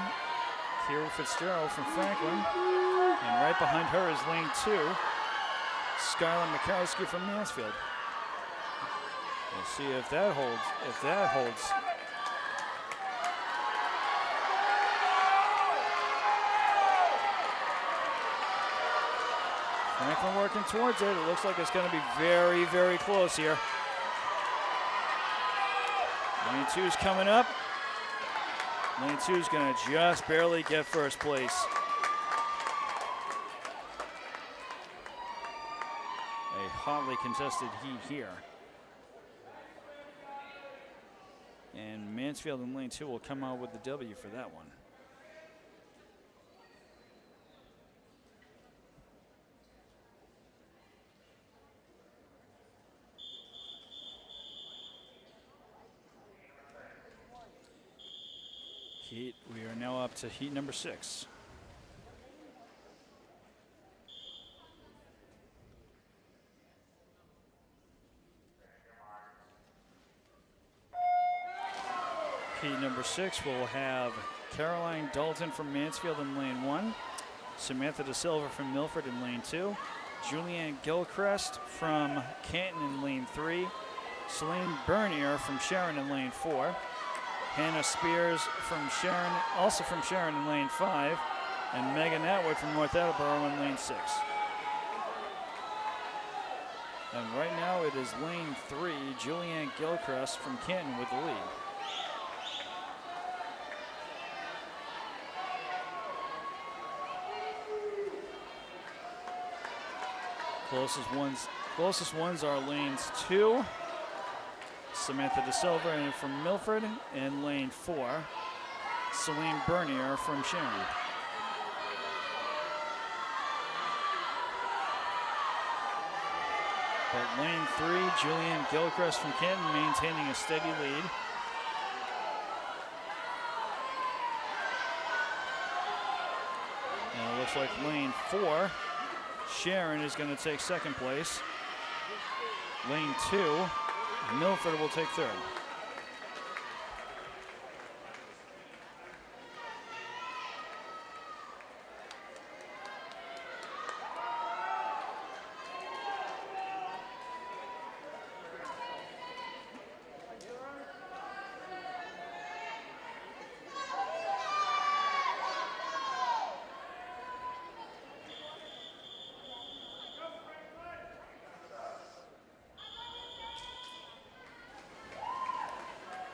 Kira Fitzgerald from Franklin. And right behind her is lane 2, Skylar Mikowski from Mansfield. We'll see if that holds. If that holds. Franklin working towards it. It looks like it's going to be very, very close here. Lane 2 is coming up. Lane 2 is going to just barely get first place. A hotly contested heat here. And Mansfield in lane 2 will come out with the W for that one. We are now up to heat number 6. Heat number 6 will have Caroline Dalton from Mansfield in lane 1, Samantha De Silva from Milford in lane 2, Julianne Gilchrist from Canton in lane 3, Celine Bernier from Sharon in lane 4, Hannah Spears from Sharon, also from Sharon in lane 5, and Megan Atwood from North Attleboro in lane 6. And right now it is lane 3, Julianne Gilchrist from Canton with the lead. Closest ones are lanes 2, Samantha De Silva from Milford, and lane 4, Celine Bernier from Sharon. But lane 3, Julianne Gilchrist from Canton maintaining a steady lead. And it looks like lane 4, Sharon is going to take second place. Lane 2, Milford will take third.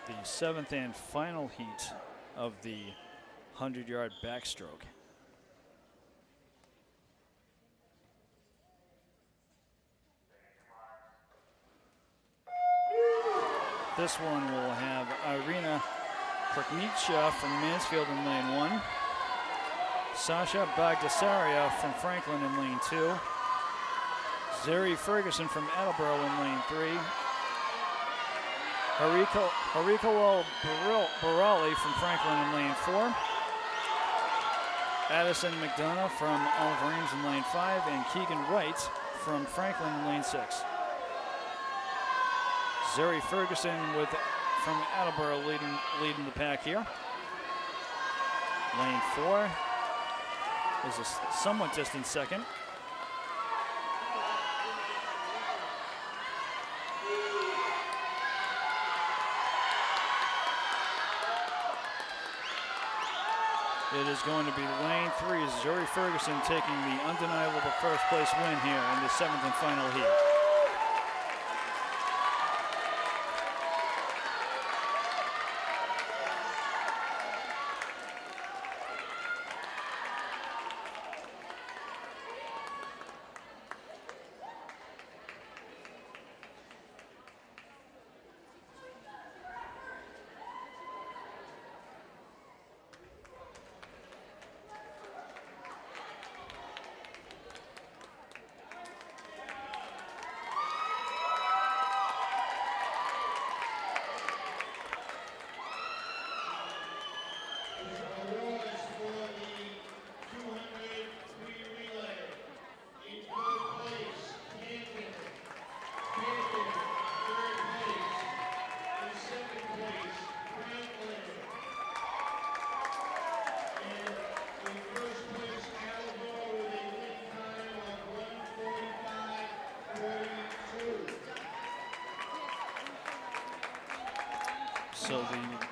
The 7th and final heat of the 100-yard backstroke. This one will have Irina Kriknitsha from Mansfield in lane 1, Sasha Bagdasaria from Franklin in lane 2, Zeri Ferguson from Attleboro in lane 3, Hariko Barali from Franklin in lane 4, Addison McDonough from Olive Reams in lane 5, and Keegan Wright from Franklin in lane 6. Zeri Ferguson from Attleboro leading the pack here. Lane 4 is a somewhat distant second. It is going to be lane 3, Zuri Ferguson taking the undeniable first place win here in the 7th and final heat.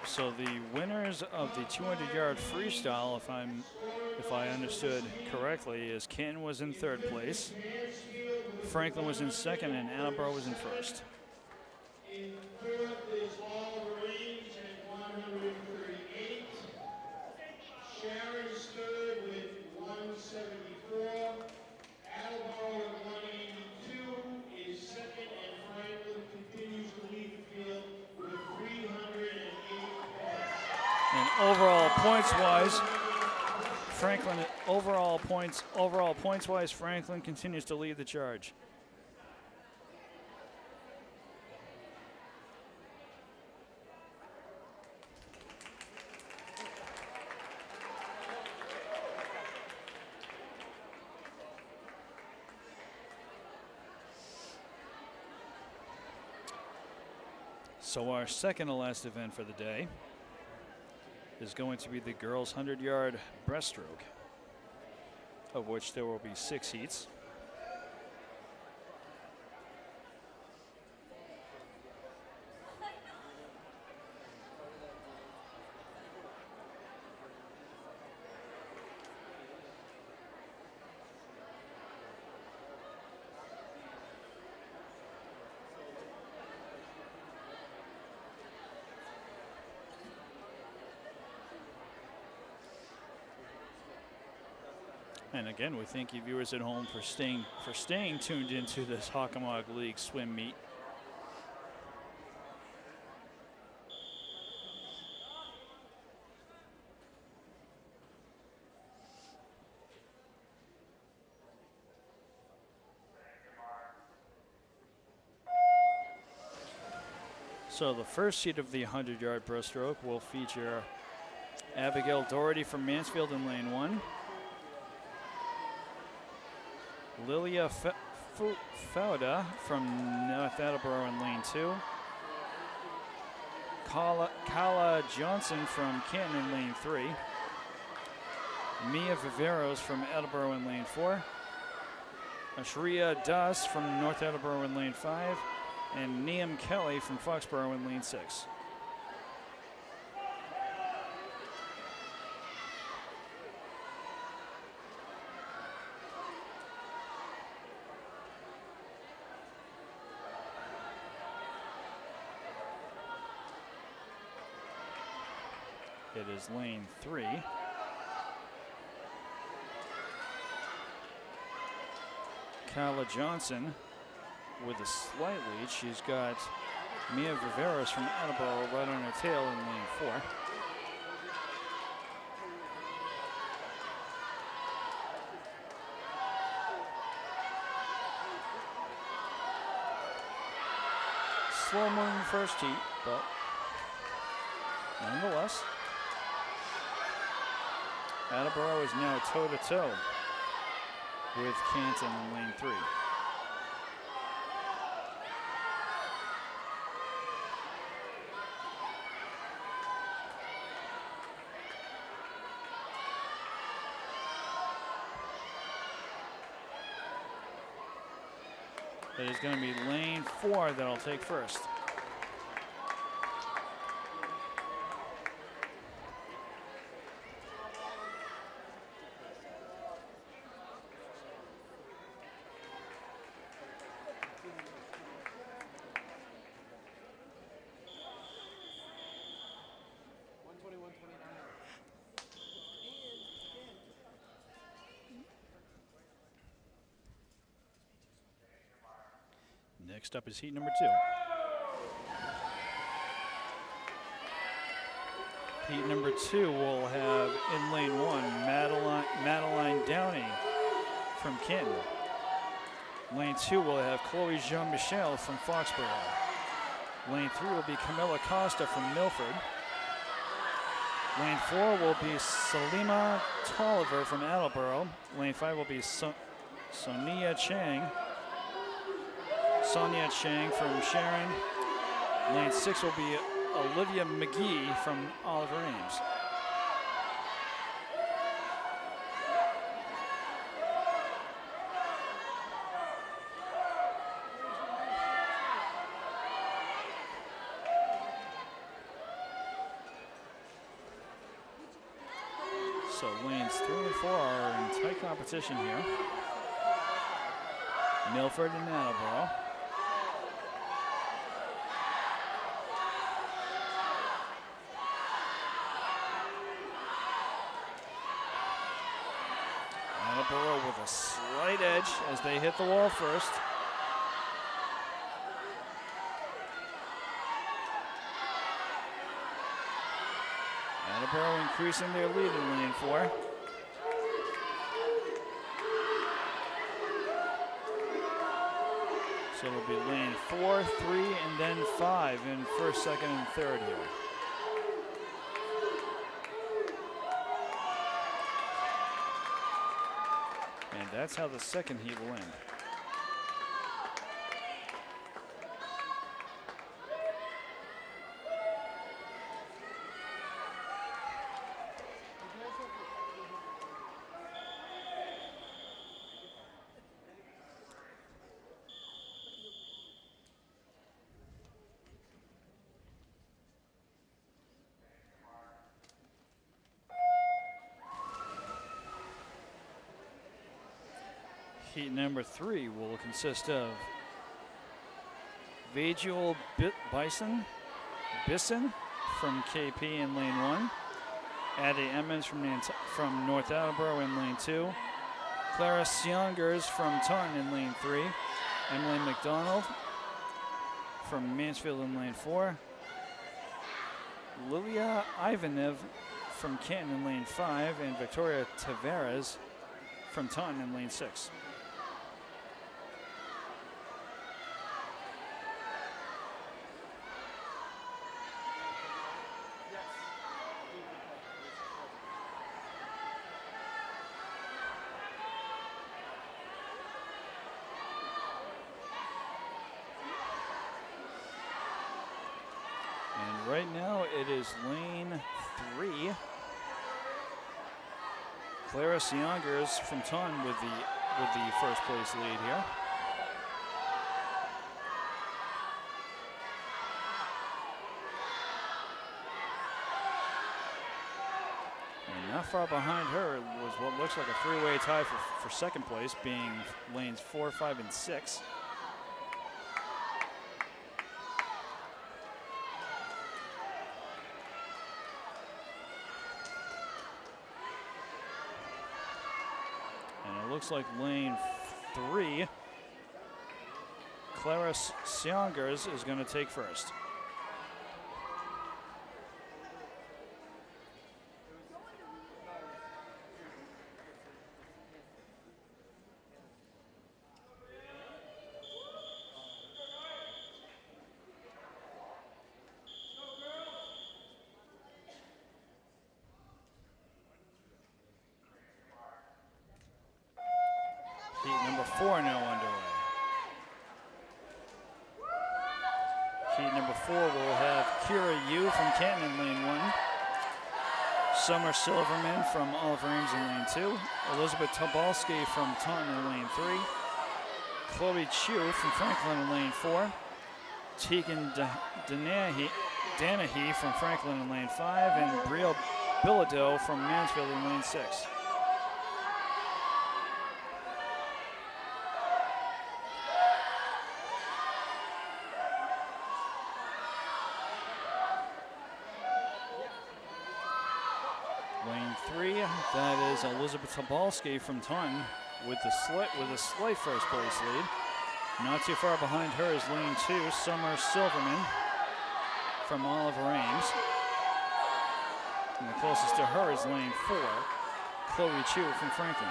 So the winners of the 200-yard freestyle, if I understood correctly, is Canton was in 3rd place, Franklin was in 2nd, and Attleboro was in 1st. In 3rd is Olive Reams at 138. Sharon's 3rd with 174. Attleboro at 182 is And overall points-wise, Franklin, overall points-wise, Franklin continues to lead the charge. So our second to last event for the day is going to be the girls' 100-yard breaststroke, of which there will be 6 heats. And again, we thank you viewers at home for staying tuned into this Hockomock League swim meet. So the first heat of the 100-yard breaststroke will feature Abigail Doherty from Mansfield in lane 1. Lilia Fauda from North Attleboro in lane 2. Kala Johnson from Canton in lane 3. Mia Viveros from Attleboro in lane 4. Ashria Das from North Attleboro in lane 5. And Niam Kelly from Foxborough in lane 6. It is lane 3. Kala Johnson with a slight lead. She's got Mia Viveros from Attleboro right on her tail in lane 4. Slow moving first heat, but nonetheless, Attleboro is now toe-to-toe with Canton in lane 3. It is going to be lane 4 that'll take first. Next up is heat number 2. Heat number 2 will have in lane 1 Madeline Downey from Canton. Lane 2 will have Chloe Jean-Michel from Foxborough. Lane 3 will be Camilla Costa from Milford. Lane 4 will be Salima Tolliver from Attleboro. Lane 5 will be Sonia Chang from Sharon. Lane 6 will be Olivia McGee from Oliver Ames. So lanes 3 and 4 are in tight competition here. Milford and Attleboro. Attleboro with a slight edge as they hit the wall first. Attleboro increasing their lead in lane 4. So it'll be lane 4, 3, and then 5 in first, second, and third here. And that's how the second heat will end. Heat number 3 will consist of Visual Bisson from KP in lane 1, Addie Emmons from North Attleboro in lane 2, Clara Siongers from Taunton in lane 3, Emily McDonald from Mansfield in lane 4, Lilia Ivanev from Canton in lane 5, and Victoria Tavares from Taunton in lane 6. Right now it is lane 3. Clara Siongers from Taunton with the first place lead here. And not far behind her was what looks like a three-way tie for second place, being lanes 4, 5, and 6. Looks like lane 3, Clara Siongers is going to take first. Heat number 4 now underway. Heat number 4 will have Kira Yu from Canton in lane 1, Summer Silverman from Oliver Ames in lane 2, Elizabeth Tobalski from Taunton in lane 3, Chloe Chu from Franklin in lane 4, Tegan Danahy from Franklin in lane 5, and Brielle Bilodeau from Mansfield in lane 6. Lane 3, that is Elizabeth Tobalski from Taunton with a slight first place lead. Not too far behind her is lane 2, Summer Silverman from Oliver Ames. And the closest to her is lane 4, Chloe Chu from Franklin.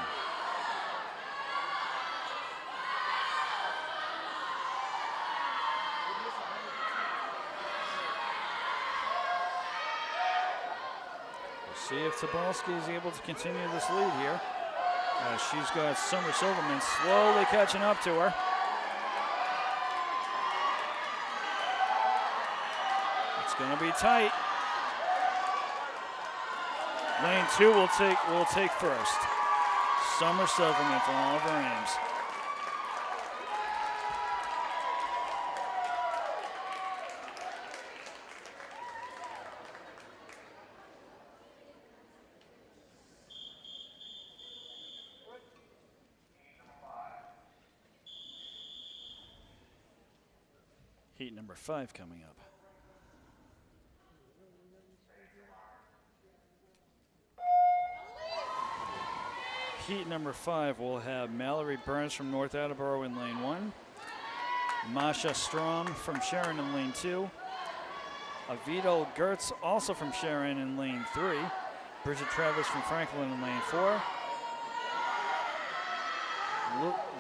See if Tobalski is able to continue this lead here. She's got Summer Silverman slowly catching up to her. It's going to be tight. Lane 2 will take first. Summer Silverman from Oliver Ames. Heat number 5 coming up. Heat number 5 will have Mallory Burns from North Attleboro in lane 1, Masha Strom from Sharon in lane 2, Avito Gertz, also from Sharon, in lane 3. Bridget Travers from Franklin in lane 4.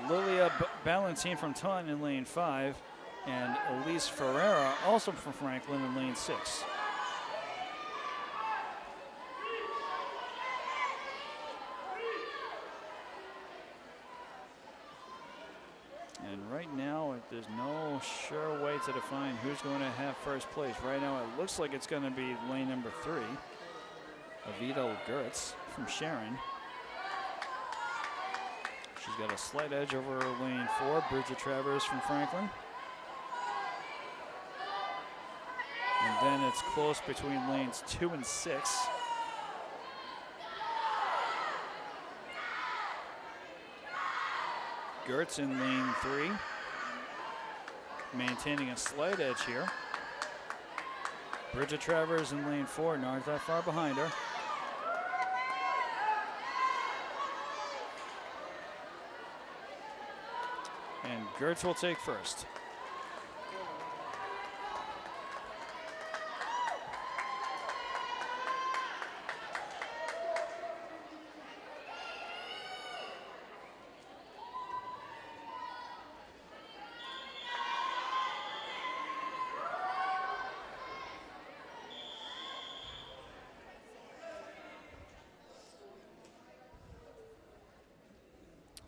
Lilia Ballantine from Taunton in lane 5. And Elise Ferreira, also from Franklin, in lane 6. And right now, there's no sure way to define who's going to have first place. Right now, it looks like it's going to be lane number 3, Avito Gertz from Sharon. She's got a slight edge over lane 4, Bridget Travers from Franklin. And then it's close between lanes 2 and 6. Gertz in lane 3, maintaining a slight edge here. Bridget Travers in lane 4, not that far behind her. And Gertz will take first.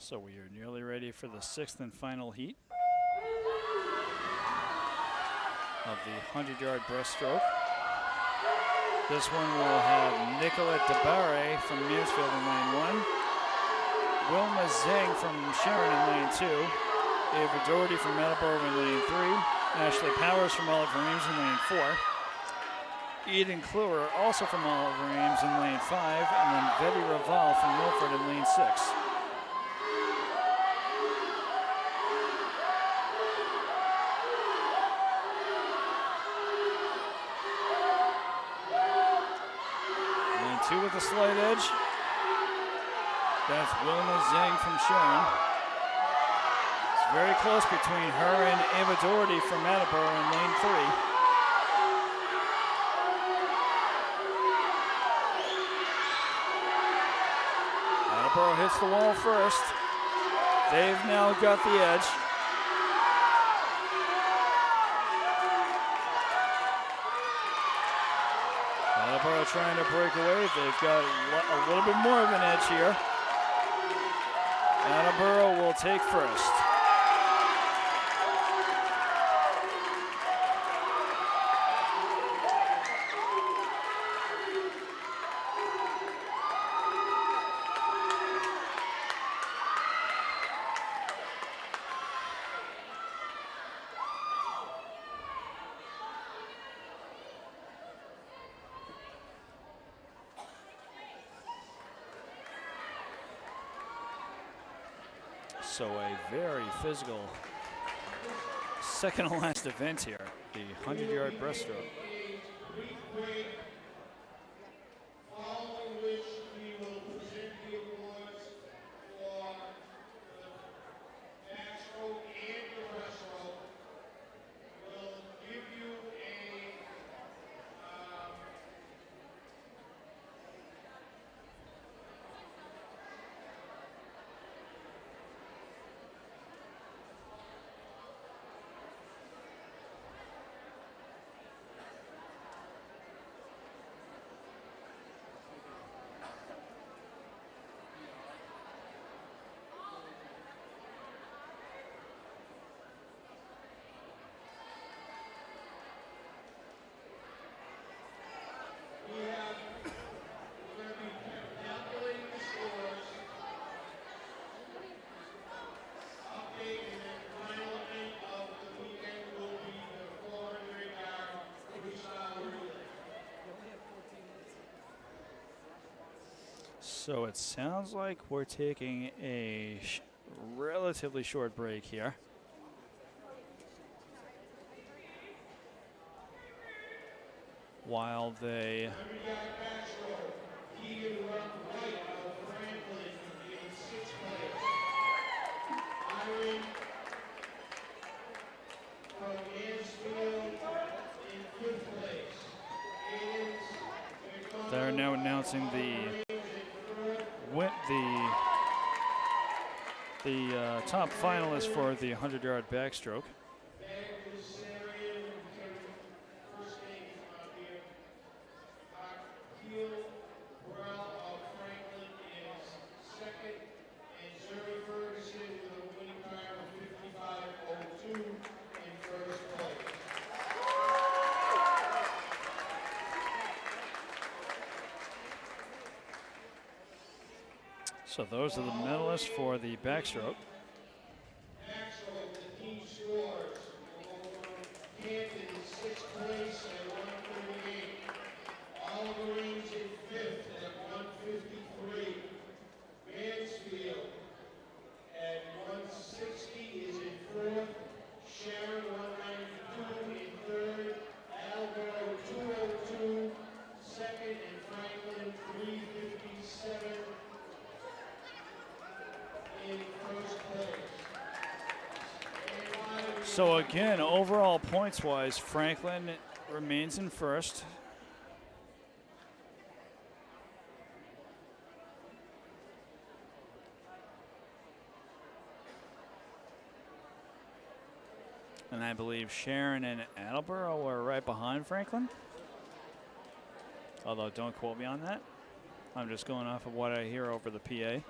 So we are nearly ready for the 6th and final heat of the 100-yard breaststroke. This one will have Nicolette DeBarre from Mansfield in lane 1, Wilma Zhang from Sharon in lane 2, Ava Doherty from Attleboro in lane 3, Ashley Powers from Oliver Ames in lane 4, Eden Kluwer also from Oliver Ames in lane 5, and then Betty Raval from Milford in lane 6. Two with a slight edge. That's Wilma Zhang from Sharon. It's very close between her and Ava Doherty from Attleboro in lane 3. Attleboro hits the wall first. They've now got the edge. Attleboro trying to break away. They've got a little bit more of an edge here. Attleboro will take first. So a very physical second to last event here, the 100-yard breaststroke. Following which we will present the awards for the backstroke and the breaststroke. We'll give you we're going to be calculating the scores, update, and then the final end of the weekend will be the 400-yard freestyle relay. So it sounds like we're taking a relatively short break here. While they Keegan White of Franklin in 6th place. Iron from Mansfield in 5th place. They're now announcing the top finalist for the 100-yard backstroke. So those are the medalists for the backstroke. Backstroke, the team scores. Hampton in 6th place at 138. Oliver Reigns in 5th at 153. Mansfield at 160 is in 4th. Sharon 192 in 3rd. Attleboro 202 2nd, and Franklin 357 in 1st place. So again, overall points-wise, Franklin remains in first. And I believe Sharon and Attleboro were right behind Franklin. Although, don't quote me on that. I'm just going off of what I hear over the PA.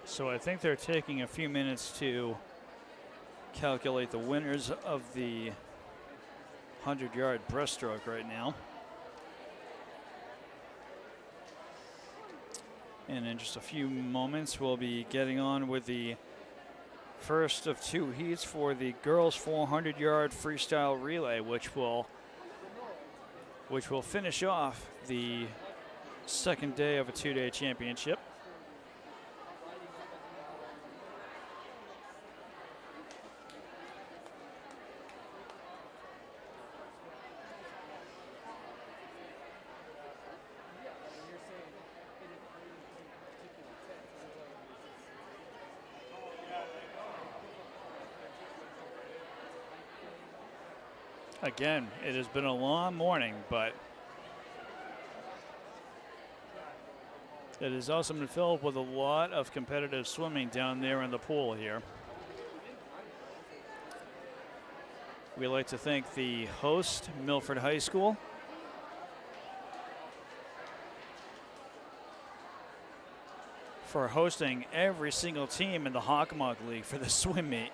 So I think they're taking a few minutes to calculate the winners of the 100-yard breaststroke right now. And in just a few moments, we'll be getting on with the first of 2 heats for the girls' 400-yard freestyle relay, which will finish off the second day of a 2-day championship. Again, it has been a long morning, but it has also been filled with a lot of competitive swimming down there in the pool here. We'd like to thank the host, Milford High School, for hosting every single team in the Hockomock League for the swim meet.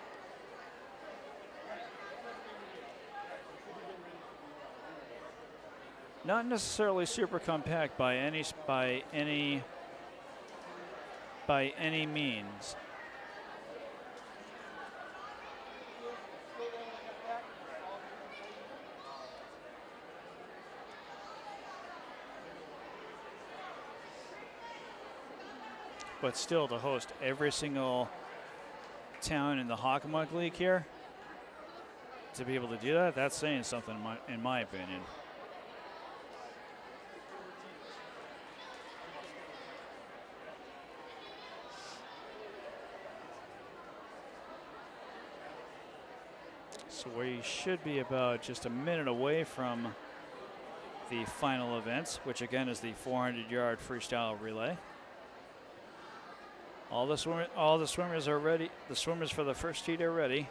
Not necessarily super compact by any means. But still, to host every single town in the Hockomock League here, to be able to do that, that's saying something in my opinion. So we should be about just a minute away from the final event, which again is the 400-yard freestyle relay. All the swimmers are ready. The swimmers for the first heat are ready.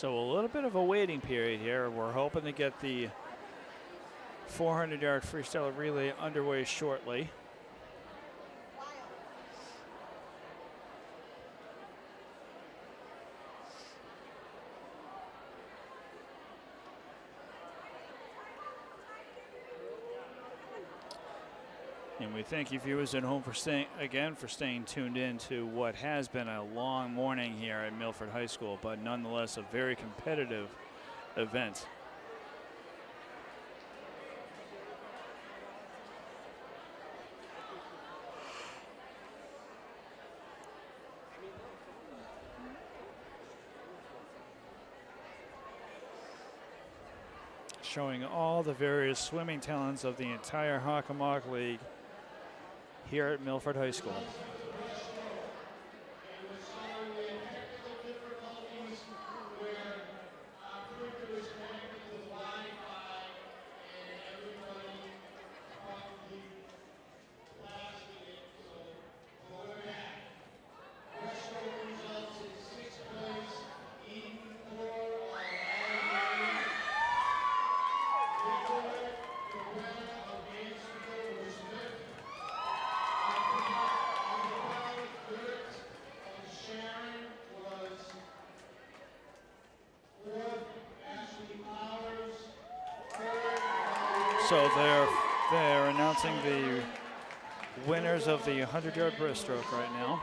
So a little bit of a waiting period here. We're hoping to get the 400-yard freestyle relay underway shortly. And we thank you viewers at home for staying tuned in to what has been a long morning here at Milford High School, but nonetheless a very competitive event. Showing all the various swimming talents of the entire Hockomock League here at Milford High School. So they're announcing the winners of the 100-yard breaststroke right now.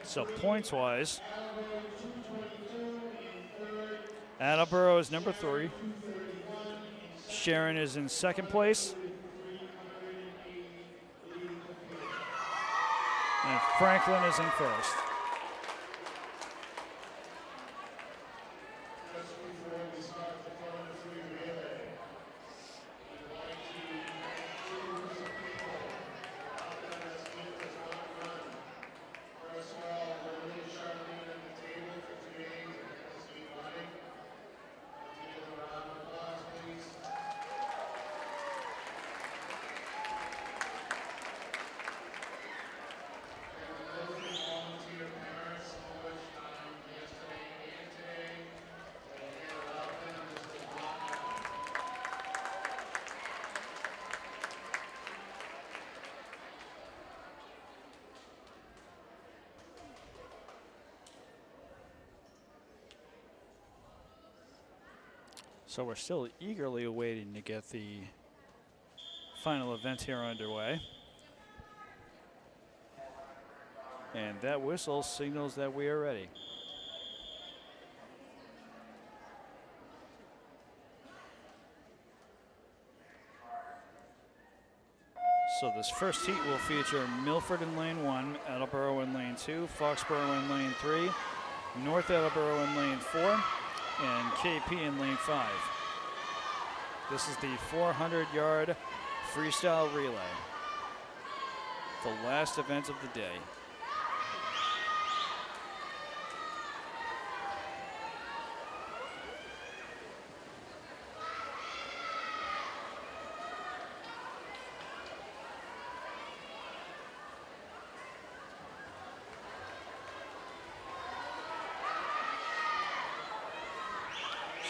So points-wise, Attleboro is number 3. Sharon is in second place. And Franklin is in first. So we're still eagerly awaiting to get the final event here underway. And that whistle signals that we are ready. So this first heat will feature Milford in lane 1, Attleboro in lane 2, Foxborough in lane 3, North Attleboro in lane 4, and KP in lane 5. This is the 400-yard freestyle relay, the last event of the day.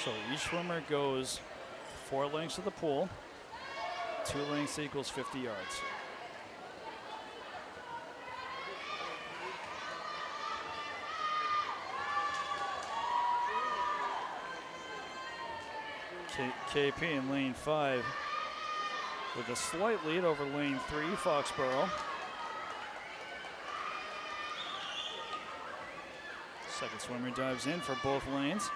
So each swimmer goes 4 lengths of the pool. 2 lengths equals 50 yards. KP in lane 5 with a slight lead over lane 3, Foxborough. Second swimmer dives in for both lanes.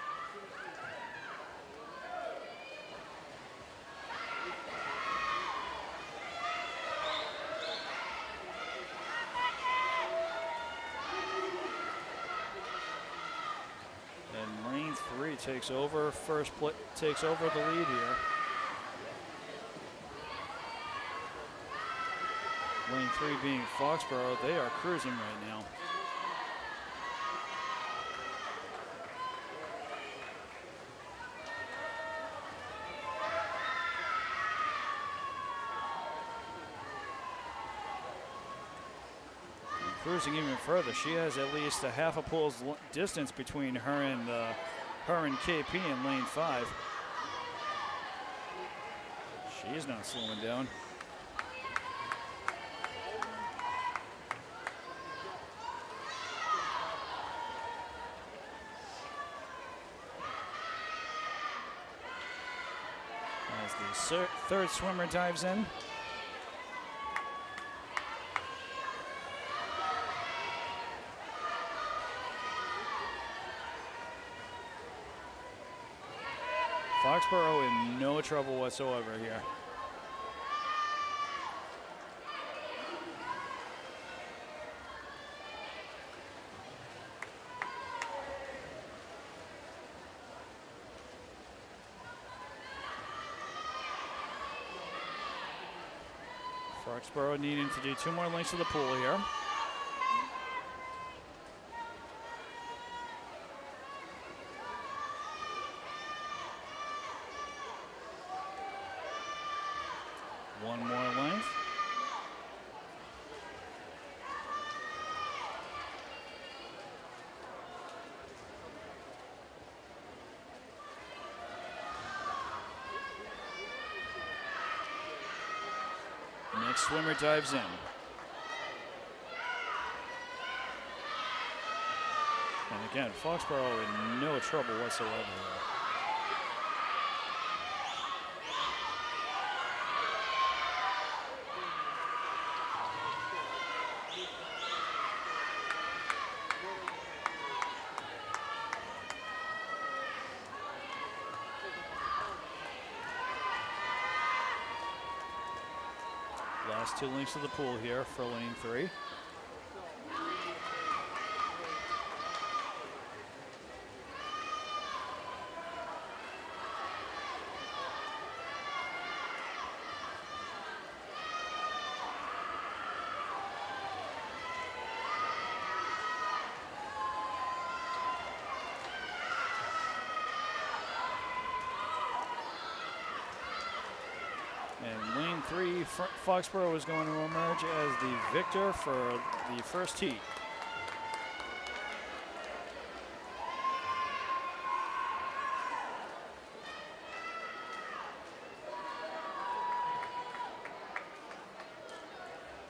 And lane 3 takes over takes over the lead here. Lane 3 being Foxborough, they are cruising right now. Cruising even further. She has at least a half a pole's distance between her and KP in lane 5. She's not slowing down. As the third swimmer dives in. Foxborough in no trouble whatsoever here. Foxborough needing to do 2 more lengths of the pool here. One more length. Next swimmer dives in. And again, Foxborough in no trouble whatsoever here. Last 2 lengths of the pool here for lane 3. And lane 3, Foxborough is going to emerge as the victor for the first heat.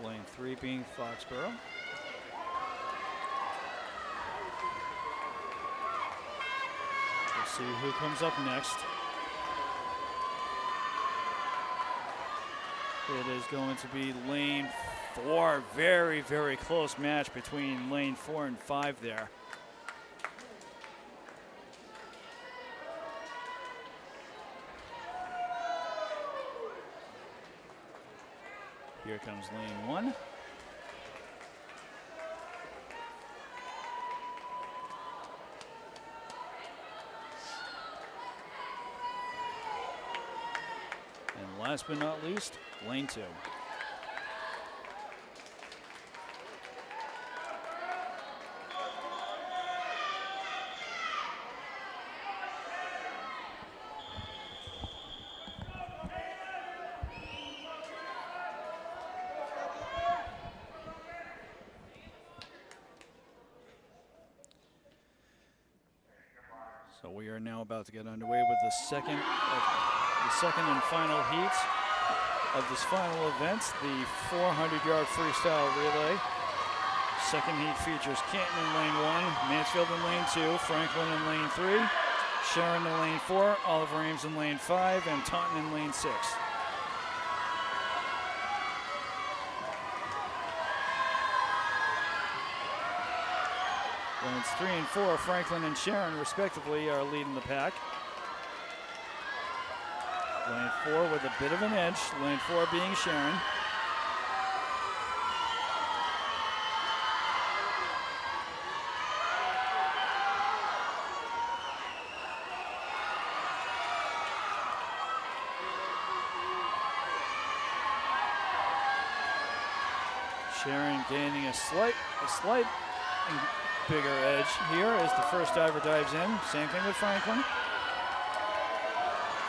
Lane 3 being Foxborough. We'll see who comes up next. It is going to be lane 4. Very, very close match between lane 4 and 5 there. Here comes lane 1. And last but not least, lane 2. So we are now about to get underway with the second and final heat of this final event, the 400-yard freestyle relay. Second heat features Canton in lane 1, Mansfield in lane 2, Franklin in lane 3, Sharon in lane 4, Oliver Ames in lane 5, and Taunton in lane 6. Lanes 3 and 4, Franklin and Sharon respectively, are leading the pack. Lane 4 with a bit of an edge, lane 4 being Sharon. Sharon gaining a slight bigger edge here as the first diver dives in. Same thing with Franklin.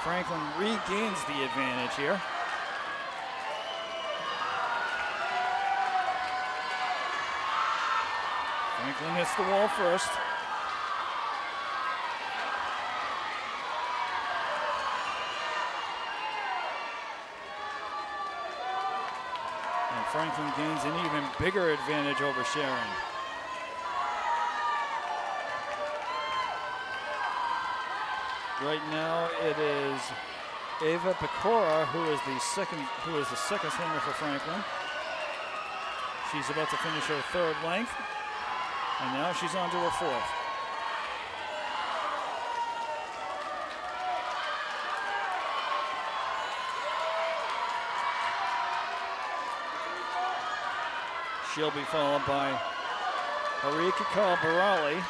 Franklin regains the advantage here. Franklin hits the wall first. And Franklin gains an even bigger advantage over Sharon. Right now it is Ava Pecora who is the second swimmer for Franklin. She's about to finish her third length, and now she's on to her fourth. She'll be followed by Harika Barali.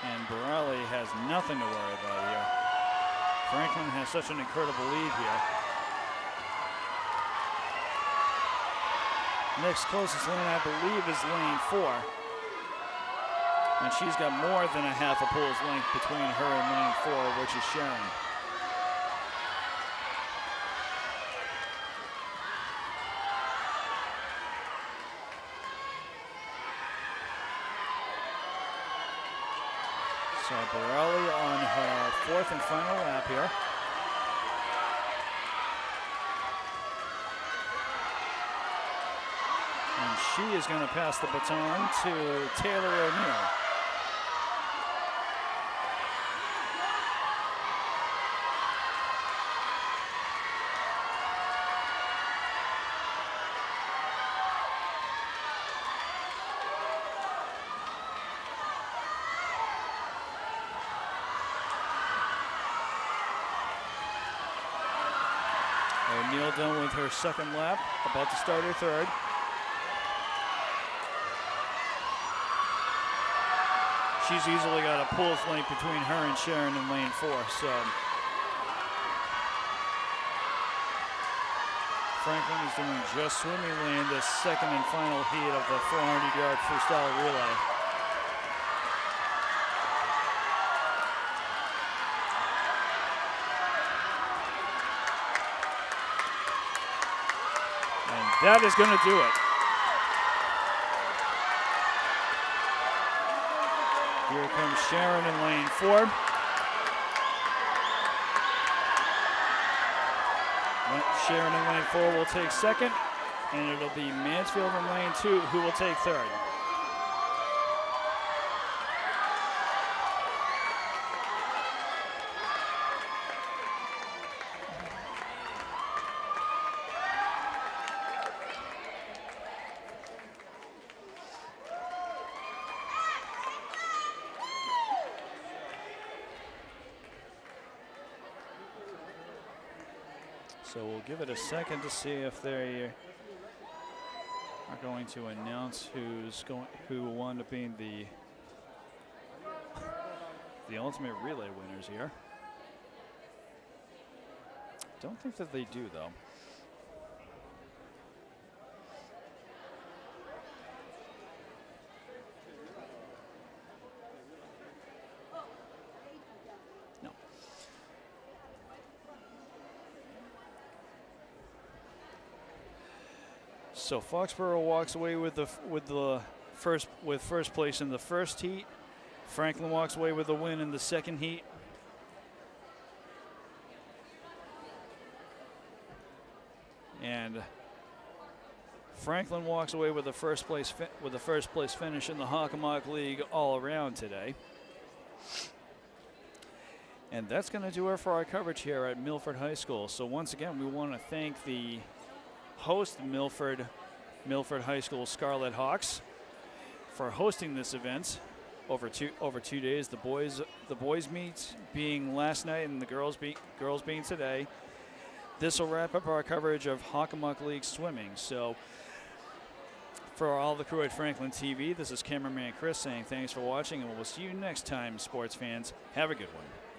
And Barali has nothing to worry about here. Franklin has such an incredible lead here. Next closest lane, I believe, is lane 4. And she's got more than a half a pool's length between her and lane 4, which is Sharon. So Barali on her fourth and final lap here. And she is going to pass the baton to Taylor O'Neill. O'Neill done with her second lap, about to start her third. She's easily got a pool's length between her and Sharon in lane 4, so. Franklin is doing just swimmingly in the second and final heat of the 400-yard freestyle relay. That is going to do it. Here comes Sharon in lane 4. Sharon in lane 4 will take second, and it'll be Mansfield in lane 2 who will take third. So we'll give it a second to see if they are going to announce who will wind up being the ultimate relay winners here. Don't think that they do, though. So Foxborough walks away with first place in the first heat. Franklin walks away with the win in the second heat. And Franklin walks away with the first place finish in the Hockomock League all around today. And that's going to do it for our coverage here at Milford High School. So once again, we want to thank the host, Milford High School Scarlet Hawks, for hosting this event over 2 days. The boys meet being last night and the girls being today. This will wrap up our coverage of Hockomock League swimming. So for all the crew at Franklin TV, this is cameraman Chris saying thanks for watching, and we'll see you next time, sports fans. Have a good one.